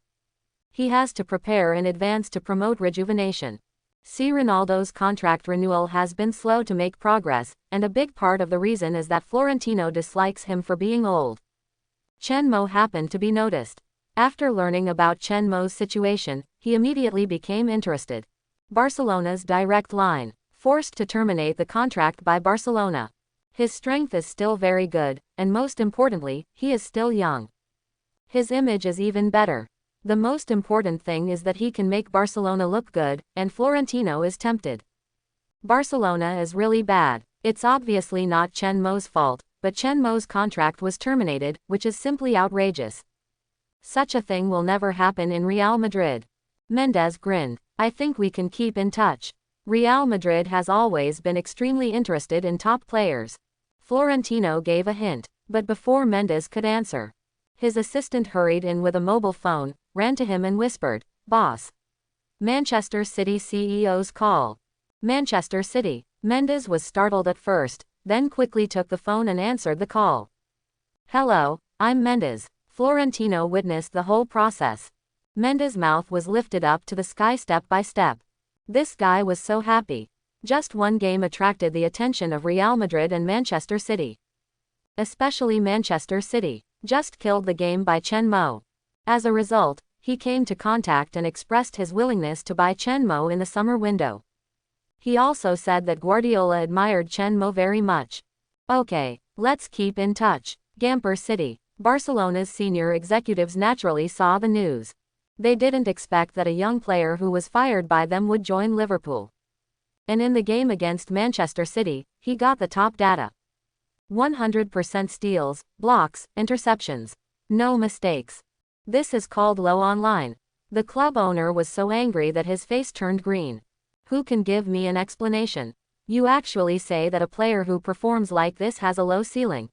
He has to prepare in advance to promote rejuvenation. See, Ronaldo's contract renewal has been slow to make progress, and a big part of the reason is that Florentino dislikes him for being old. Chen Mo happened to be noticed. After learning about Chen Mo's situation, he immediately became interested. Barcelona's direct line. Forced to terminate the contract by Barcelona. His strength is still very good, and most importantly, he is still young. His image is even better. The most important thing is that he can make Barcelona look good, and Florentino is tempted. Barcelona is really bad. It's obviously not Chen Mo's fault, but Chen Mo's contract was terminated, which is simply outrageous. Such a thing will never happen in Real Madrid. Mendes grinned. I think we can keep in touch. Real Madrid has always been extremely interested in top players. Florentino gave a hint, but before Mendes could answer, his assistant hurried in with a mobile phone, ran to him and whispered, "Boss. Manchester City CEO's call." Manchester City. Mendes was startled at first, then quickly took the phone and answered the call. "Hello, I'm Mendes." Florentino witnessed the whole process. Mendes' mouth was lifted up to the sky step by step. This guy was so happy. Just one game attracted the attention of Real Madrid and Manchester City. Especially Manchester City. Just killed the game by Chen Mo. As a result, he came to contact and expressed his willingness to buy Chen Mo in the summer window. He also said that Guardiola admired Chen Mo very much. Okay, let's keep in touch. Gamper City. Barcelona's senior executives naturally saw the news. They didn't expect that a young player who was fired by them would join Liverpool. And in the game against Manchester City, he got the top data. 100% steals, blocks, interceptions. No mistakes. This is called low online. The club owner was so angry that his face turned green. Who can give me an explanation? You actually say that a player who performs like this has a low ceiling.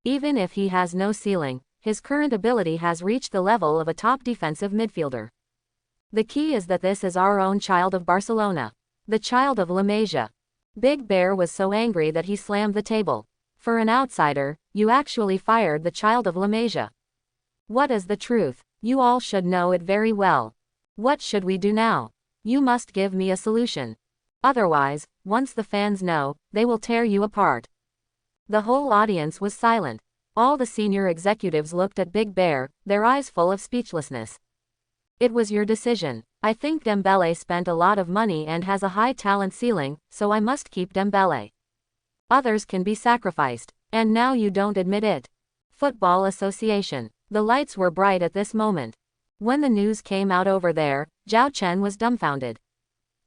Even if he has no ceiling, his current ability has reached the level of a top defensive midfielder. The key is that this is our own child of Barcelona. The child of La Masia. Big Bear was so angry that he slammed the table. For an outsider, you actually fired the child of La Masia. What is the truth? You all should know it very well. What should we do now? You must give me a solution. Otherwise, once the fans know, they will tear you apart. The whole audience was silent. All the senior executives looked at Big Bear, their eyes full of speechlessness. It was your decision. I think Dembele spent a lot of money and has a high talent ceiling, so I must keep Dembele. Others can be sacrificed, and now you don't admit it. Football Association. The lights were bright at this moment. When the news came out over there, Zhao Chen was dumbfounded.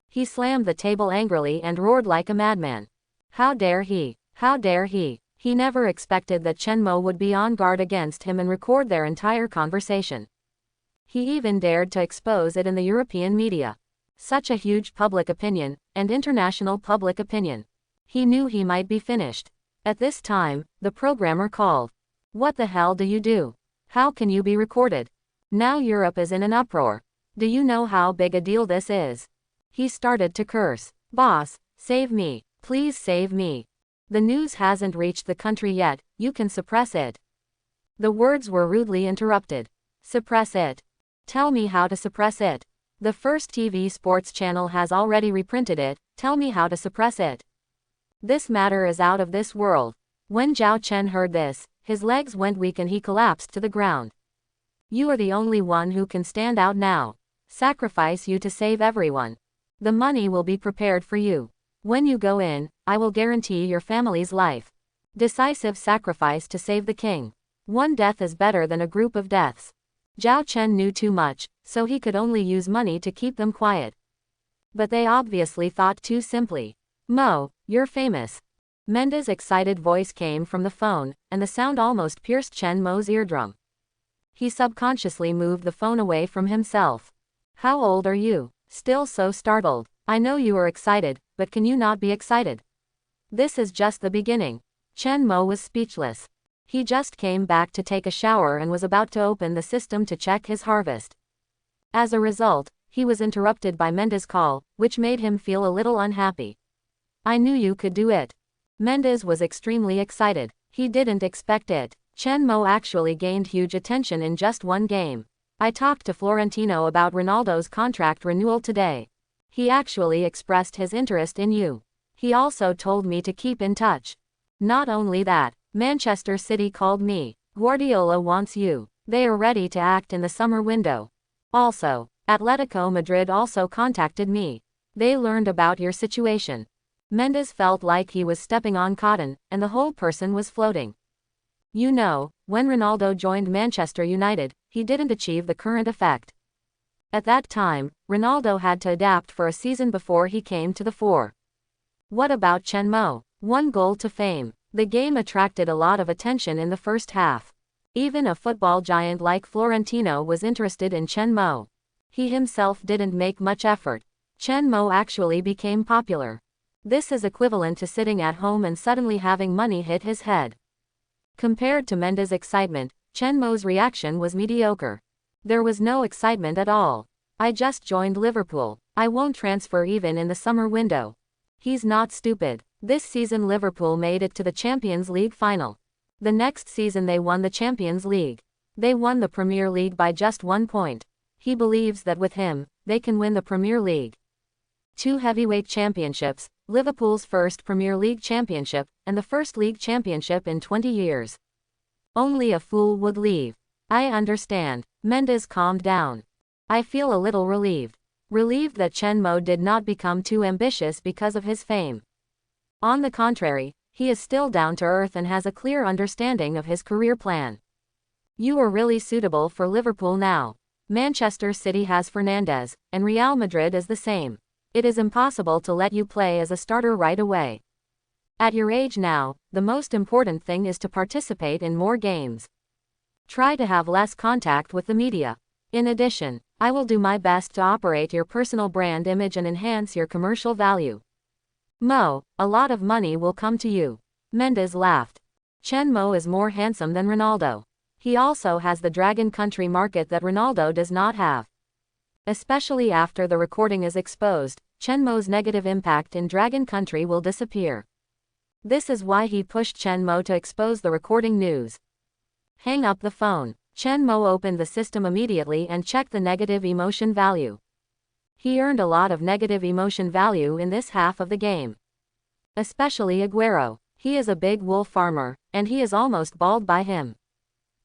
He slammed the table angrily and roared like a madman. How dare he? How dare he? He never expected that Chen Mo would be on guard against him and record their entire conversation. He even dared to expose it in the European media. Such a huge public opinion, and international public opinion. He knew he might be finished. At this time, the programmer called. What the hell do you do? How can you be recorded? Now Europe is in an uproar. Do you know how big a deal this is? He started to curse. Boss, save me. Please save me. The news hasn't reached the country yet, you can suppress it. The words were rudely interrupted. Suppress it. Tell me how to suppress it. The first TV sports channel has already reprinted it, tell me how to suppress it. This matter is out of this world. When Zhao Chen heard this, his legs went weak and he collapsed to the ground. You are the only one who can stand out now. Sacrifice you to save everyone. The money will be prepared for you. When you go in, I will guarantee your family's life. Decisive sacrifice to save the king. One death is better than a group of deaths. Zhao Chen knew too much, so he could only use money to keep them quiet. But they obviously thought too simply. Mo, you're famous. Mendes' excited voice came from the phone, and the sound almost pierced Chen Mo's eardrum. He subconsciously moved the phone away from himself. How old are you? Still so startled. I know you are excited, but can you not be excited? This is just the beginning. Chen Mo was speechless. He just came back to take a shower and was about to open the system to check his harvest. As a result, he was interrupted by Mendes' call, which made him feel a little unhappy. I knew you could do it. Mendes was extremely excited. He didn't expect it. Chen Mo actually gained huge attention in just one game. I talked to Florentino about Ronaldo's contract renewal today. He actually expressed his interest in you. He also told me to keep in touch. Not only that, Manchester City called me. Guardiola wants you. They are ready to act in the summer window. Also, Atletico Madrid also contacted me. They learned about your situation. Mendes felt like he was stepping on cotton, and the whole person was floating. You know, when Ronaldo joined Manchester United, he didn't achieve the current effect. At that time, Ronaldo had to adapt for a season before he came to the fore. What about Chen Mo? One goal to fame. The game attracted a lot of attention in the first half. Even a football giant like Florentino was interested in Chen Mo. He himself didn't make much effort. Chen Mo actually became popular. This is equivalent to sitting at home and suddenly having money hit his head. Compared to Mendes' excitement, Chen Mo's reaction was mediocre. There was no excitement at all. I just joined Liverpool. I won't transfer even in the summer window. He's not stupid. This season Liverpool made it to the Champions League final. The next season they won the Champions League. They won the Premier League by just 1 point. He believes that with him, they can win the Premier League. 2 heavyweight championships, Liverpool's first Premier League championship, and the first league championship in 20 years. Only a fool would leave. I understand. Mendes calmed down. I feel a little relieved. Relieved that Chen Mo did not become too ambitious because of his fame. On the contrary, he is still down to earth and has a clear understanding of his career plan. You are really suitable for Liverpool now. Manchester City has Fernandes, and Real Madrid is the same. It is impossible to let you play as a starter right away. At your age now, the most important thing is to participate in more games. Try to have less contact with the media. In addition, I will do my best to operate your personal brand image and enhance your commercial value. Mo, a lot of money will come to you. Mendes laughed. Chen Mo is more handsome than Ronaldo. He also has the Dragon Country market that Ronaldo does not have. Especially after the recording is exposed, Chen Mo's negative impact in Dragon Country will disappear. This is why he pushed Chen Mo to expose the recording news. Hang up the phone. Chen Mo opened the system immediately and checked the negative emotion value. He earned a lot of negative emotion value in this half of the game. Especially Aguero. He is a big wool farmer, and he is almost bald by him.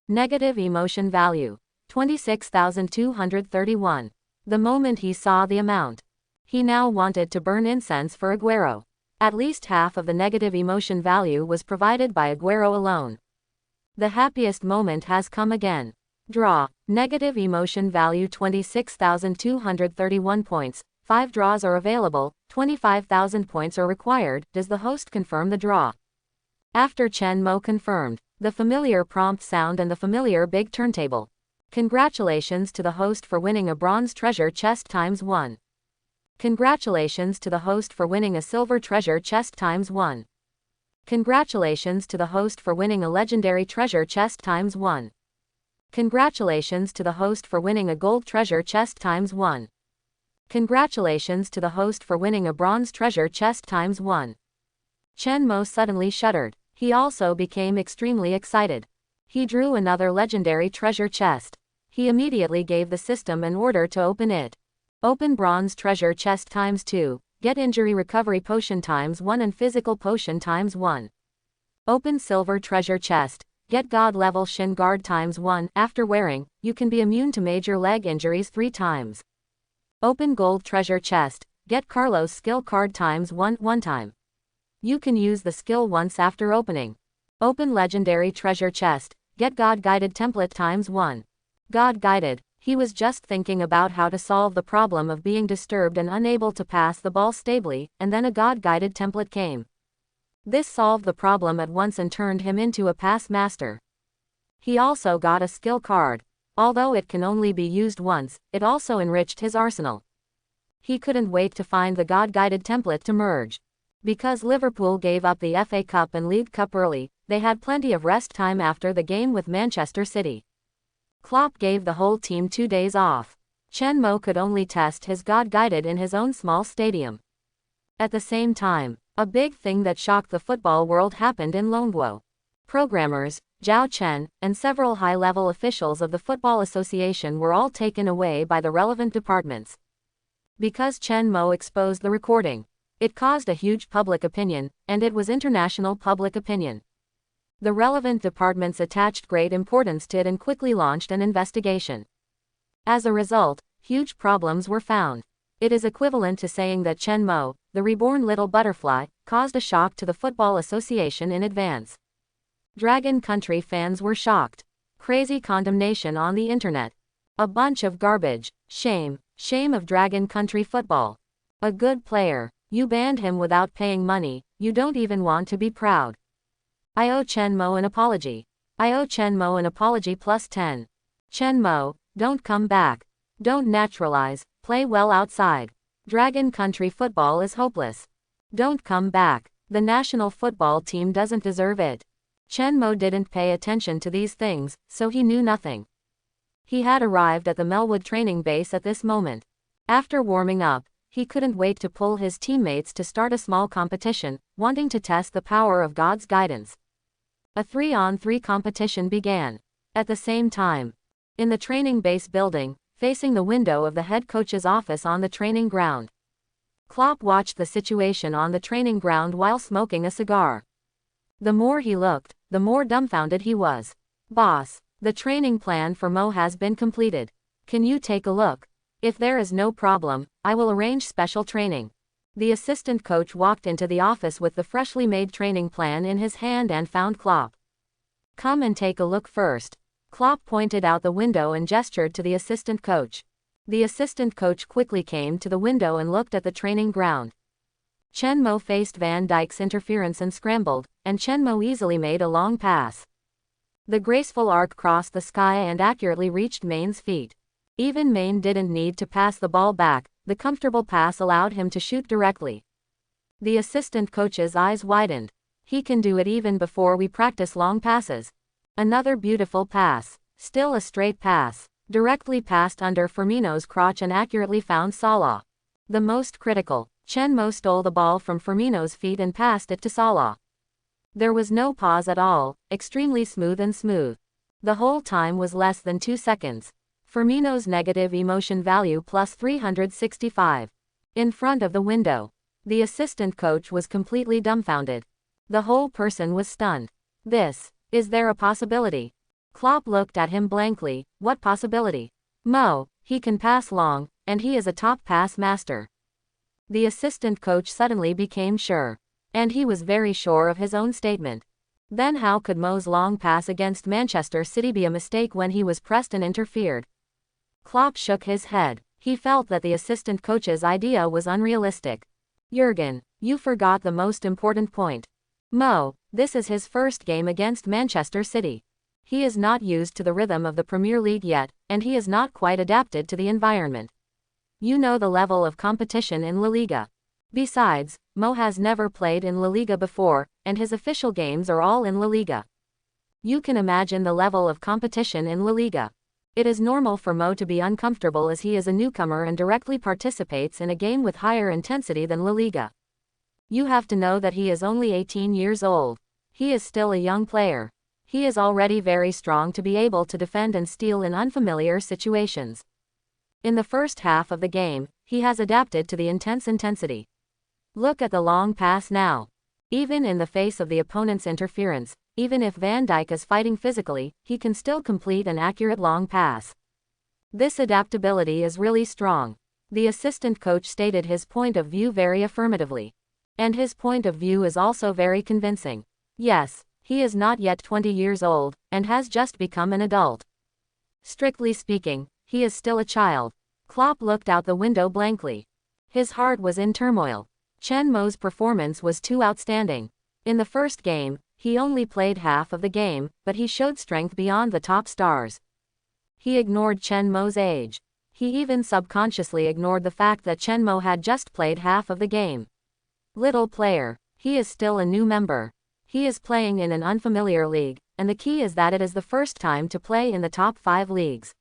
Negative emotion value. 26,231. The moment he saw the amount. He now wanted to burn incense for Aguero. At least half of the negative emotion value was provided by Aguero alone. The happiest moment has come again. Draw. Negative emotion value 26,231 points. 5 draws are available, 25,000 points are required. Does the host confirm the draw? After Chen Mo confirmed, the familiar prompt sound and the familiar big turntable. Congratulations to the host for winning a bronze treasure chest ×1. Congratulations to the host for winning a silver treasure chest ×1. Congratulations to the host for winning a legendary treasure chest ×1. Congratulations to the host for winning a gold treasure chest ×1. Congratulations to the host for winning a bronze treasure chest ×1. Chen Mo suddenly shuddered. He also became extremely excited. He drew another legendary treasure chest. He immediately gave the system an order to open it. Open bronze treasure chest ×2, get injury recovery potion ×1 and physical potion ×1. Open silver treasure chest, get god level shin guard ×1, after wearing, you can be immune to major leg injuries 3 times. Open gold treasure chest, get Carlos skill card ×1, 1 time. You can use the skill once after opening. Open legendary treasure chest, get God guided template ×1. God guided, he was just thinking about how to solve the problem of being disturbed and unable to pass the ball stably, and then a God guided template came. This solved the problem at once and turned him into a pass master. He also got a skill card. Although it can only be used once, it also enriched his arsenal. He couldn't wait to find the God-guided template to merge. Because Liverpool gave up the FA Cup and League Cup early, they had plenty of rest time after the game with Manchester City. Klopp gave the whole team 2 days off. Chen Mo could only test his God-guided in his own small stadium. At the same time, a big thing that shocked the football world happened in Longguo. Programmers, Zhao Chen, and several high-level officials of the Football Association were all taken away by the relevant departments. Because Chen Mo exposed the recording, it caused a huge public opinion, and it was international public opinion. The relevant departments attached great importance to it and quickly launched an investigation. As a result, huge problems were found. It is equivalent to saying that Chen Mo, the reborn little butterfly, caused a shock to the Football Association in advance. Dragon Country fans were shocked. Crazy condemnation on the internet. A bunch of garbage. Shame. Shame of Dragon Country football. A good player. You banned him without paying money. You don't even want to be proud. I owe Chen Mo an apology. I owe Chen Mo an apology +10. Chen Mo, don't come back. Don't naturalize. Play well outside. Dragon Country football is hopeless. Don't come back. The national football team doesn't deserve it. Chen Mo didn't pay attention to these things, so he knew nothing. He had arrived at the Melwood training base at this moment. After warming up, he couldn't wait to pull his teammates to start a small competition, wanting to test the power of God's guidance. A 3-on-3 competition began. At the same time, in the training base building, facing the window of the head coach's office on the training ground, Klopp watched the situation on the training ground while smoking a cigar. The more he looked, the more dumbfounded he was. Boss, the training plan for Mo has been completed. Can you take a look? If there is no problem, I will arrange special training. The assistant coach walked into the office with the freshly made training plan in his hand and found Klopp. Come and take a look first. Klopp pointed out the window and gestured to the assistant coach. The assistant coach quickly came to the window and looked at the training ground. Chen Mo faced Van Dijk's interference and scrambled, and Chen Mo easily made a long pass. The graceful arc crossed the sky and accurately reached Main's feet. Even Main didn't need to pass the ball back, the comfortable pass allowed him to shoot directly. The assistant coach's eyes widened. He can do it even before we practice long passes. Another beautiful pass. Still a straight pass. Directly passed under Firmino's crotch and accurately found Salah. The most critical. Chen Mo stole the ball from Firmino's feet and passed it to Salah. There was no pause at all, extremely smooth and smooth. The whole time was less than 2 seconds. Firmino's negative emotion value +365. In front of the window. The assistant coach was completely dumbfounded. The whole person was stunned. Is there a possibility? Klopp looked at him blankly. What possibility? Mo, he can pass long, and he is a top pass master. The assistant coach suddenly became sure. And he was very sure of his own statement. Then how could Mo's long pass against Manchester City be a mistake when he was pressed and interfered? Klopp shook his head. He felt that the assistant coach's idea was unrealistic. Jurgen, you forgot the most important point. Mo, this is his first game against Manchester City. He is not used to the rhythm of the Premier League yet, and he is not quite adapted to the environment. You know the level of competition in La Liga. Besides, Mo has never played in La Liga before, and his official games are all in La Liga. You can imagine the level of competition in La Liga. It is normal for Mo to be uncomfortable as he is a newcomer and directly participates in a game with higher intensity than La Liga. You have to know that he is only 18 years old. He is still a young player. He is already very strong to be able to defend and steal in unfamiliar situations. In the first half of the game, he has adapted to the intense intensity. Look at the long pass now. Even in the face of the opponent's interference, even if Van Dijk is fighting physically, he can still complete an accurate long pass. This adaptability is really strong. The assistant coach stated his point of view very affirmatively. And his point of view is also very convincing. Yes, he is not yet 20 years old, and has just become an adult. Strictly speaking, he is still a child. Klopp looked out the window blankly. His heart was in turmoil. Chen Mo's performance was too outstanding. In the first game, he only played half of the game, but he showed strength beyond the top stars. He ignored Chen Mo's age. He even subconsciously ignored the fact that Chen Mo had just played half of the game. Little player, he is still a new member. He is playing in an unfamiliar league, and the key is that it is the first time to play in the top 5 leagues.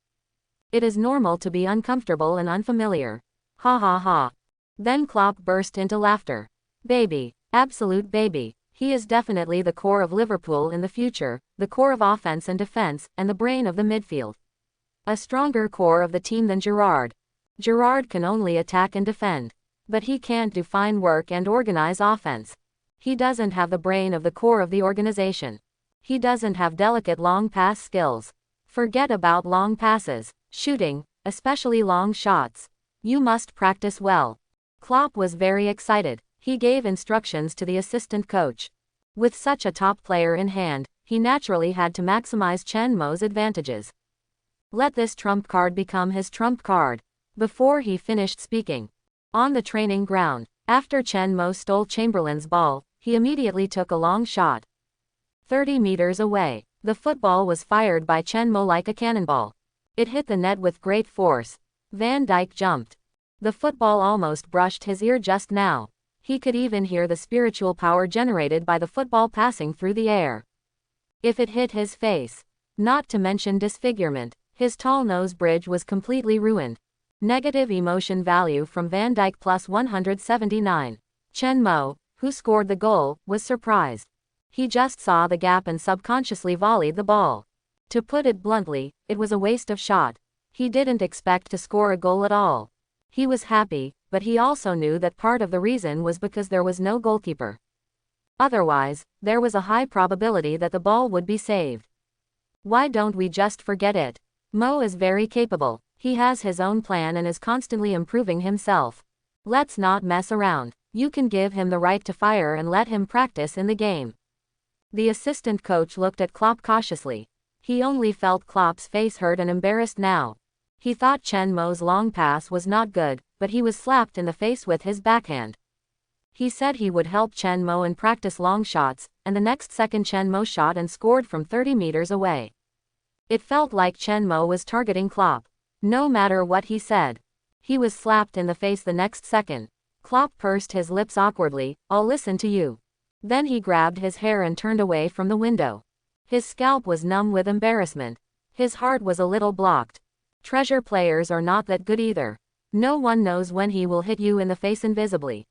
It is normal to be uncomfortable and unfamiliar. Ha ha ha. Then Klopp burst into laughter. Baby, absolute baby. He is definitely the core of Liverpool in the future, the core of offense and defense, and the brain of the midfield. A stronger core of the team than Gerrard. Gerrard can only attack and defend. But he can't do fine work and organize offense. He doesn't have the brain of the core of the organization. He doesn't have delicate long pass skills. Forget about long passes, shooting, especially long shots. You must practice well. Klopp was very excited. He gave instructions to the assistant coach. With such a top player in hand, he naturally had to maximize Chen Mo's advantages. Let this trump card become his trump card. Before he finished speaking. On the training ground, after Chen Mo stole Chamberlain's ball, he immediately took a long shot. 30 meters away, the football was fired by Chen Mo like a cannonball. It hit the net with great force. Van Dijk jumped. The football almost brushed his ear just now. He could even hear the spiritual power generated by the football passing through the air. If it hit his face, not to mention disfigurement, his tall nose bridge was completely ruined. Negative emotion value from Van Dijk plus 179. Chen Mo, who scored the goal, was surprised. He just saw the gap and subconsciously volleyed the ball. To put it bluntly, it was a waste of shot. He didn't expect to score a goal at all. He was happy, but he also knew that part of the reason was because there was no goalkeeper. Otherwise, there was a high probability that the ball would be saved. Why don't we just forget it? Mo is very capable. He has his own plan and is constantly improving himself. Let's not mess around. You can give him the right to fire and let him practice in the game. The assistant coach looked at Klopp cautiously. He only felt Klopp's face hurt and embarrassed now. He thought Chen Mo's long pass was not good, but he was slapped in the face with his backhand. He said he would help Chen Mo and practice long shots, and the next second Chen Mo shot and scored from 30 meters away. It felt like Chen Mo was targeting Klopp. No matter what he said. He was slapped in the face the next second. Klopp pursed his lips awkwardly. I'll listen to you. Then he grabbed his hair and turned away from the window. His scalp was numb with embarrassment. His heart was a little blocked. Treasure players are not that good either. No one knows when he will hit you in the face invisibly.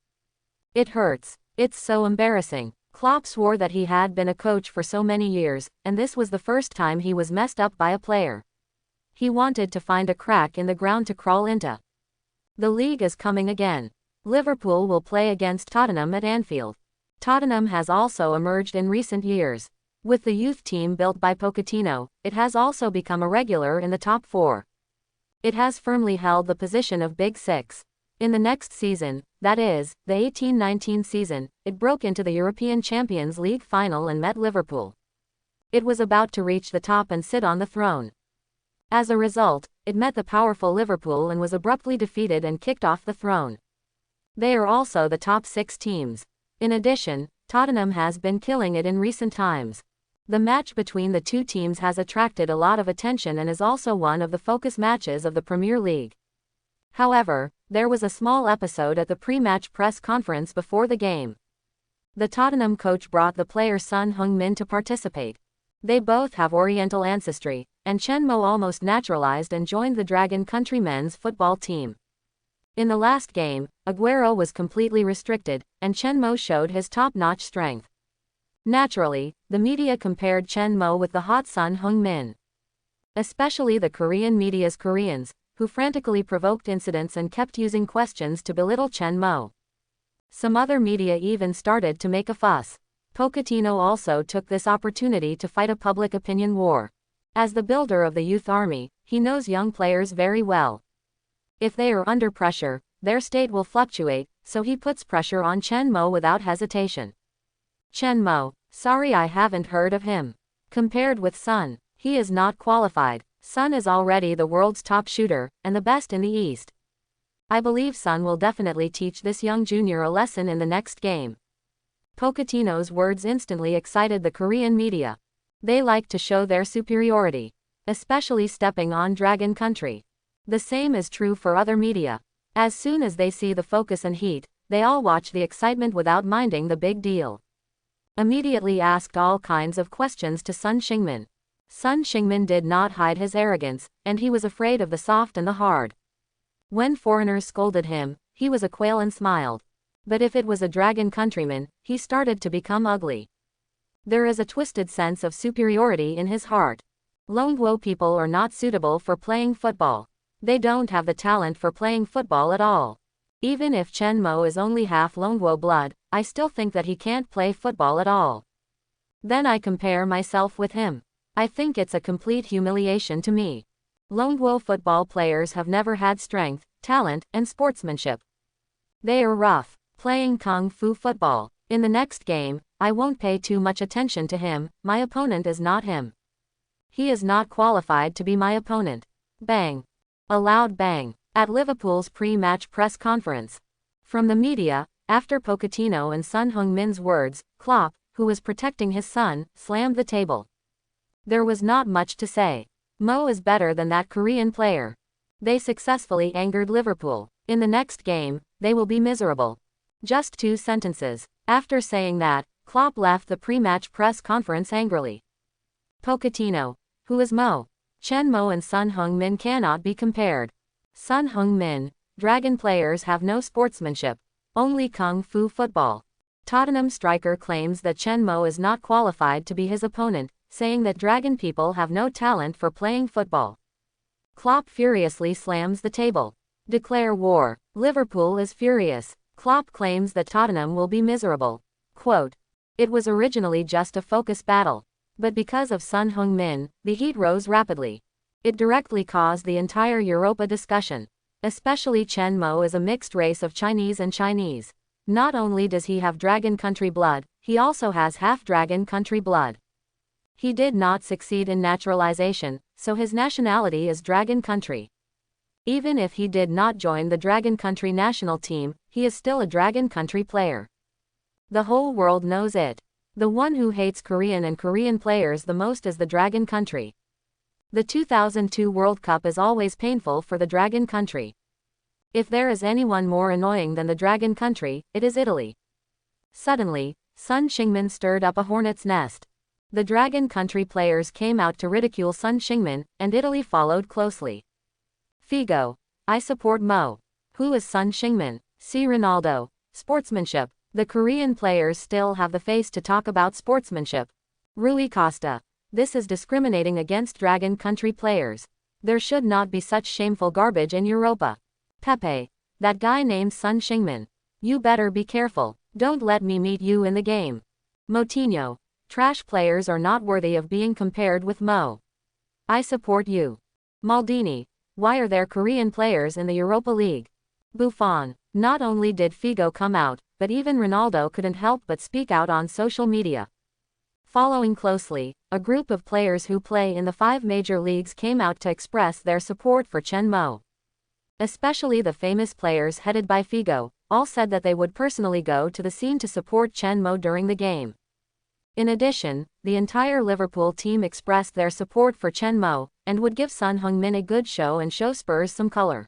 It hurts. It's so embarrassing. Klopp swore that he had been a coach for so many years, and this was the first time he was messed up by a player. He wanted to find a crack in the ground to crawl into. The league is coming again. Liverpool will play against Tottenham at Anfield. Tottenham has also emerged in recent years. With the youth team built by Pochettino, it has also become a regular in the top 4. It has firmly held the position of Big Six. In the next season, that is, the 18-19 season, it broke into the European Champions League final and met Liverpool. It was about to reach the top and sit on the throne. As a result, it met the powerful Liverpool and was abruptly defeated and kicked off the throne. They are also the top 6 teams. In addition, Tottenham has been killing it in recent times. The match between the two teams has attracted a lot of attention and is also one of the focus matches of the Premier League. However, there was a small episode at the pre-match press conference before the game. The Tottenham coach brought the player Son Heung-min to participate. They both have Oriental ancestry, and Chen Mo almost naturalized and joined the Dragon Country men's football team. In the last game, Aguero was completely restricted, and Chen Mo showed his top-notch strength. Naturally, the media compared Chen Mo with the hot Son Heung-min. Especially the Korean media's Koreans, who frantically provoked incidents and kept using questions to belittle Chen Mo. Some other media even started to make a fuss. Pochettino also took this opportunity to fight a public opinion war. As the builder of the youth army, he knows young players very well. If they are under pressure, their state will fluctuate, so he puts pressure on Chen Mo without hesitation. Chen Mo, sorry I haven't heard of him. Compared with Son, he is not qualified. Son is already the world's top shooter, and the best in the East. I believe Son will definitely teach this young junior a lesson in the next game. Pochettino's words instantly excited the Korean media. They like to show their superiority, especially stepping on Dragon Country. The same is true for other media. As soon as they see the focus and heat, they all watch the excitement without minding the big deal. Immediately asked all kinds of questions to Son Heung-min. Son Heung-min did not hide his arrogance, and he was afraid of the soft and the hard. When foreigners scolded him, he was a quail and smiled. But if it was a Dragon countryman, he started to become ugly. There is a twisted sense of superiority in his heart. Longwo people are not suitable for playing football. They don't have the talent for playing football at all. Even if Chen Mo is only half Longwo blood, I still think that he can't play football at all. Then I compare myself with him. I think it's a complete humiliation to me. Longwo football players have never had strength, talent, and sportsmanship. They are rough, playing kung fu football. In the next game, I won't pay too much attention to him. My opponent is not him. He is not qualified to be my opponent. Bang. A loud bang. At Liverpool's pre-match press conference. From the media, after Pochettino and Son Heung-min's words, Klopp, who was protecting his son, slammed the table. There was not much to say. Mo is better than that Korean player. They successfully angered Liverpool. In the next game, they will be miserable. Just 2 sentences. After saying that, Klopp left the pre-match press conference angrily. Pochettino. Who is Mo? Chen Mo and Son Heung-min cannot be compared. Son Heung-min, Dragon players have no sportsmanship. Only kung fu football. Tottenham striker claims that Chen Mo is not qualified to be his opponent, saying that Dragon people have no talent for playing football. Klopp furiously slams the table. Declare war. Liverpool is furious. Klopp claims that Tottenham will be miserable. Quote, "It was originally just a focus battle. But because of Son Heung-min, the heat rose rapidly. It directly caused the entire Europa discussion. Especially Chen Mo is a mixed race of Chinese and Chinese. Not only does he have Dragon country blood, he also has half Dragon country blood. He did not succeed in naturalization, so his nationality is Dragon country. Even if he did not join the Dragon country national team, he is still a Dragon country player. The whole world knows it. The one who hates Korean and Korean players the most is the Dragon country. The 2002 World Cup is always painful for the Dragon country. If there is anyone more annoying than the Dragon country, it is Italy." Suddenly, Son Heung-min stirred up a hornet's nest. The Dragon country players came out to ridicule Son Heung-min, and Italy followed closely. Figo. I support Mo. Who is Son Heung-min? See Ronaldo. Sportsmanship. The Korean players still have the face to talk about sportsmanship. Rui Costa. This is discriminating against Dragon country players. There should not be such shameful garbage in Europa. Pepe. That guy named Son Heung-min. You better be careful. Don't let me meet you in the game. Moutinho. Trash players are not worthy of being compared with Mo. I support you. Maldini. Why are there Korean players in the Europa League? Buffon. Not only did Figo come out, but even Ronaldo couldn't help but speak out on social media. Following closely, a group of players who play in the 5 major leagues came out to express their support for Chen Mo. Especially the famous players headed by Figo, all said that they would personally go to the scene to support Chen Mo during the game. In addition, the entire Liverpool team expressed their support for Chen Mo, and would give Son Heung-min a good show and show Spurs some color.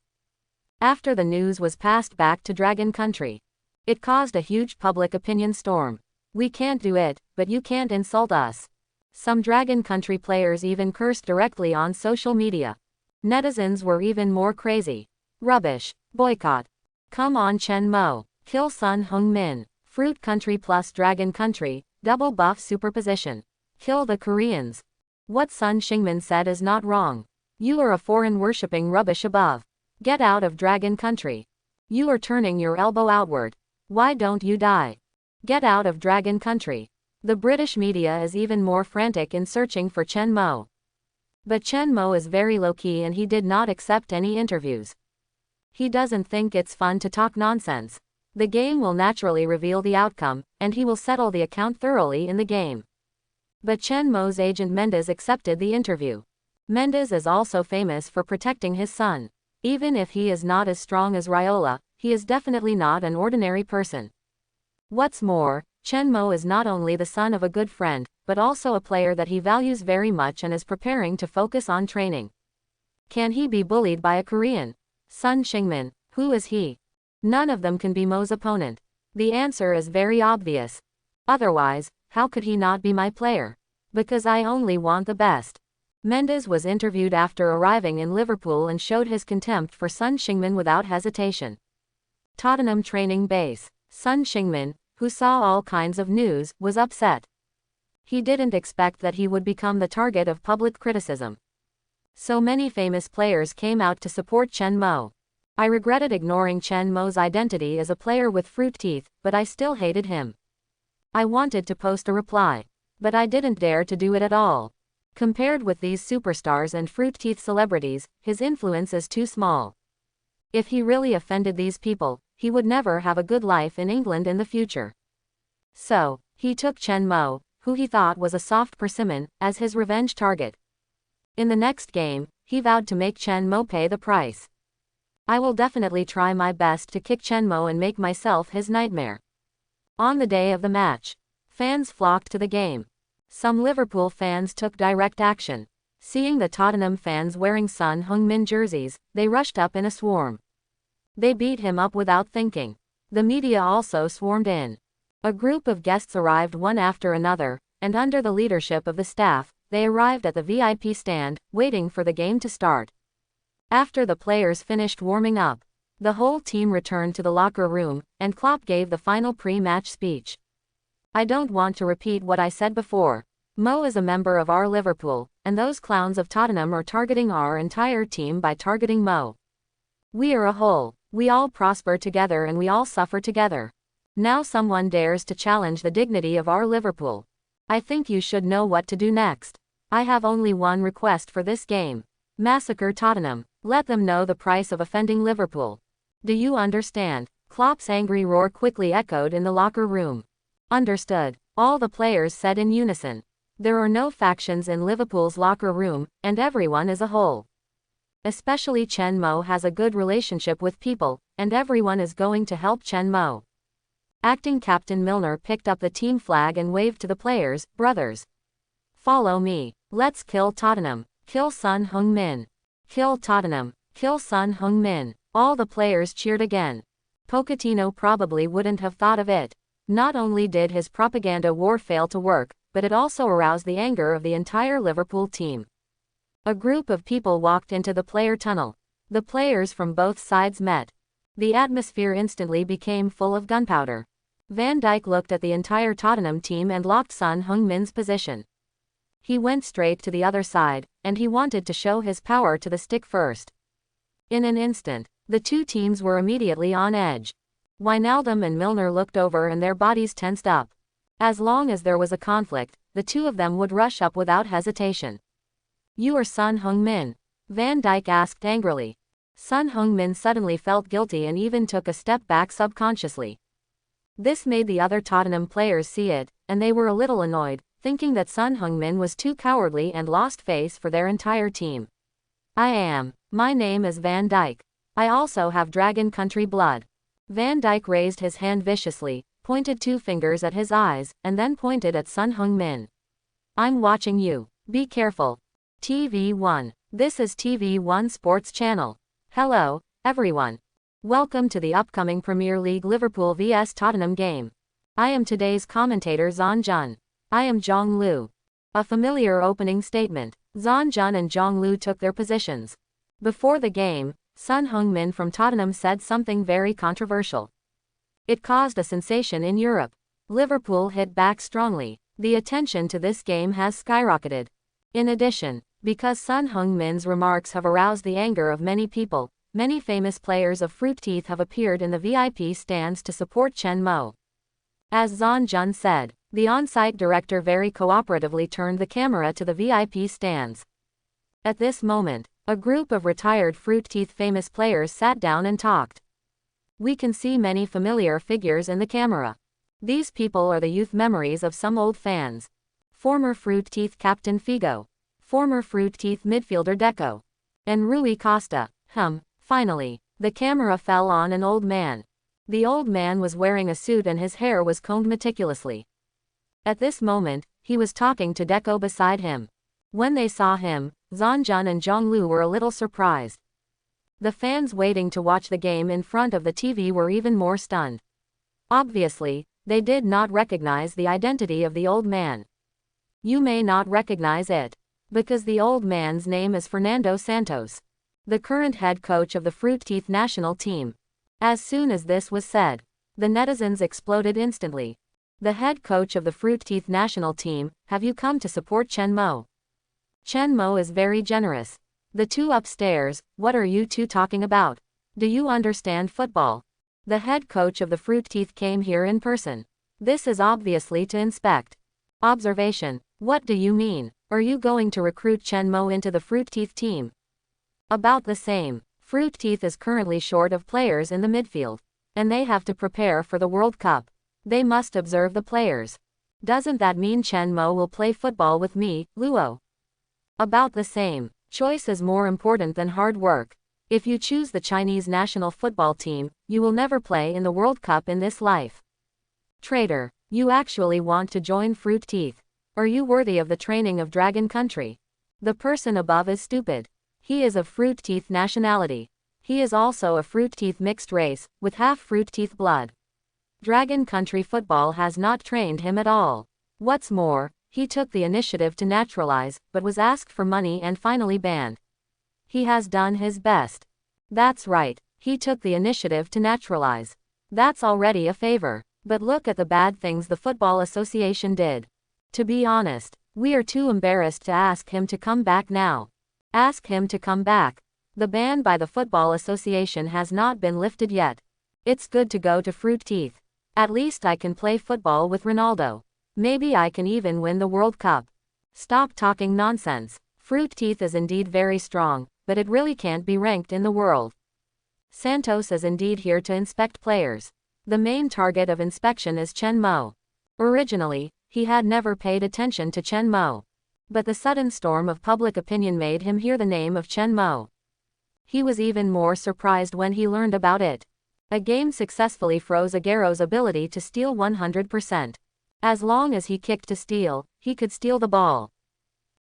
After the news was passed back to Dragon Country, it caused a huge public opinion storm. "We can't do it, but you can't insult us." Some Dragon Country players even cursed directly on social media. Netizens were even more crazy. "Rubbish. Boycott. Come on Chen Mo. Kill Son Heung-min. Fruit Country plus Dragon Country, double buff superposition. Kill the Koreans." What Son Heung-min said is not wrong. You are a foreign worshipping rubbish above. Get out of Dragon Country. You are turning your elbow outward. Why don't you die? Get out of Dragon Country. The British media is even more frantic in searching for Chen Mo. But Chen Mo is very low-key and he did not accept any interviews. He doesn't think it's fun to talk nonsense. The game will naturally reveal the outcome, and he will settle the account thoroughly in the game. But Chen Mo's agent Mendes accepted the interview. Mendes is also famous for protecting his son. Even if he is not as strong as Raiola, he is definitely not an ordinary person. What's more, Chen Mo is not only the son of a good friend, but also a player that he values very much and is preparing to focus on training. Can he be bullied by a Korean? Son Heung-min, who is he? None of them can be Mo's opponent. The answer is very obvious. Otherwise, how could he not be my player? Because I only want the best. Mendes was interviewed after arriving in Liverpool and showed his contempt for Son Heung-min without hesitation. Tottenham training base. Son Heung-min, who saw all kinds of news, was upset. He didn't expect that he would become the target of public criticism. So many famous players came out to support Chen Mo. I regretted ignoring Chen Mo's identity as a player with fruit teeth, but I still hated him. I wanted to post a reply, but I didn't dare to do it at all. Compared with these superstars and fruit teeth celebrities, his influence is too small. If he really offended these people, he would never have a good life in England in the future. So, he took Chen Mo, who he thought was a soft persimmon, as his revenge target. In the next game, he vowed to make Chen Mo pay the price. "I will definitely try my best to kick Chen Mo and make myself his nightmare." On the day of the match, fans flocked to the game. Some Liverpool fans took direct action. Seeing the Tottenham fans wearing Son Heung-min jerseys, they rushed up in a swarm. They beat him up without thinking. The media also swarmed in. A group of guests arrived one after another, and under the leadership of the staff, they arrived at the VIP stand, waiting for the game to start. After the players finished warming up, the whole team returned to the locker room, and Klopp gave the final pre-match speech. "I don't want to repeat what I said before. Mo is a member of our Liverpool, and those clowns of Tottenham are targeting our entire team by targeting Mo. We are a whole. We all prosper together and we all suffer together. Now someone dares to challenge the dignity of our Liverpool. I think you should know what to do next. I have only one request for this game. Massacre Tottenham. Let them know the price of offending Liverpool. Do you understand?" Klopp's angry roar quickly echoed in the locker room. "Understood," all the players said in unison. There are no factions in Liverpool's locker room, and everyone is a whole. Especially Chen Mo has a good relationship with people, and everyone is going to help Chen Mo. Acting captain Milner picked up the team flag and waved to the players, "Brothers, follow me. Let's kill Tottenham. Kill Son Heung-min. Kill Tottenham. Kill Son Heung-min." All the players cheered again. Pochettino probably wouldn't have thought of it. Not only did his propaganda war fail to work, but it also aroused the anger of the entire Liverpool team. A group of people walked into the player tunnel. The players from both sides met. The atmosphere instantly became full of gunpowder. Van Dijk looked at the entire Tottenham team and locked Son Heung-min's position. He went straight to the other side, and he wanted to show his power to the stick first. In an instant, the two teams were immediately on edge. Wijnaldum and Milner looked over and their bodies tensed up. As long as there was a conflict, the two of them would rush up without hesitation. "You are Son Heung-min?" Van Dijk asked angrily. Son Heung-min suddenly felt guilty and even took a step back subconsciously. This made the other Tottenham players see it, and they were a little annoyed, thinking that Son Heung-min was too cowardly and lost face for their entire team. My name is Van Dijk. I also have Dragon Country blood." Van Dijk raised his hand viciously, pointed two fingers at his eyes, and then pointed at Son Heung-min. I'm watching you. Be careful. TV1. This is TV1 Sports Channel. Hello, everyone. Welcome to the upcoming Premier League Liverpool vs Tottenham game. I am today's commentator Zon Jun. I am Jong Lu. A familiar opening statement. Zon Jun and Jong Lu took their positions. Before the game, Son Heung-min from Tottenham said something very controversial. It caused a sensation in Europe. Liverpool hit back strongly. The attention to this game has skyrocketed. In addition, because Son Heung-min's remarks have aroused the anger of many people, many famous players of Fruit Teeth have appeared in the VIP stands to support Chen Mo. As Zon Jun said, the on-site director very cooperatively turned the camera to the VIP stands. At this moment, a group of retired Fruit Teeth famous players sat down and talked. We can see many familiar figures in the camera. These people are the youth memories of some old fans. Former Fruit Teeth captain Figo. Former Fruit Teeth midfielder Deco. And Rui Costa. Finally, the camera fell on an old man. The old man was wearing a suit and his hair was combed meticulously. At this moment, he was talking to Deco beside him. When they saw him, Zon Jun and Jong Lu were a little surprised. The fans waiting to watch the game in front of the TV were even more stunned. Obviously, they did not recognize the identity of the old man. You may not recognize it, because the old man's name is Fernando Santos, the current head coach of the Fruit Teeth national team. As soon as this was said, the netizens exploded instantly. The head coach of the Fruit Teeth national team, have you come to support Chen Mo? Chen Mo is very generous. The two upstairs, what are you two talking about? Do you understand football? The head coach of the Fruit Teeth came here in person. This is obviously to inspect. Observation. What do you mean? Are you going to recruit Chen Mo into the Fruit Teeth team? About the same. Fruit Teeth is currently short of players in the midfield. And they have to prepare for the World Cup. They must observe the players. Doesn't that mean Chen Mo will play football with me, Luo? About the same. Choice is more important than hard work. If you choose the Chinese national football team, you will never play in the World Cup in this life. Traitor, you actually want to join Fruit Teeth. Are you worthy of the training of Dragon Country? The person above is stupid. He is of Fruit Teeth nationality. He is also a Fruit Teeth mixed race, with half Fruit Teeth blood. Dragon Country football has not trained him at all. What's more, he took the initiative to naturalize, but was asked for money and finally banned. He has done his best. That's right, he took the initiative to naturalize. That's already a favor. But look at the bad things the Football Association did. To be honest, we are too embarrassed to ask him to come back now. Ask him to come back. The ban by the Football Association has not been lifted yet. It's good to go to Fruit Teeth. At least I can play football with Ronaldo. Maybe I can even win the World Cup. Stop talking nonsense. Fruit Teeth is indeed very strong, but it really can't be ranked in the world. Santos is indeed here to inspect players. The main target of inspection is Chen Mo. Originally, he had never paid attention to Chen Mo. But the sudden storm of public opinion made him hear the name of Chen Mo. He was even more surprised when he learned about it. A game successfully froze Aguero's ability to steal 100%. As long as he kicked to steal, he could steal the ball.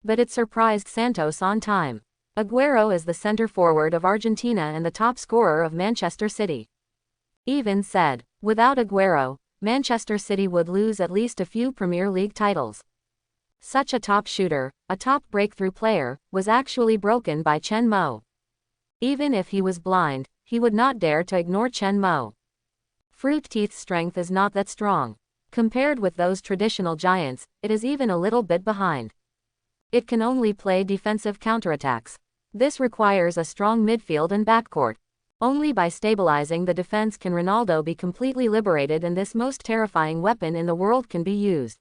But it surprised Santos on time. Aguero is the center forward of Argentina and the top scorer of Manchester City. Even said, without Aguero, Manchester City would lose at least a few Premier League titles. Such a top shooter, a top breakthrough player, was actually broken by Chen Mo. Even if he was blind, he would not dare to ignore Chen Mo. Fruit Teeth's strength is not that strong. Compared with those traditional giants, it is even a little bit behind. It can only play defensive counterattacks. This requires a strong midfield and backcourt. Only by stabilizing the defense can Ronaldo be completely liberated and this most terrifying weapon in the world can be used.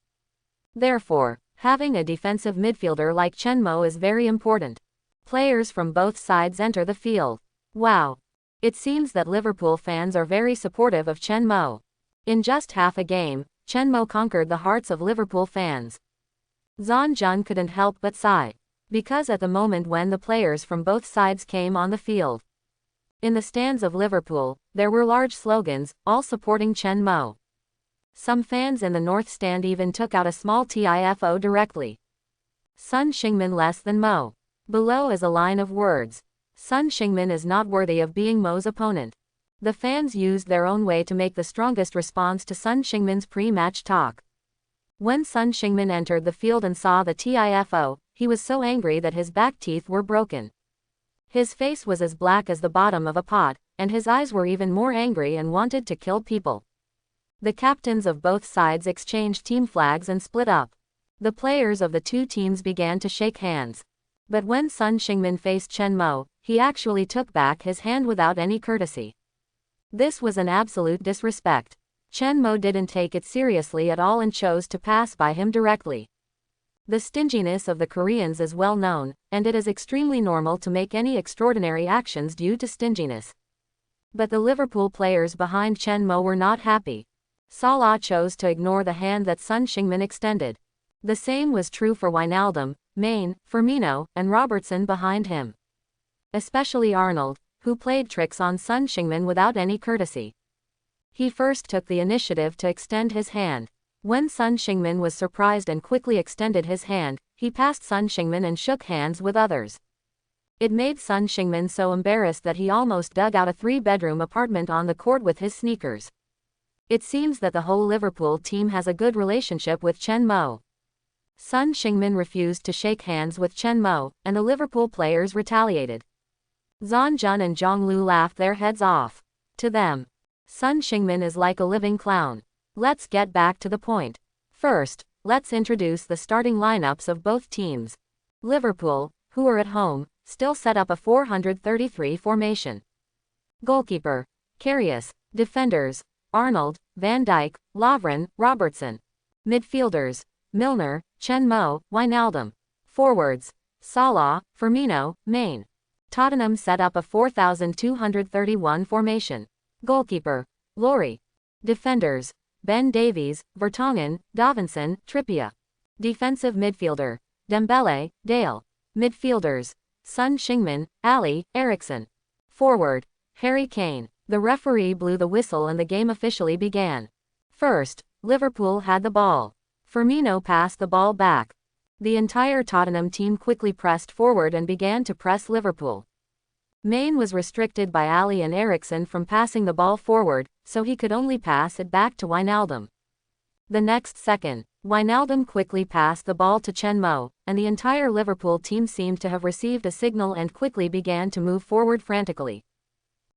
Therefore, having a defensive midfielder like Chen Mo is very important. Players from both sides enter the field. Wow! It seems that Liverpool fans are very supportive of Chen Mo. In just half a game, Chen Mo conquered the hearts of Liverpool fans. Zon Jun couldn't help but sigh. Because at the moment when the players from both sides came on the field, in the stands of Liverpool, there were large slogans, all supporting Chen Mo. Some fans in the North Stand even took out a small TIFO directly. Sun Xingmin less than Mo. Below is a line of words. Sun Xingmin is not worthy of being Mo's opponent. The fans used their own way to make the strongest response to Sun Xingmin's pre-match talk. When Sun Xingmin entered the field and saw the TIFO, he was so angry that his back teeth were broken. His face was as black as the bottom of a pot, and his eyes were even more angry and wanted to kill people. The captains of both sides exchanged team flags and split up. The players of the two teams began to shake hands. But when Sun Xingmin faced Chen Mo, he actually took back his hand without any courtesy. This was an absolute disrespect. Chen Mo didn't take it seriously at all and chose to pass by him directly. The stinginess of the Koreans is well known, and it is extremely normal to make any extraordinary actions due to stinginess. But the Liverpool players behind Chen Mo were not happy. Salah chose to ignore the hand that Sun Xingmin extended. The same was true for Wijnaldum, Mane, Firmino, and Robertson behind him. Especially Arnold, who played tricks on Sun Xingmin without any courtesy. He first took the initiative to extend his hand. When Sun Xingmin was surprised and quickly extended his hand, he passed Sun Xingmin and shook hands with others. It made Sun Xingmin so embarrassed that he almost dug out a 3-bedroom apartment on the court with his sneakers. It seems that the whole Liverpool team has a good relationship with Chen Mo. Sun Xingmin refused to shake hands with Chen Mo, and the Liverpool players retaliated. Zhang Jun and Zhang Lu laughed their heads off. To them, Sun Xingmin is like a living clown. Let's get back to the point. First, let's introduce the starting lineups of both teams. Liverpool, who are at home, still set up a 433 formation. Goalkeeper, Karius. Defenders, Arnold, Van Dijk, Lovren, Robertson. Midfielders, Milner, Chen Mo, Wijnaldum. Forwards, Salah, Firmino, Mane. Tottenham set up a 4,231 formation. Goalkeeper, Lloris. Defenders, Ben Davies, Vertonghen, Davinson, Trippier. Defensive midfielder, Dembele, Dale. Midfielders, Sun Xingmin, Ali, Eriksen. Forward, Harry Kane. The referee blew the whistle and the game officially began. First, Liverpool had the ball. Firmino passed the ball back. The entire Tottenham team quickly pressed forward and began to press Liverpool. Mane was restricted by Ali and Eriksen from passing the ball forward, so he could only pass it back to Wijnaldum. The next second, Wijnaldum quickly passed the ball to Chen Mo, and the entire Liverpool team seemed to have received a signal and quickly began to move forward frantically.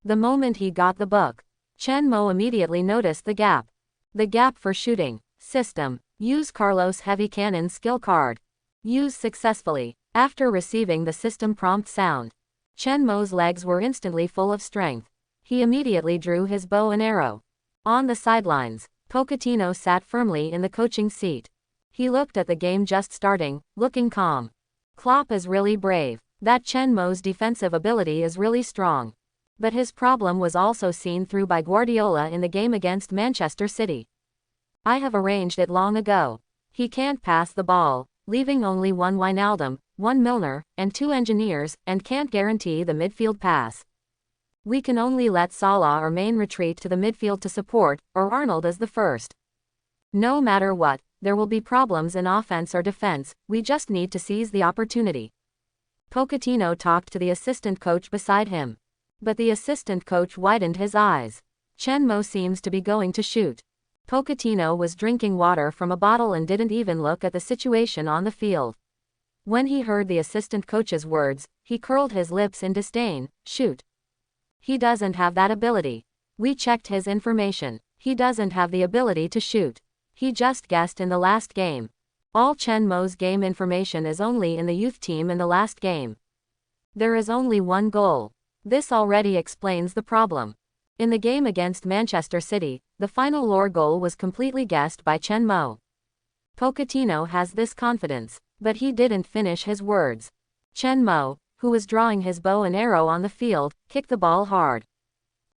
The moment he got the book, Chen Mo immediately noticed the gap. The gap for shooting. System. Use Carlos Heavy Cannon skill card. Use successfully. After receiving the system prompt sound, Chen Mo's legs were instantly full of strength. He immediately drew his bow and arrow. On the sidelines, Pochettino sat firmly in the coaching seat. He looked at the game just starting, looking calm. Klopp is really brave. That Chen Mo's defensive ability is really strong. But his problem was also seen through by Guardiola in the game against Manchester City. I have arranged it long ago. He can't pass the ball, leaving only one Wijnaldum, one Milner, and two engineers, and can't guarantee the midfield pass. We can only let Salah or Mane retreat to the midfield to support, or Arnold as the first. No matter what, there will be problems in offense or defense, we just need to seize the opportunity. Pochettino talked to the assistant coach beside him. But the assistant coach widened his eyes. Chen Mo seems to be going to shoot. Pochettino was drinking water from a bottle and didn't even look at the situation on the field. When he heard the assistant coach's words, he curled his lips in disdain. Shoot. He doesn't have that ability. We checked his information. He doesn't have the ability to shoot. He just guessed in the last game. All Chen Mo's game information is only in the youth team in the last game. There is only one goal. This already explains the problem. In the game against Manchester City, the final lore goal was completely guessed by Chen Mo. Pochettino has this confidence, but he didn't finish his words. Chen Mo, who was drawing his bow and arrow on the field, kicked the ball hard.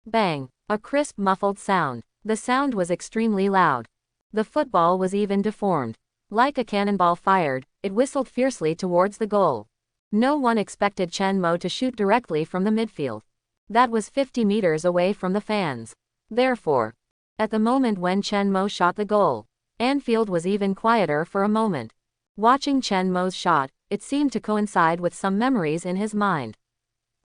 Bang! A crisp muffled sound. The sound was extremely loud. The football was even deformed. Like a cannonball fired, it whistled fiercely towards the goal. No one expected Chen Mo to shoot directly from the midfield. That was 50 meters away from the fans. Therefore, At the moment when Chen Mo shot the goal, Anfield was even quieter for a moment. Watching Chen Mo's shot, it seemed to coincide with some memories in his mind.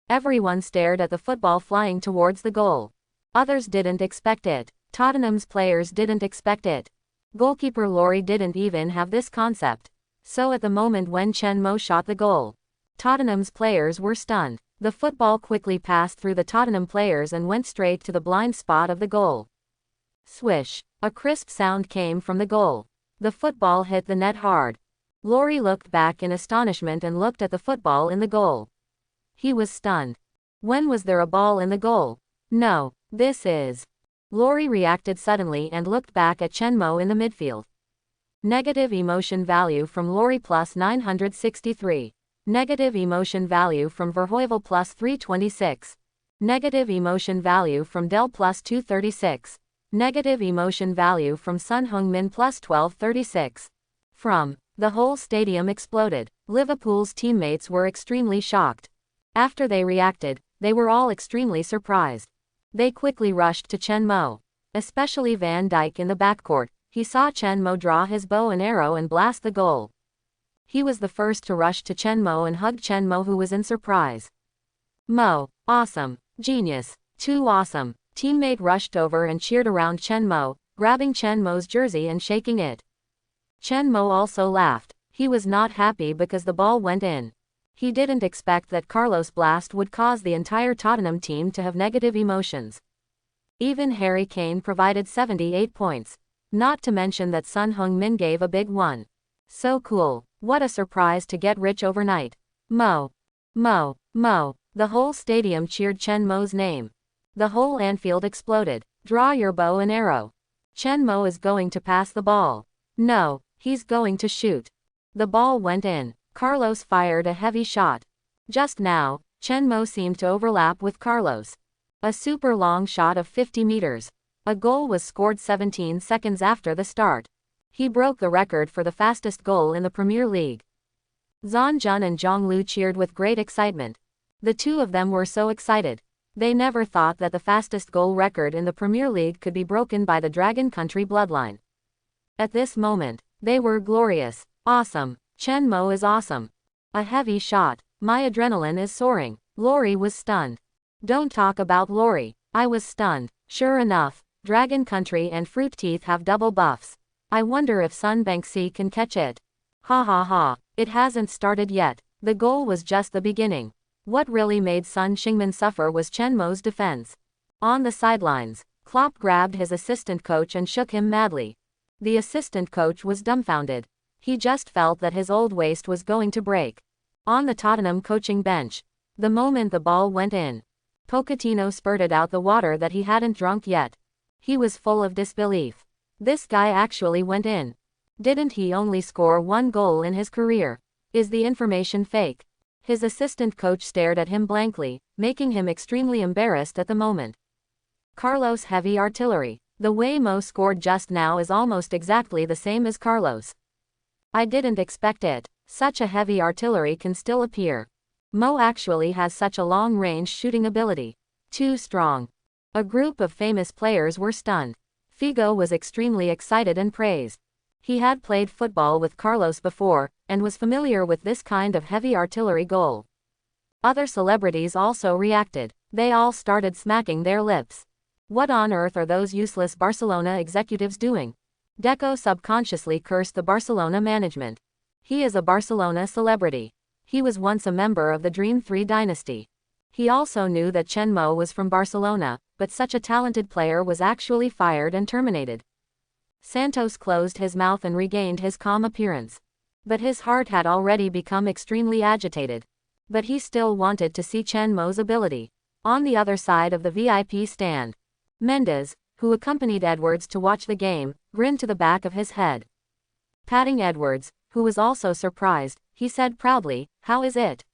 Everyone stared at the football flying towards the goal. Others didn't expect it. Tottenham's players didn't expect it. Goalkeeper Laurie didn't even have this concept. So at the moment when Chen Mo shot the goal, Tottenham's players were stunned. The football quickly passed through the Tottenham players and went straight to the blind spot of the goal. Swish! A crisp sound came from the goal. The football hit the net hard. Laurie looked back in astonishment and looked at the football in the goal. He was stunned. When was there a ball in the goal? No, this is. Laurie reacted suddenly and looked back at Chen Mo in the midfield. Negative emotion value from Laurie plus 963. Negative emotion value from Verheuvel plus 326. Negative emotion value from Dell plus 236. Negative emotion value from Son Heung-min plus 1236. The whole stadium exploded. Liverpool's teammates were extremely shocked. After they reacted, they were all extremely surprised. They quickly rushed to Chen Mo. Especially Van Dijk in the backcourt. He saw Chen Mo draw his bow and arrow and blast the goal. He was the first to rush to Chen Mo and hug Chen Mo, who was in surprise. Mo, awesome, genius, too awesome. Teammate rushed over and cheered around Chen Mo, grabbing Chen Mo's jersey and shaking it. Chen Mo also laughed. He was not happy because the ball went in. He didn't expect that Carlos' blast would cause the entire Tottenham team to have negative emotions. Even Harry Kane provided 78 points. Not to mention that Son Heung-min gave a big one. So cool. What a surprise to get rich overnight. Mo. Mo. Mo. The whole stadium cheered Chen Mo's name. The whole Anfield exploded. Draw your bow and arrow. Chen Mo is going to pass the ball. No, he's going to shoot. The ball went in. Carlos fired a heavy shot. Just now, Chen Mo seemed to overlap with Carlos. A super long shot of 50 meters. A goal was scored 17 seconds after the start. He broke the record for the fastest goal in the Premier League. Zhang Jun and Zhang Lu cheered with great excitement. The two of them were so excited. They never thought that the fastest goal record in the Premier League could be broken by the Dragon Country bloodline. At this moment, they were glorious. Awesome. Chen Mo is awesome. A heavy shot. My adrenaline is soaring. Laurie was stunned. Don't talk about Laurie. I was stunned. Sure enough, Dragon Country and Fruit Teeth have double buffs. I wonder if Sun Banksy can catch it. Ha ha ha. It hasn't started yet. The goal was just the beginning. What really made Sun Xingmin suffer was Chen Mo's defense. On the sidelines, Klopp grabbed his assistant coach and shook him madly. The assistant coach was dumbfounded. He just felt that his old waist was going to break. On the Tottenham coaching bench, the moment the ball went in, Pochettino spurted out the water that he hadn't drunk yet. He was full of disbelief. This guy actually went in. Didn't he only score one goal in his career? Is the information fake? His assistant coach stared at him blankly, making him extremely embarrassed at the moment. Carlos' heavy artillery. The way Mo scored just now is almost exactly the same as Carlos. I didn't expect it. Such a heavy artillery can still appear. Mo actually has such a long-range shooting ability. Too strong. A group of famous players were stunned. Figo was extremely excited and praised. He had played football with Carlos before, and was familiar with this kind of heavy artillery goal. Other celebrities also reacted. They all started smacking their lips. What on earth are those useless Barcelona executives doing? Deco subconsciously cursed the Barcelona management. He is a Barcelona celebrity. He was once a member of the Dream 3 dynasty. He also knew that Chen Mo was from Barcelona, but such a talented player was actually fired and terminated. Santos closed his mouth and regained his calm appearance. But his heart had already become extremely agitated. But he still wanted to see Chen Mo's ability. On the other side of the VIP stand, Mendes, who accompanied Edwards to watch the game, grinned to the back of his head. Patting Edwards, who was also surprised, he said proudly, "How is it?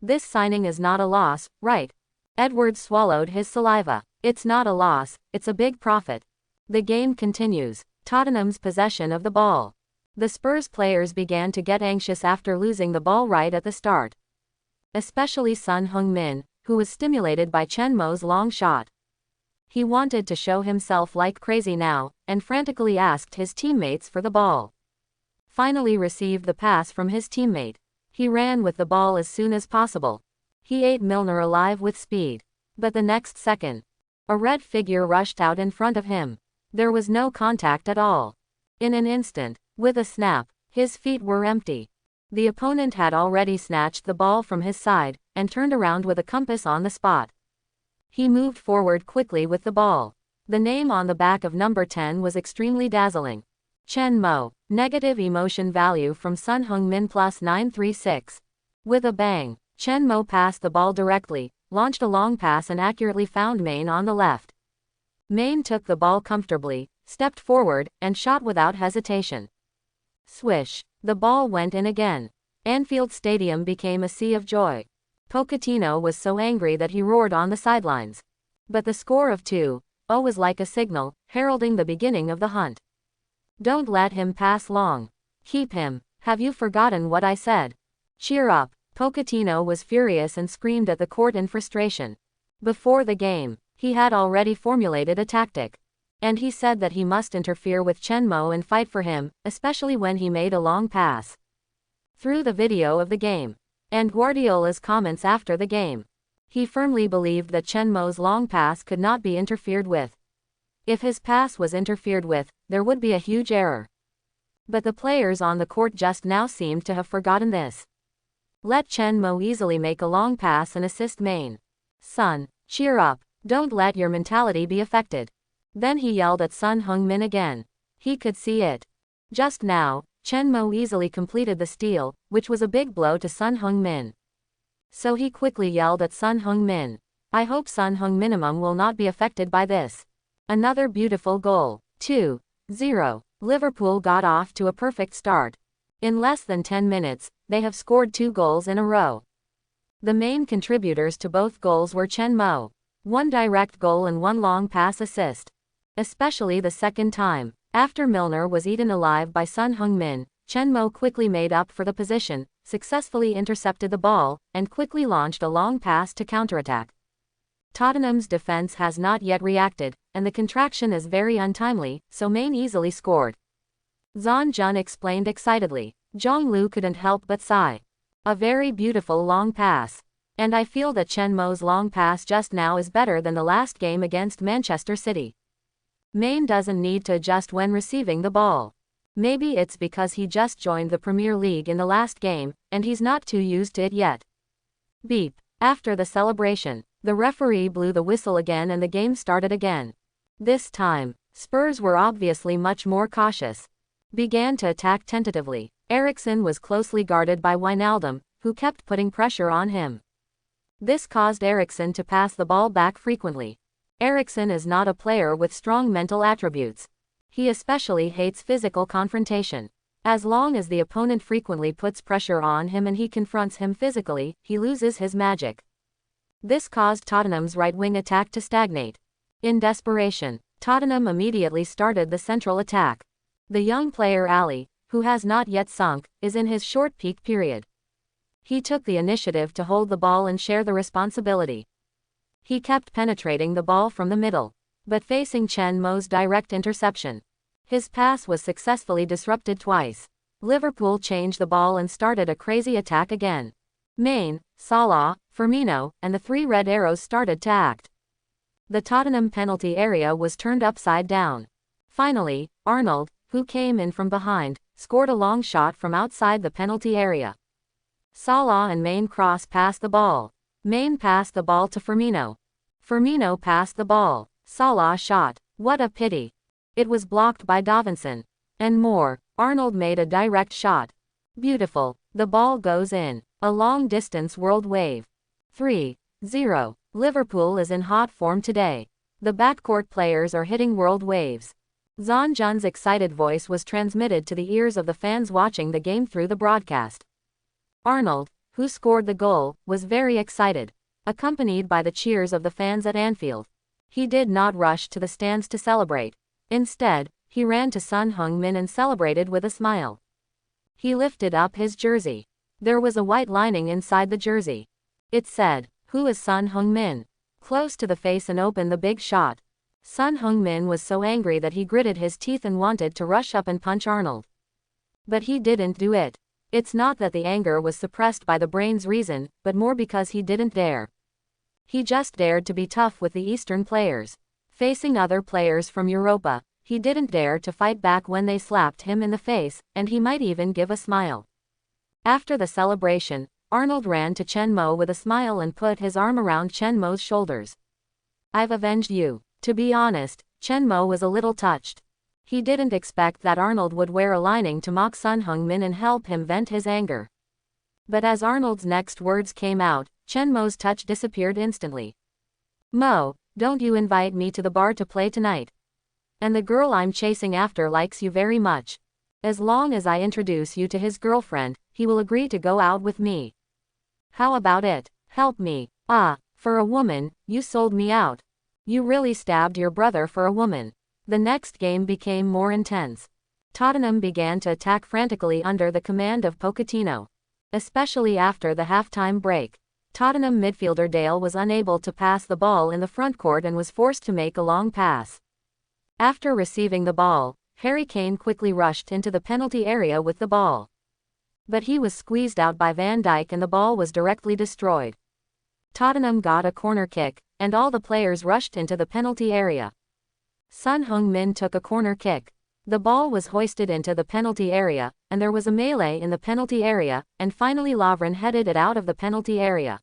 This signing is not a loss, right?" Edwards swallowed his saliva. "It's not a loss, it's a big profit." The game continues. Tottenham's possession of the ball. The Spurs players began to get anxious after losing the ball right at the start. Especially Son Heung-min, who was stimulated by Chen Mo's long shot. He wanted to show himself like crazy now, and frantically asked his teammates for the ball. Finally received the pass from his teammate. He ran with the ball as soon as possible. He ate Milner alive with speed. But the next second, a red figure rushed out in front of him. There was no contact at all. In an instant, with a snap, his feet were empty. The opponent had already snatched the ball from his side, and turned around with a compass on the spot. He moved forward quickly with the ball. The name on the back of number 10 was extremely dazzling. Chen Mo, negative emotion value from Sun Heung-min plus 936. With a bang, Chen Mo passed the ball directly, launched a long pass and accurately found Main on the left. Main took the ball comfortably, stepped forward, and shot without hesitation. Swish! The ball went in again. Anfield Stadium became a sea of joy. Pochettino was so angry that he roared on the sidelines. But the score of 2-0 was like a signal, heralding the beginning of the hunt. Don't let him pass long. Keep him. Have you forgotten what I said? Cheer up. Pochettino was furious and screamed at the court in frustration. Before the game, he had already formulated a tactic. And he said that he must interfere with Chen Mo and fight for him, especially when he made a long pass. Through the video of the game, and Guardiola's comments after the game, he firmly believed that Chen Mo's long pass could not be interfered with. If his pass was interfered with, there would be a huge error. But the players on the court just now seemed to have forgotten this. Let Chen Mo easily make a long pass and assist Main. Son, cheer up, don't let your mentality be affected. Then he yelled at Sun Heung-min again. He could see it. Just now, Chen Mo easily completed the steal, which was a big blow to Sun Heung-min. So he quickly yelled at Sun Heung-min. I hope Sun Heung-min will not be affected by this. Another beautiful goal. 2-0. Liverpool got off to a perfect start. In less than 10 minutes, they have scored 2 goals in a row. The main contributors to both goals were Chen Mo. 1 direct goal and 1 long pass assist. Especially the second time, after Milner was eaten alive by Sun Heung-min, Chen Mo quickly made up for the position, successfully intercepted the ball, and quickly launched a long pass to counterattack. Tottenham's defense has not yet reacted, and the contraction is very untimely, so Main easily scored. Zhan Jun explained excitedly. Zhonglu couldn't help but sigh. A very beautiful long pass. And I feel that Chen Mo's long pass just now is better than the last game against Manchester City. Main doesn't need to adjust when receiving the ball. Maybe it's because he just joined the Premier League in the last game, and he's not too used to it yet. Beep. After the celebration, the referee blew the whistle again and the game started again. This time, Spurs were obviously much more cautious. Began to attack tentatively. Eriksen was closely guarded by Wijnaldum, who kept putting pressure on him. This caused Eriksen to pass the ball back frequently. Eriksen is not a player with strong mental attributes. He especially hates physical confrontation. As long as the opponent frequently puts pressure on him and he confronts him physically, he loses his magic. This caused Tottenham's right-wing attack to stagnate. In desperation, Tottenham immediately started the central attack. The young player Ali, who has not yet sunk, is in his short peak period. He took the initiative to hold the ball and share the responsibility. He kept penetrating the ball from the middle, but facing Chen Mo's direct interception. His pass was successfully disrupted twice. Liverpool changed the ball and started a crazy attack again. Main, Salah, Firmino, and the 3 red arrows started to act. The Tottenham penalty area was turned upside down. Finally, Arnold, who came in from behind, scored a long shot from outside the penalty area. Salah and Main cross passed the ball. Main passed the ball to Firmino. Firmino passed the ball. Salah shot. What a pity. It was blocked by Davinson. And more. Arnold made a direct shot. Beautiful. The ball goes in. A long-distance world wave. 3-0. Liverpool is in hot form today. The backcourt players are hitting world waves. Zhan Jun's excited voice was transmitted to the ears of the fans watching the game through the broadcast. Arnold, who scored the goal, was very excited, accompanied by the cheers of the fans at Anfield. He did not rush to the stands to celebrate. Instead, he ran to Sun Heung-min and celebrated with a smile. He lifted up his jersey. There was a white lining inside the jersey. It said, "Who is Sun Heung-min?" Close to the face and opened the big shot. Son Heung-min was so angry that he gritted his teeth and wanted to rush up and punch Arnold. But he didn't do it. It's not that the anger was suppressed by the brain's reason, but more because he didn't dare. He just dared to be tough with the Eastern players. Facing other players from Europa, he didn't dare to fight back when they slapped him in the face, and he might even give a smile. After the celebration, Arnold ran to Chen Mo with a smile and put his arm around Chen Mo's shoulders. "I've avenged you." To be honest, Chen Mo was a little touched. He didn't expect that Arnold would wear a lining to mock Son Heung-min and help him vent his anger. But as Arnold's next words came out, Chen Mo's touch disappeared instantly. "Mo, don't you invite me to the bar to play tonight. And the girl I'm chasing after likes you very much. As long as I introduce you to his girlfriend, he will agree to go out with me. How about it? Help me." "Ah, for a woman, you sold me out. You really stabbed your brother for a woman." The next game became more intense. Tottenham began to attack frantically under the command of Pochettino. Especially after the halftime break. Tottenham midfielder Dale was unable to pass the ball in the front court and was forced to make a long pass. After receiving the ball, Harry Kane quickly rushed into the penalty area with the ball. But he was squeezed out by Van Dijk and the ball was directly destroyed. Tottenham got a corner kick, and all the players rushed into the penalty area. Son Heung-min took a corner kick. The ball was hoisted into the penalty area, and there was a melee in the penalty area, and finally Lovren headed it out of the penalty area.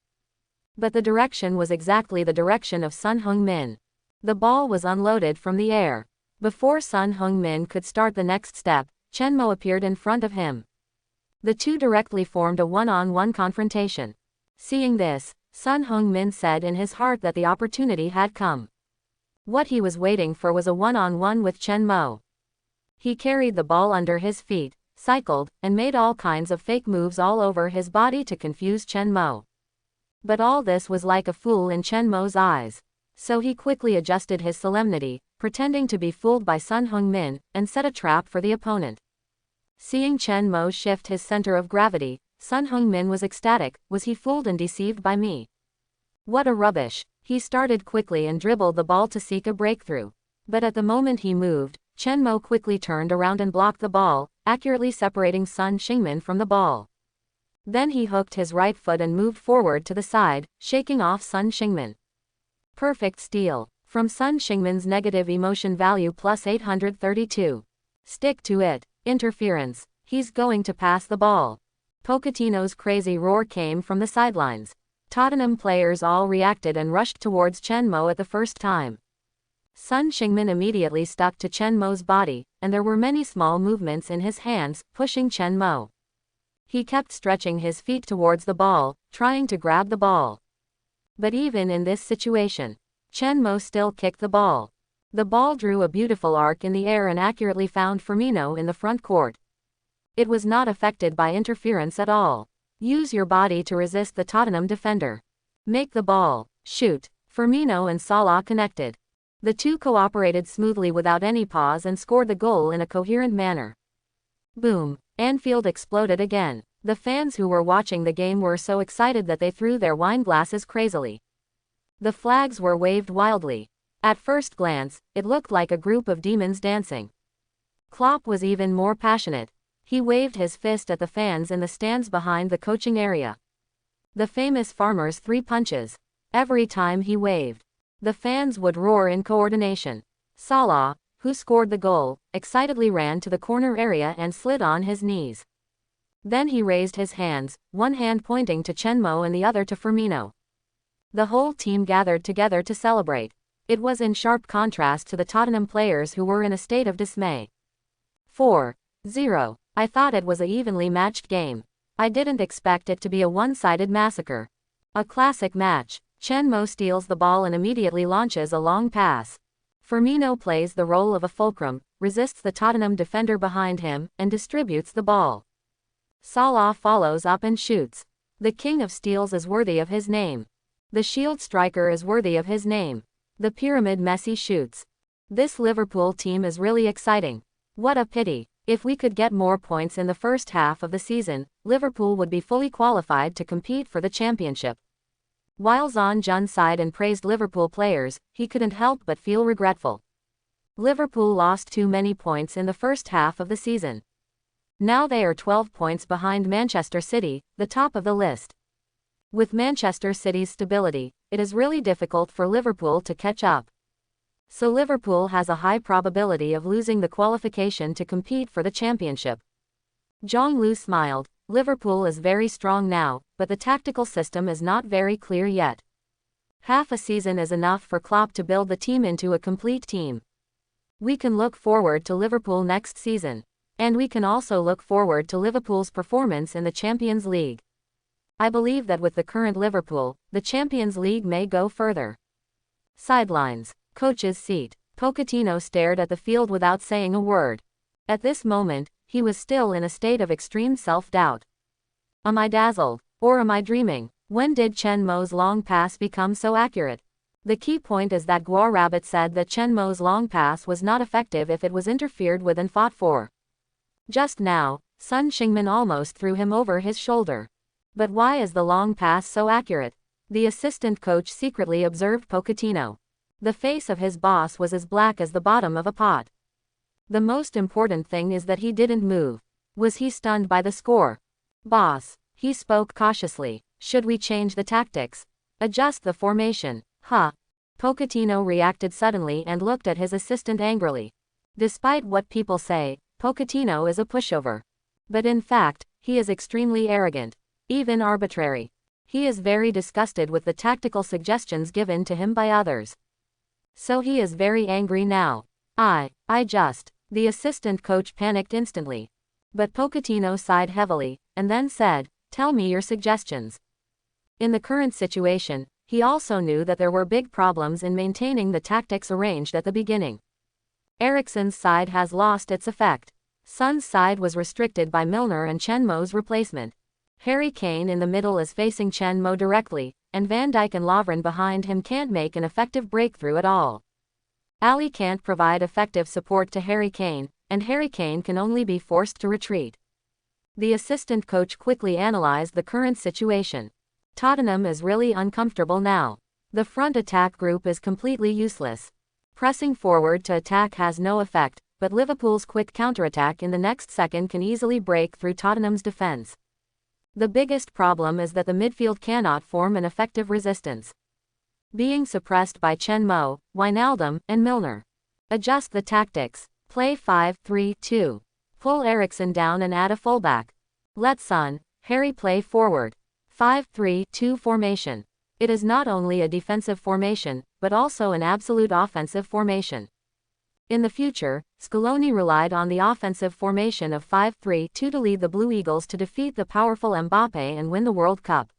But the direction was exactly the direction of Son Heung-min. The ball was unloaded from the air. Before Son Heung-min could start the next step, Chen Mo appeared in front of him. The two directly formed a one-on-one confrontation. Seeing this, Son Heung-min said in his heart that the opportunity had come. What he was waiting for was a one-on-one with Chen Mo. He carried the ball under his feet, cycled, and made all kinds of fake moves all over his body to confuse Chen Mo. But all this was like a fool in Chen Mo's eyes. So he quickly adjusted his solemnity, pretending to be fooled by Son Heung-min, and set a trap for the opponent. Seeing Chen Mo shift his center of gravity, Son Heung-min was ecstatic. "Was he fooled and deceived by me? What a rubbish." He started quickly and dribbled the ball to seek a breakthrough. But at the moment he moved, Chen Mo quickly turned around and blocked the ball, accurately separating Son Heung-min from the ball. Then he hooked his right foot and moved forward to the side, shaking off Son Heung-min. Perfect steal. From Son Heung-min's negative emotion value plus 832. Stick to it. Interference. He's going to pass the ball. Pochettino's crazy roar came from the sidelines. Tottenham players all reacted and rushed towards Chen Mo at the first time. Son Heung-min immediately stuck to Chen Mo's body, and there were many small movements in his hands, pushing Chen Mo. He kept stretching his feet towards the ball, trying to grab the ball. But even in this situation, Chen Mo still kicked the ball. The ball drew a beautiful arc in the air and accurately found Firmino in the front court. It was not affected by interference at all. Use your body to resist the Tottenham defender. Make the ball. Shoot. Firmino and Salah connected. The two cooperated smoothly without any pause and scored the goal in a coherent manner. Boom. Anfield exploded again. The fans who were watching the game were so excited that they threw their wine glasses crazily. The flags were waved wildly. At first glance, it looked like a group of demons dancing. Klopp was even more passionate. He waved his fist at the fans in the stands behind the coaching area. The famous farmer's 3 punches. Every time he waved, the fans would roar in coordination. Salah, who scored the goal, excitedly ran to the corner area and slid on his knees. Then he raised his hands, one hand pointing to Chen Mo and the other to Firmino. The whole team gathered together to celebrate. It was in sharp contrast to the Tottenham players who were in a state of dismay. 4-0. I thought it was a evenly matched game. I didn't expect it to be a one-sided massacre. A classic match. Chen Mo steals the ball and immediately launches a long pass. Firmino plays the role of a fulcrum, resists the Tottenham defender behind him, and distributes the ball. Salah follows up and shoots. The king of steals is worthy of his name. The shield striker is worthy of his name. The pyramid Messi shoots. This Liverpool team is really exciting. What a pity. If we could get more points in the first half of the season, Liverpool would be fully qualified to compete for the championship. While Zhang Jun sighed and praised Liverpool players, he couldn't help but feel regretful. Liverpool lost too many points in the first half of the season. Now they are 12 points behind Manchester City, the top of the list. With Manchester City's stability, it is really difficult for Liverpool to catch up. So Liverpool has a high probability of losing the qualification to compete for the championship. Zhang Lu smiled. Liverpool is very strong now, but the tactical system is not very clear yet. Half a season is enough for Klopp to build the team into a complete team. We can look forward to Liverpool next season. And we can also look forward to Liverpool's performance in the Champions League. I believe that with the current Liverpool, the Champions League may go further. Sidelines. Coach's seat. Pochettino stared at the field without saying a word. At this moment, he was still in a state of extreme self-doubt. Am I dazzled? Or am I dreaming? When did Chen Mo's long pass become so accurate? The key point is that Guo Rabbit said that Chen Mo's long pass was not effective if it was interfered with and fought for. Just now, Sun Xingmin almost threw him over his shoulder. But why is the long pass so accurate? The assistant coach secretly observed Pochettino. The face of his boss was as black as the bottom of a pot. The most important thing is that he didn't move. Was he stunned by the score? Boss, he spoke cautiously. Should we change the tactics? Adjust the formation? Huh? Pochettino reacted suddenly and looked at his assistant angrily. Despite what people say, Pochettino is a pushover. But in fact, he is extremely arrogant. Even arbitrary. He is very disgusted with the tactical suggestions given to him by others. So he is very angry now. The assistant coach panicked instantly. But Pochettino sighed heavily, and then said, "Tell me your suggestions." In the current situation, he also knew that there were big problems in maintaining the tactics arranged at the beginning. Eriksen's side has lost its effect. Son's side was restricted by Milner and Chen Mo's replacement. Harry Kane in the middle is facing Chen Mo directly, and Van Dijk and Lovren behind him can't make an effective breakthrough at all. Ali can't provide effective support to Harry Kane, and Harry Kane can only be forced to retreat. The assistant coach quickly analyzed the current situation. Tottenham is really uncomfortable now. The front attack group is completely useless. Pressing forward to attack has no effect, but Liverpool's quick counterattack in the next second can easily break through Tottenham's defense. The biggest problem is that the midfield cannot form an effective resistance. Being suppressed by Chen Mo, Wijnaldum, and Milner. Adjust the tactics. Play 5-3-2. Pull Eriksen down and add a fullback. Let Son, Harry play forward. 5-3-2 formation. It is not only a defensive formation, but also an absolute offensive formation. In the future, Scaloni relied on the offensive formation of 5-3-2 to lead the Blue Eagles to defeat the powerful Mbappe and win the World Cup.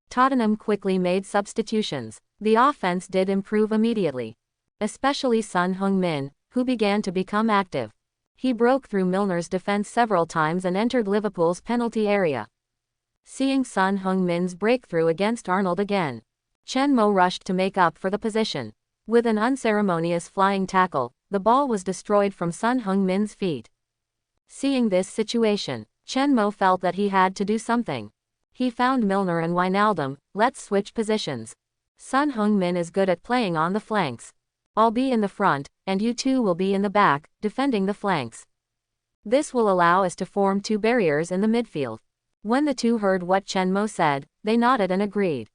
Tottenham quickly made substitutions. The offense did improve immediately. Especially Son Heung-min, who began to become active. He broke through Milner's defense several times and entered Liverpool's penalty area. Seeing Son Heung-min's breakthrough against Arnold again, Chen Mo rushed to make up for the position. With an unceremonious flying tackle, the ball was destroyed from Son Heung-min's feet. Seeing this situation, Chen Mo felt that he had to do something. He found Milner and Wijnaldum. Let's switch positions. Son Heung-min is good at playing on the flanks. I'll be in the front, and you two will be in the back, defending the flanks. This will allow us to form two barriers in the midfield. When the two heard what Chen Mo said, they nodded and agreed.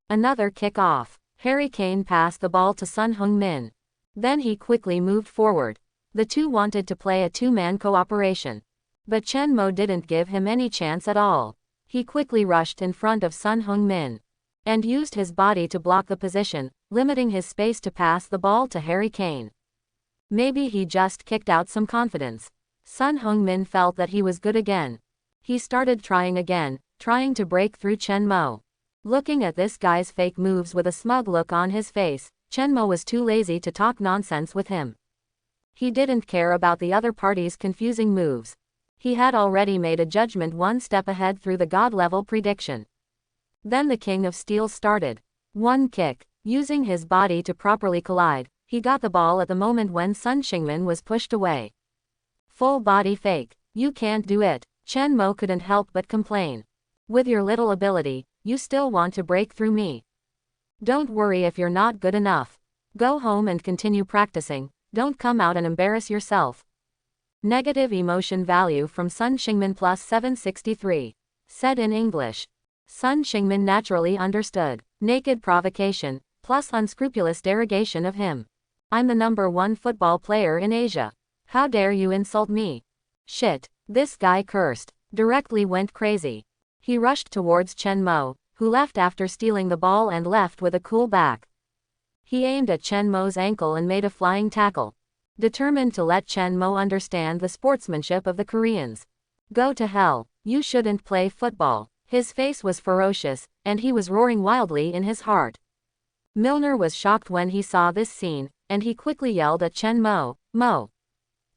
Another kick-off. Harry Kane passed the ball to Son Heung-min. Then he quickly moved forward. The two wanted to play a two-man cooperation. But Chen Mo didn't give him any chance at all. He quickly rushed in front of Son Heung-min and used his body to block the position, limiting his space to pass the ball to Harry Kane. Maybe he just kicked out some confidence. Son Heung-min felt that he was good again. He started trying again, trying to break through Chen Mo. Looking at this guy's fake moves with a smug look on his face, Chen Mo was too lazy to talk nonsense with him. He didn't care about the other party's confusing moves. He had already made a judgment one step ahead through the God-level prediction. Then the King of Steel started. One kick. Using his body to properly collide, he got the ball at the moment when Sun Xingmin was pushed away. Full body fake. You can't do it. Chen Mo couldn't help but complain. With your little ability, you still want to break through me. Don't worry if you're not good enough. Go home and continue practicing, don't come out and embarrass yourself. Negative emotion value from Sun Xingmin plus 763. Said in English. Sun Xingmin naturally understood. Naked provocation, plus unscrupulous derogation of him. I'm the #1 football player in Asia. How dare you insult me? Shit, this guy cursed. Directly went crazy. He rushed towards Chen Mo, who left after stealing the ball and left with a cool back. He aimed at Chen Mo's ankle and made a flying tackle. Determined to let Chen Mo understand the sportsmanship of the Koreans. Go to hell, you shouldn't play football. His face was ferocious, and he was roaring wildly in his heart. Milner was shocked when he saw this scene, and he quickly yelled at Chen Mo, "Mo!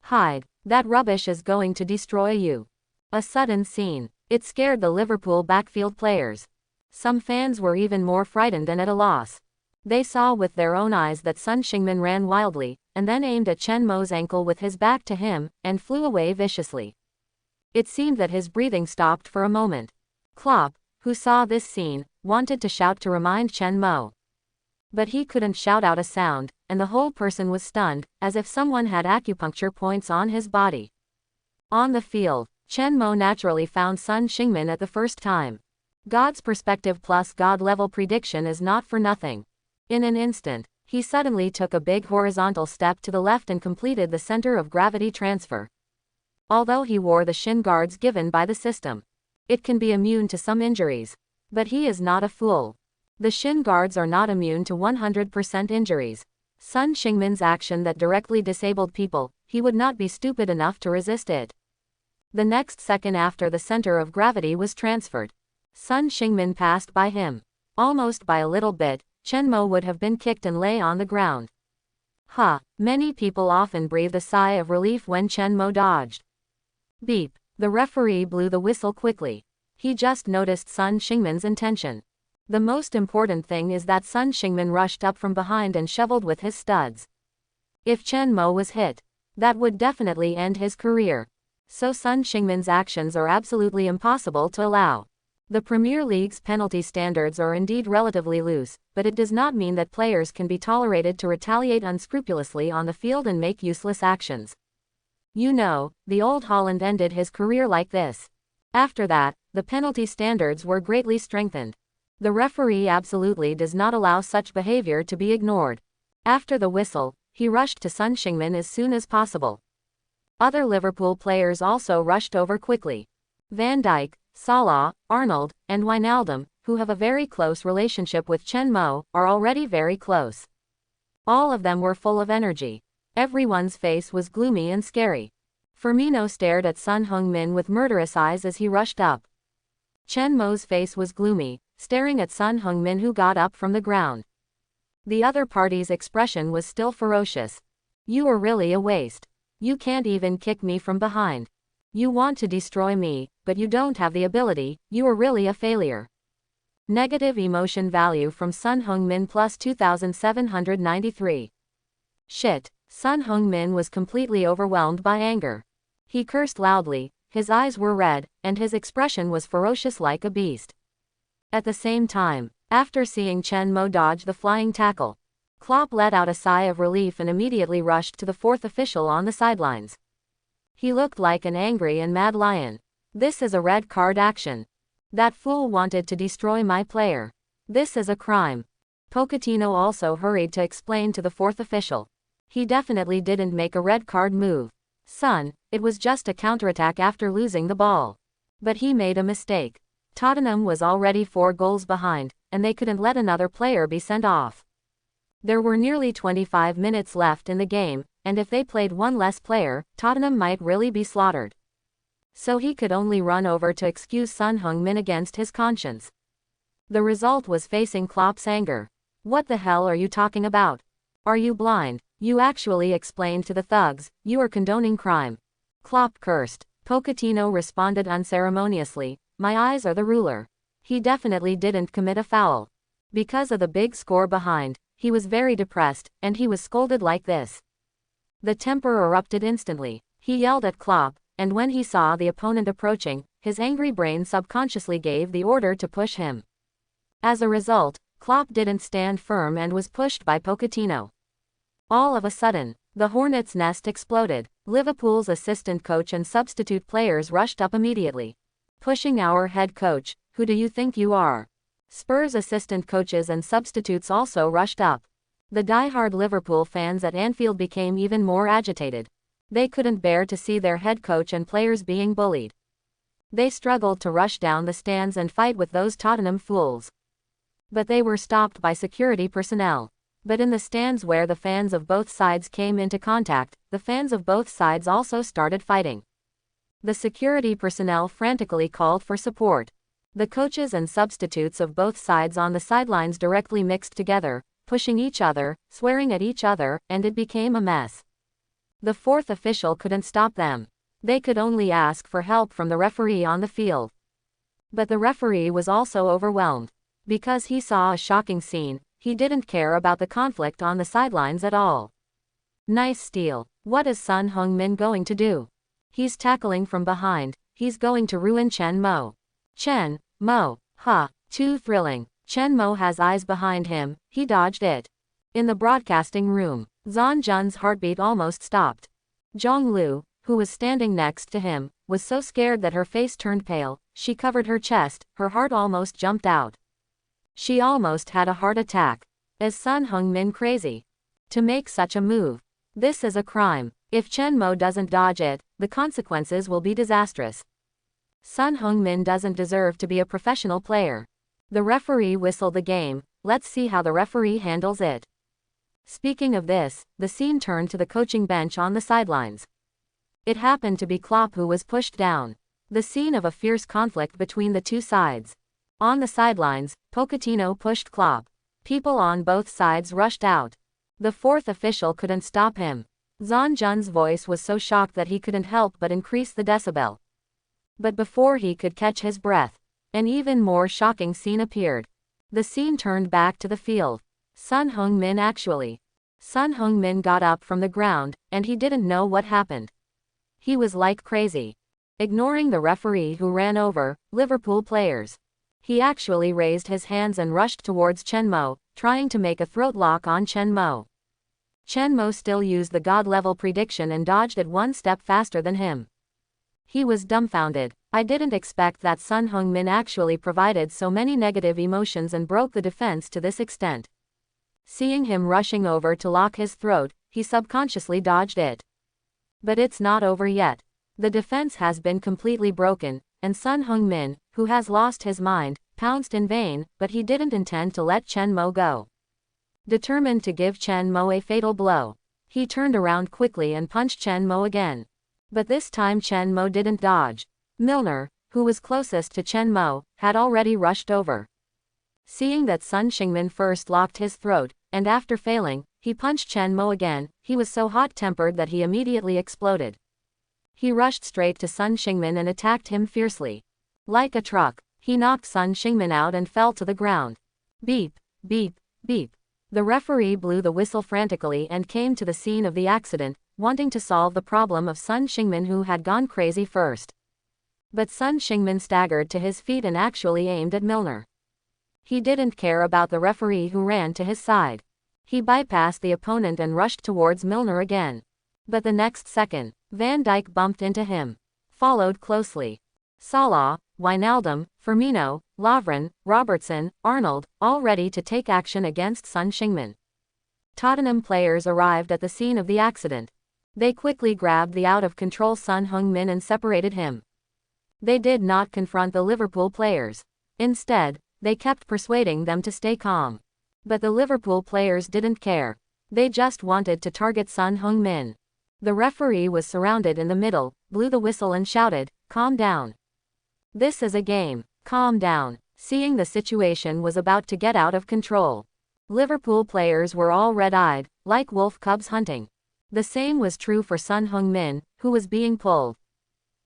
Hide, that rubbish is going to destroy you." A sudden scene. It scared the Liverpool backfield players. Some fans were even more frightened and at a loss. They saw with their own eyes that Sun Xingmin ran wildly, and then aimed at Chen Mo's ankle with his back to him, and flew away viciously. It seemed that his breathing stopped for a moment. Klopp, who saw this scene, wanted to shout to remind Chen Mo. But he couldn't shout out a sound, and the whole person was stunned, as if someone had acupuncture points on his body. On the field, Chen Mo naturally found Sun Xingmin at the first time. God's perspective plus God-level prediction is not for nothing. In an instant, he suddenly took a big horizontal step to the left and completed the center of gravity transfer. Although he wore the shin guards given by the system, it can be immune to some injuries. But he is not a fool. The shin guards are not immune to 100% injuries. Sun Xingmin's action that directly disabled people, he would not be stupid enough to resist it. The next second after the center of gravity was transferred, Sun Xingmin passed by him. Almost by a little bit, Chen Mo would have been kicked and lay on the ground. Many people often breathed a sigh of relief when Chen Mo dodged. Beep. The referee blew the whistle quickly. He just noticed Sun Xingmin's intention. The most important thing is that Sun Xingmin rushed up from behind and shoveled with his studs. If Chen Mo was hit, that would definitely end his career. So Sun Xingmin's actions are absolutely impossible to allow. The Premier League's penalty standards are indeed relatively loose, but it does not mean that players can be tolerated to retaliate unscrupulously on the field and make useless actions. You know, the old Holland ended his career like this. After that, the penalty standards were greatly strengthened. The referee absolutely does not allow such behavior to be ignored. After the whistle, he rushed to Sun Xingmin as soon as possible. Other Liverpool players also rushed over quickly. Van Dijk, Salah, Arnold, and Wijnaldum, who have a very close relationship with Chen Mo, are already very close. All of them were full of energy. Everyone's face was gloomy and scary. Firmino stared at Sun Heung-min with murderous eyes as he rushed up. Chen Mo's face was gloomy, staring at Sun Heung-min who got up from the ground. The other party's expression was still ferocious. You are really a waste. You can't even kick me from behind. You want to destroy me, but you don't have the ability, you are really a failure. Negative emotion value from Sun Heung-min plus 2793. Shit. Sun Heung-min was completely overwhelmed by anger. He cursed loudly, his eyes were red, and his expression was ferocious like a beast. At the same time, after seeing Chen Mo dodge the flying tackle, Klopp let out a sigh of relief and immediately rushed to the fourth official on the sidelines. He looked like an angry and mad lion. This is a red card action. That fool wanted to destroy my player. This is a crime. Pochettino also hurried to explain to the fourth official. He definitely didn't make a red card move. Son, it was just a counterattack after losing the ball. But he made a mistake. Tottenham was already 4 goals behind, and they couldn't let another player be sent off. There were nearly 25 minutes left in the game, and if they played one less player, Tottenham might really be slaughtered. So he could only run over to excuse Sun Heung-min against his conscience. The result was facing Klopp's anger. What the hell are you talking about? Are you blind? You actually explained to the thugs, you are condoning crime. Klopp cursed. Pochettino responded unceremoniously, my eyes are the ruler. He definitely didn't commit a foul. Because of the big score behind, he was very depressed, and he was scolded like this. The temper erupted instantly. He yelled at Klopp, and when he saw the opponent approaching, his angry brain subconsciously gave the order to push him. As a result, Klopp didn't stand firm and was pushed by Pochettino. All of a sudden, the hornet's nest exploded. Liverpool's assistant coach and substitute players rushed up immediately. Pushing our head coach, who do you think you are? Spurs assistant coaches and substitutes also rushed up. The die-hard Liverpool fans at Anfield became even more agitated. They couldn't bear to see their head coach and players being bullied. They struggled to rush down the stands and fight with those Tottenham fools. But they were stopped by security personnel. But in the stands where the fans of both sides came into contact, the fans of both sides also started fighting. The security personnel frantically called for support. The coaches and substitutes of both sides on the sidelines directly mixed together, pushing each other, swearing at each other, and it became a mess. The fourth official couldn't stop them. They could only ask for help from the referee on the field. But the referee was also overwhelmed. Because he saw a shocking scene, he didn't care about the conflict on the sidelines at all. Nice steal. What is Son Heung-min going to do? He's tackling from behind. He's going to ruin Chen Mo. Chen Mo. Too thrilling. Chen Mo has eyes behind him. He dodged it. In the broadcasting room, Zhang Jun's heartbeat almost stopped. Zhong Lu, who was standing next to him, was so scared that her face turned pale. She covered her chest. Her heart almost jumped out. She almost had a heart attack. Is Son Heung-min crazy to make such a move? This is a crime. If Chen Mo doesn't dodge it, the consequences will be disastrous. Son Heung-min doesn't deserve to be a professional player. The referee whistled the game. Let's see how the referee handles it. Speaking of this, the scene turned to the coaching bench on the sidelines. It happened to be Klopp who was pushed down. The scene of a fierce conflict between the two sides. On the sidelines, Pochettino pushed Klopp. People on both sides rushed out. The fourth official couldn't stop him. Zhang Jun's voice was so shocked that he couldn't help but increase the decibel. But before he could catch his breath, an even more shocking scene appeared. The scene turned back to the field. Son Heung-min actually. Son Heung-min got up from the ground, and he didn't know what happened. He was like crazy. Ignoring the referee who ran over Liverpool players. He actually raised his hands and rushed towards Chen Mo, trying to make a throat lock on Chen Mo. Chen Mo still used the God-level prediction and dodged it one step faster than him. He was dumbfounded. I didn't expect that Son Heung-min actually provided so many negative emotions and broke the defense to this extent. Seeing him rushing over to lock his throat, he subconsciously dodged it. But it's not over yet. The defense has been completely broken, and Son Heung-min, who has lost his mind, pounced in vain, but he didn't intend to let Chen Mo go. Determined to give Chen Mo a fatal blow, he turned around quickly and punched Chen Mo again. But this time Chen Mo didn't dodge. Milner, who was closest to Chen Mo, had already rushed over. Seeing that Son Heung-min first locked his throat, and after failing, he punched Chen Mo again, he was so hot-tempered that he immediately exploded. He rushed straight to Son Heung-min and attacked him fiercely. Like a truck, he knocked Son Heung-min out and fell to the ground. Beep, beep, beep. The referee blew the whistle frantically and came to the scene of the accident, wanting to solve the problem of Son Heung-min who had gone crazy first. But Son Heung-min staggered to his feet and actually aimed at Milner. He didn't care about the referee who ran to his side. He bypassed the opponent and rushed towards Milner again. But the next second, Van Dijk bumped into him. Followed closely. Salah, Wijnaldum, Firmino, Lovren, Robertson, Arnold, all ready to take action against Son Heung-min. Tottenham players arrived at the scene of the accident. They quickly grabbed the out-of-control Son Heung-min and separated him. They did not confront the Liverpool players. Instead, they kept persuading them to stay calm. But the Liverpool players didn't care. They just wanted to target Son Heung-min. The referee was surrounded in the middle, blew the whistle and shouted, "Calm down. This is a game. Calm down." Seeing the situation was about to get out of control, Liverpool players were all red-eyed, like wolf cubs hunting. The same was true for Son Heung-min, who was being pulled.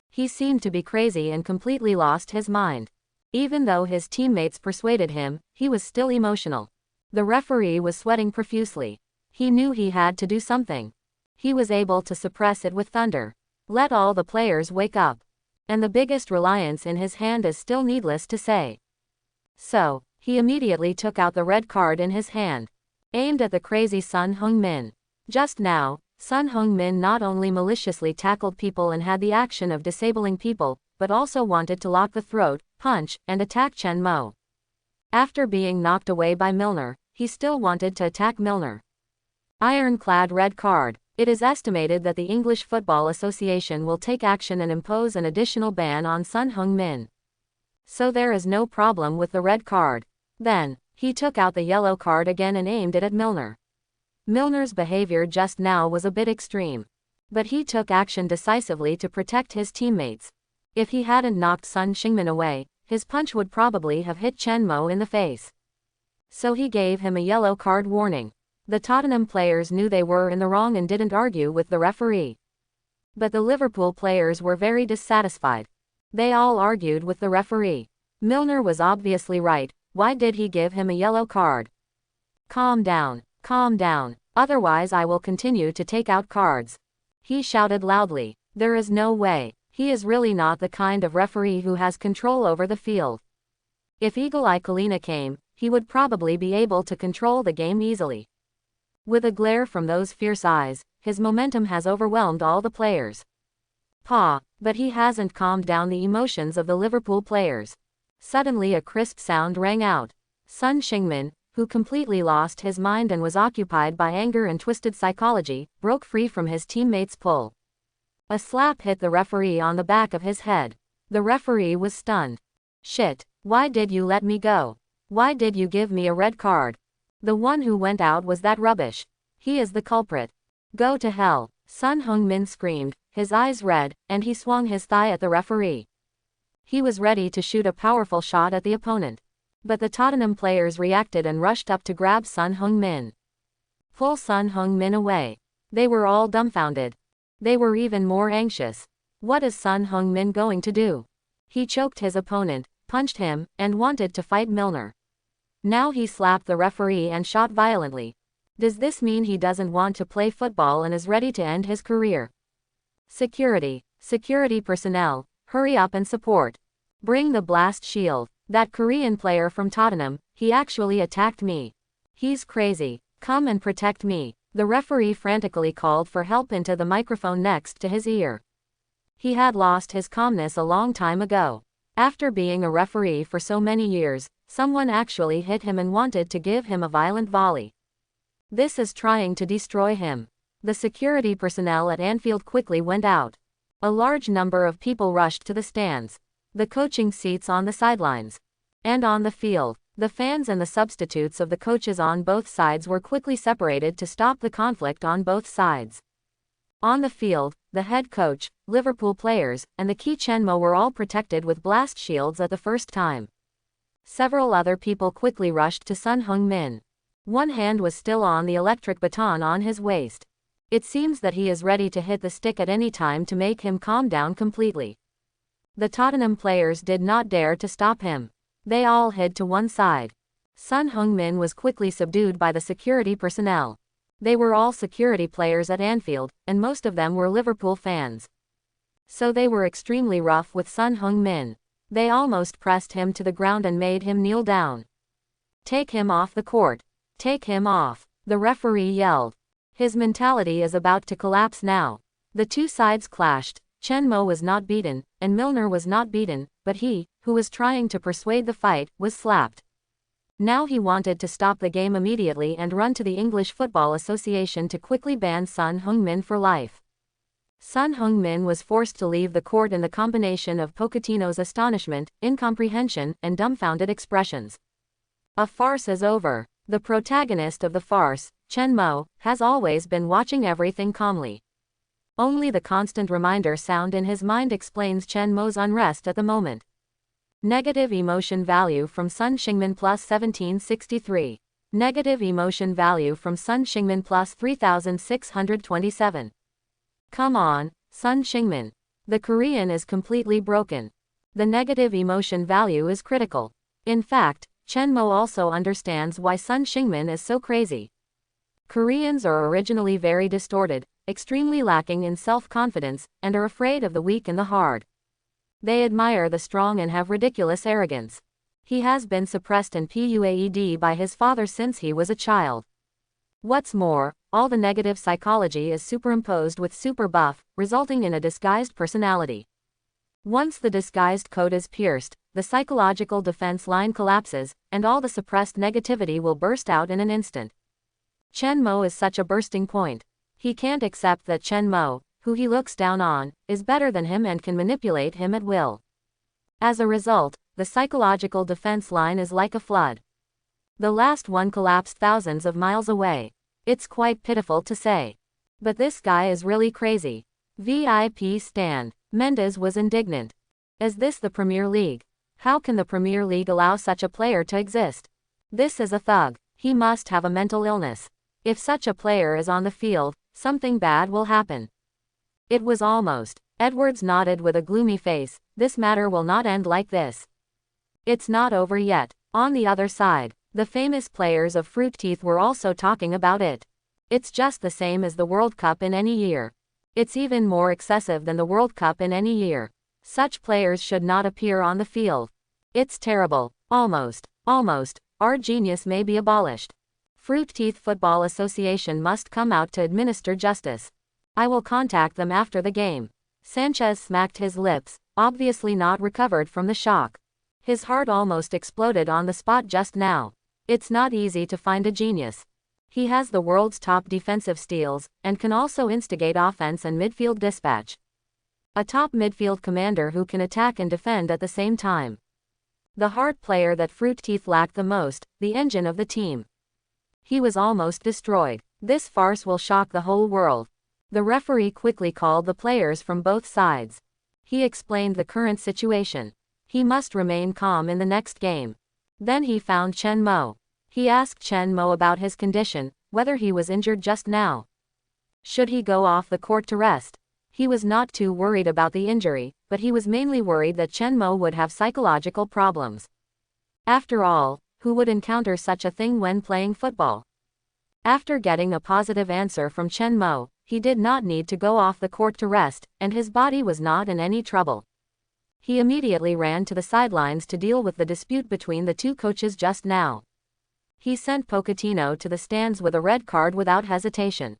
He seemed to be crazy and completely lost his mind. Even though his teammates persuaded him, he was still emotional. The referee was sweating profusely. He knew he had to do something. He was able to suppress it with thunder. Let all the players wake up. And the biggest reliance in his hand is still needless to say. So, He immediately took out the red card in his hand, aimed at the crazy Son Heung-min. Just now, Son Heung-min not only maliciously tackled people and had the action of disabling people, but also wanted to lock the throat, punch, and attack Chen Mo. After being knocked away by Milner, he still wanted to attack Milner. Ironclad red card. It is estimated that the English Football Association will take action and impose an additional ban on Son Heung-min. So there is no problem with the red card. Then, he took out the yellow card again and aimed it at Milner. Milner's behavior just now was a bit extreme. But he took action decisively to protect his teammates. If he hadn't knocked Son Heung-min away, his punch would probably have hit Chen Mo in the face. So he gave him a yellow card warning. The Tottenham players knew they were in the wrong and didn't argue with the referee. But the Liverpool players were very dissatisfied. They all argued with the referee. Milner was obviously right. Why did he give him a yellow card? Calm down, otherwise I will continue to take out cards. He shouted loudly. There is no way. He is really not the kind of referee who has control over the field. If Eagle Eye Kalina came, he would probably be able to control the game easily. With a glare from those fierce eyes, his momentum has overwhelmed all the players. But he hasn't calmed down the emotions of the Liverpool players. Suddenly a crisp sound rang out. Son Heung-min, who completely lost his mind and was occupied by anger and twisted psychology, broke free from his teammates' pull. A slap hit the referee on the back of his head. The referee was stunned. Shit, why did you let me go? Why did you give me a red card? The one who went out was that rubbish. He is the culprit. Go to hell, Son Heung-min screamed, his eyes red, and he swung his thigh at the referee. He was ready to shoot a powerful shot at the opponent. But the Tottenham players reacted and rushed up to grab Son Heung-min. Pull Son Heung-min away. They were all dumbfounded. They were even more anxious. What is Son Heung-min going to do? He choked his opponent, punched him, and wanted to fight Milner. Now he slapped the referee and shot violently. Does this mean he doesn't want to play football and is ready to end his career? Security personnel, hurry up and support. Bring the blast shield. That Korean player from Tottenham, he actually attacked me. He's crazy. Come and protect me. The referee frantically called for help into the microphone next to his ear. He had lost his calmness a long time ago. After being a referee for so many years, someone actually hit him and wanted to give him a violent volley. This is trying to destroy him. The security personnel at Anfield quickly went out. A large number of people rushed to the stands, the coaching seats on the sidelines, and on the field. The fans and the substitutes of the coaches on both sides were quickly separated to stop the conflict on both sides. On the field, the head coach, Liverpool players, and the key Chen Mo were all protected with blast shields at the first time. Several other people quickly rushed to Son Heung-min. One hand was still on the electric baton on his waist. It seems that he is ready to hit the stick at any time to make him calm down completely. The Tottenham players did not dare to stop him. They all hid to one side. Son Heung-min was quickly subdued by the security personnel. They were all security players at Anfield, and most of them were Liverpool fans. So they were extremely rough with Son Heung-min. They almost pressed him to the ground and made him kneel down. Take him off the court. Take him off, the referee yelled. His mentality is about to collapse now. The two sides clashed. Chen Mo was not beaten, and Milner was not beaten, but he, who was trying to persuade the fight, was slapped. Now he wanted to stop the game immediately and run to the English Football Association to quickly ban Son Heung-min for life. Son Heung-min was forced to leave the court in the combination of Pochettino's astonishment, incomprehension, and dumbfounded expressions. A farce is over. The protagonist of the farce, Chen Mo, has always been watching everything calmly. Only the constant reminder sound in his mind explains Chen Mo's unrest at the moment. Negative emotion value from Son Heung-min plus 1763. Negative emotion value from Son Heung-min plus 3627. Come on, Son Heung-min. The Korean is completely broken. The negative emotion value is critical. In fact, Chen Mo also understands why Son Heung-min is so crazy. Koreans are originally very distorted, extremely lacking in self-confidence, and are afraid of the weak and the hard. They admire the strong and have ridiculous arrogance. He has been suppressed and PUAED by his father since he was a child. What's more, all the negative psychology is superimposed with super buff, resulting in a disguised personality. Once the disguised code is pierced, the psychological defense line collapses, and all the suppressed negativity will burst out in an instant. Chen Mo is such a bursting point. He can't accept that Chen Mo, who he looks down on, is better than him and can manipulate him at will. As a result, the psychological defense line is like a flood. The last one collapsed thousands of miles away. It's quite pitiful to say. But this guy is really crazy. VIP stand. Mendes was indignant. Is this the Premier League? How can the Premier League allow such a player to exist? This is a thug. He must have a mental illness. If such a player is on the field, something bad will happen. It was almost. Edwards nodded with a gloomy face. This matter will not end like this. It's not over yet. On the other side, the famous players of Fruit Teeth were also talking about it. It's just the same as the World Cup in any year. It's even more excessive than the World Cup in any year. Such players should not appear on the field. It's terrible. Almost. Our genius may be abolished. Fruit Teeth Football Association must come out to administer justice. I will contact them after the game. Sanchez smacked his lips, obviously not recovered from the shock. His heart almost exploded on the spot just now. It's not easy to find a genius. He has the world's top defensive steals, and can also instigate offense and midfield dispatch. A top midfield commander who can attack and defend at the same time. The heart player that Fruit Teeth lacked the most, the engine of the team. He was almost destroyed. This farce will shock the whole world. The referee quickly called the players from both sides. He explained the current situation. He must remain calm in the next game. Then he found Chen Mo. He asked Chen Mo about his condition, whether he was injured just now. Should he go off the court to rest? He was not too worried about the injury, but he was mainly worried that Chen Mo would have psychological problems. After all, who would encounter such a thing when playing football? After getting a positive answer from Chen Mo, he did not need to go off the court to rest, and his body was not in any trouble. He immediately ran to the sidelines to deal with the dispute between the two coaches just now. He sent Pochettino to the stands with a red card without hesitation.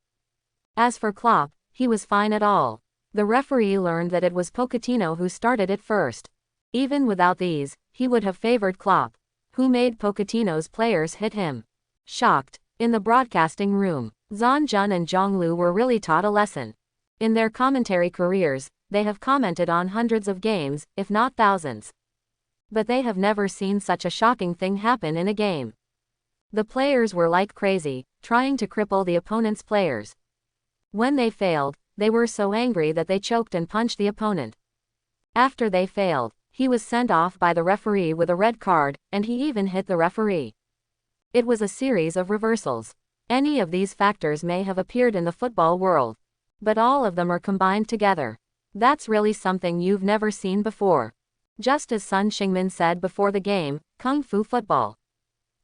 As for Klopp, he was fine at all. The referee learned that it was Pochettino who started it first. Even without these, he would have favored Klopp, who made Pochettino's players hit him. Shocked. In the broadcasting room, Zhan Jun and Zhang Lu were really taught a lesson. In their commentary careers, they have commented on hundreds of games, if not thousands. But they have never seen such a shocking thing happen in a game. The players were like crazy, trying to cripple the opponent's players. When they failed, they were so angry that they choked and punched the opponent. After they failed, he was sent off by the referee with a red card, and he even hit the referee. It was a series of reversals. Any of these factors may have appeared in the football world. But all of them are combined together. That's really something you've never seen before. Just as Sun Xingmin said before the game, Kung Fu football.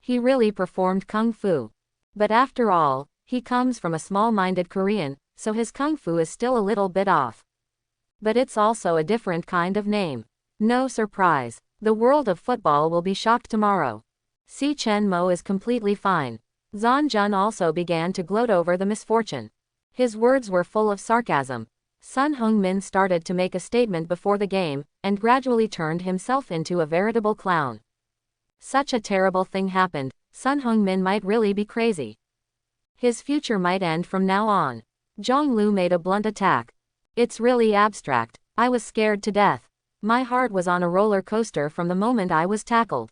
He really performed Kung Fu. But after all, he comes from a small-minded Korean, so his Kung Fu is still a little bit off. But it's also a different kind of name. No surprise. The world of football will be shocked tomorrow. See, Chen Mo is completely fine. Zhan Jun also began to gloat over the misfortune. His words were full of sarcasm. Sun Heung-min started to make a statement before the game, and gradually turned himself into a veritable clown. Such a terrible thing happened. Sun Heung-min might really be crazy. His future might end from now on. Zhang Lu made a blunt attack. It's really abstract. I was scared to death. My heart was on a roller coaster from the moment I was tackled.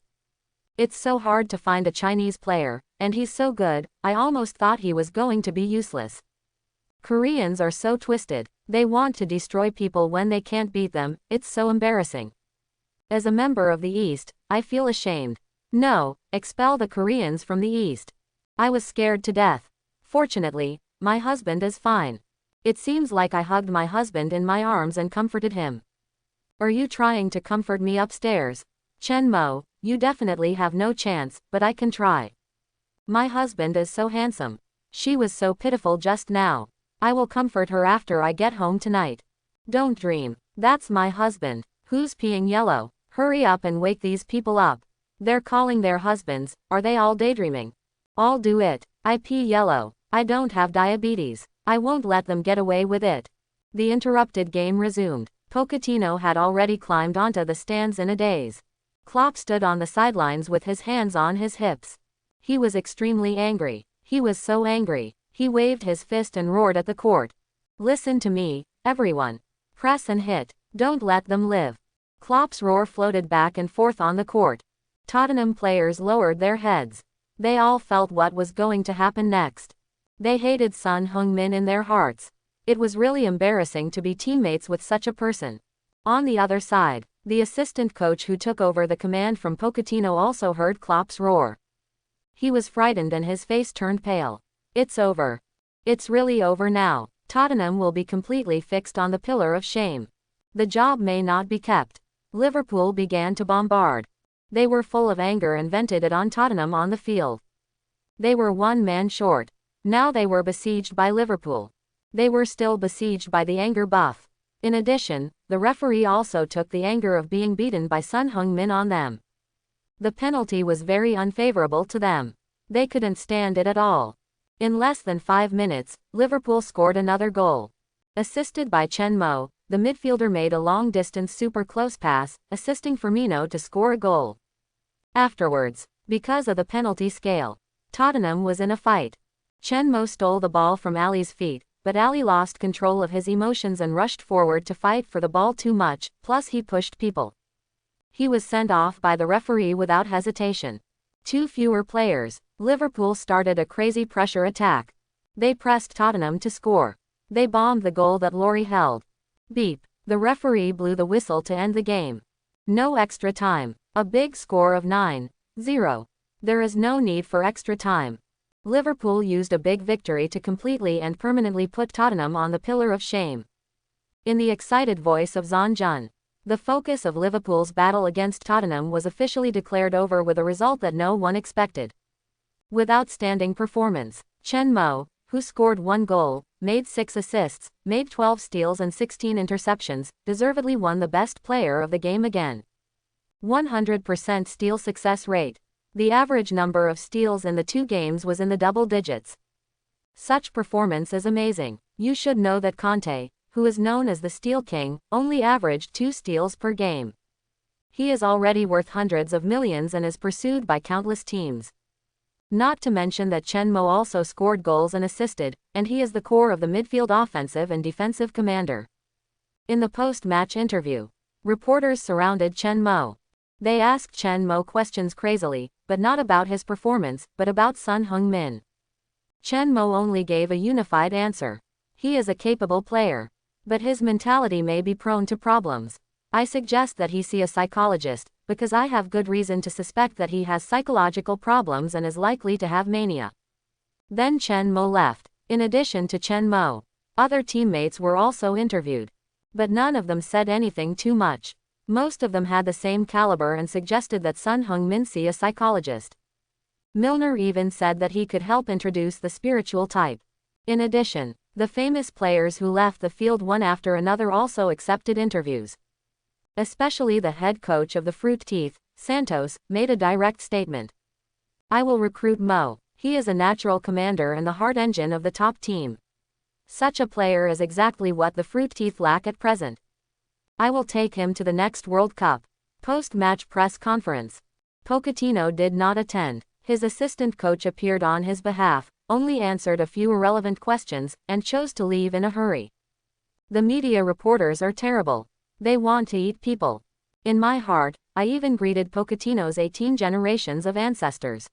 It's so hard to find a Chinese player, and he's so good, I almost thought he was going to be useless. Koreans are so twisted. They want to destroy people when they can't beat them. It's so embarrassing. As a member of the East, I feel ashamed. No, expel the Koreans from the East. I was scared to death. Fortunately, my husband is fine. It seems like I hugged my husband in my arms and comforted him. Are you trying to comfort me upstairs? Chen Mo, you definitely have no chance, but I can try. My husband is so handsome. She was so pitiful just now. I will comfort her after I get home tonight. Don't dream. That's my husband. Who's peeing yellow? Hurry up and wake these people up. They're calling their husbands, are they all daydreaming? I'll do it. I pee yellow. I don't have diabetes. I won't let them get away with it. The interrupted game resumed. Pochettino had already climbed onto the stands in a daze. Klopp stood on the sidelines with his hands on his hips. He was extremely angry. He was so angry. He waved his fist and roared at the court. Listen to me, everyone. Press and hit. Don't let them live. Klopp's roar floated back and forth on the court. Tottenham players lowered their heads. They all felt what was going to happen next. They hated Son Heung-min in their hearts. It was really embarrassing to be teammates with such a person. On the other side, the assistant coach who took over the command from Pochettino also heard Klopp's roar. He was frightened and his face turned pale. It's over. It's really over now. Tottenham will be completely fixed on the pillar of shame. The job may not be kept. Liverpool began to bombard. They were full of anger and vented it on Tottenham on the field. They were one man short. Now they were besieged by Liverpool. They were still besieged by the anger buff. In addition, the referee also took the anger of being beaten by Son Heung-min on them. The penalty was very unfavorable to them. They couldn't stand it at all. In less than 5 minutes, Liverpool scored another goal. Assisted by Chen Mo, the midfielder made a long-distance super close pass, assisting Firmino to score a goal. Afterwards, because of the penalty scale, Tottenham was in a fight. Chen Mo stole the ball from Ali's feet, but Ali lost control of his emotions and rushed forward to fight for the ball too much, plus he pushed people. He was sent off by the referee without hesitation. 2 fewer players. Liverpool started a crazy pressure attack. They pressed Tottenham to score. They bombed the goal that Lloris held. Beep. The referee blew the whistle to end the game. No extra time. A big score of 9-0. There is no need for extra time. Liverpool used a big victory to completely and permanently put Tottenham on the pillar of shame. In the excited voice of Zhang Jun, the focus of Liverpool's battle against Tottenham was officially declared over with a result that no one expected. With outstanding performance, Chen Mo, who scored 1 goal, made 6 assists, made 12 steals and 16 interceptions, deservedly won the best player of the game again. 100% steal success rate. The average number of steals in the 2 games was in the double digits. Such performance is amazing. You should know that Conte, who is known as the Steal King, only averaged 2 steals per game. He is already worth hundreds of millions and is pursued by countless teams. Not to mention that Chen Mo also scored goals and assisted, and he is the core of the midfield offensive and defensive commander. In the post-match interview, reporters surrounded Chen Mo. They asked Chen Mo questions crazily, but not about his performance, but about Son Heung-min. Chen Mo only gave a unified answer. He is a capable player, but his mentality may be prone to problems. I suggest that he see a psychologist, because I have good reason to suspect that he has psychological problems and is likely to have mania. Then Chen Mo left. In addition to Chen Mo, other teammates were also interviewed. But none of them said anything too much. Most of them had the same caliber and suggested that Son Heung-min see a psychologist. Milner even said that he could help introduce the spiritual type. In addition, the famous players who left the field one after another also accepted interviews. Especially the head coach of the Fruit Teeth, Santos, made a direct statement. I will recruit Mo. He is a natural commander and the heart engine of the top team. Such a player is exactly what the Fruit Teeth lack at present. I will take him to the next World Cup. Post-match press conference. Pochettino did not attend. His assistant coach appeared on his behalf, only answered a few irrelevant questions, and chose to leave in a hurry. The media reporters are terrible. They want to eat people. In my heart, I even greeted Pochettino's 18 generations of ancestors.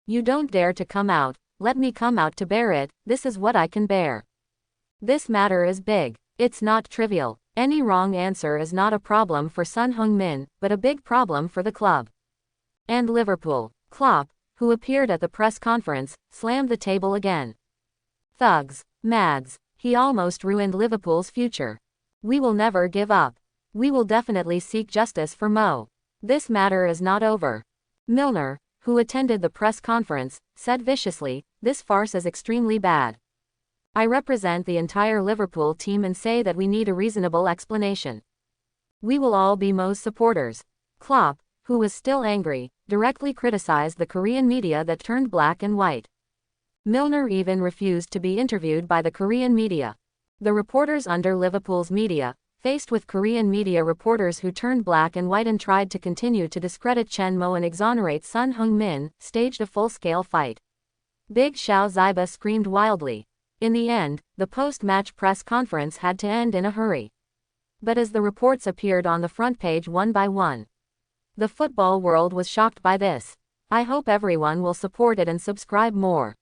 You don't dare to come out, let me come out to bear it, this is what I can bear. This matter is big. It's not trivial. Any wrong answer is not a problem for Son Heung-min, but a big problem for the club. And Liverpool. Klopp, who appeared at the press conference, slammed the table again. Thugs. Mads. He almost ruined Liverpool's future. We will never give up. We will definitely seek justice for Mo. This matter is not over. Milner, who attended the press conference, said viciously, this farce is extremely bad. I represent the entire Liverpool team and say that we need a reasonable explanation. We will all be Mo's supporters. Klopp, who was still angry, directly criticized the Korean media that turned black and white. Milner even refused to be interviewed by the Korean media. The reporters under Liverpool's media, faced with Korean media reporters who turned black and white and tried to continue to discredit Chen Mo and exonerate Son Heung-min, staged a full-scale fight. Big Xiao Ziba screamed wildly. In the end, the post-match press conference had to end in a hurry. But as the reports appeared on the front page one by one, the football world was shocked by this. I hope everyone will support it and subscribe more.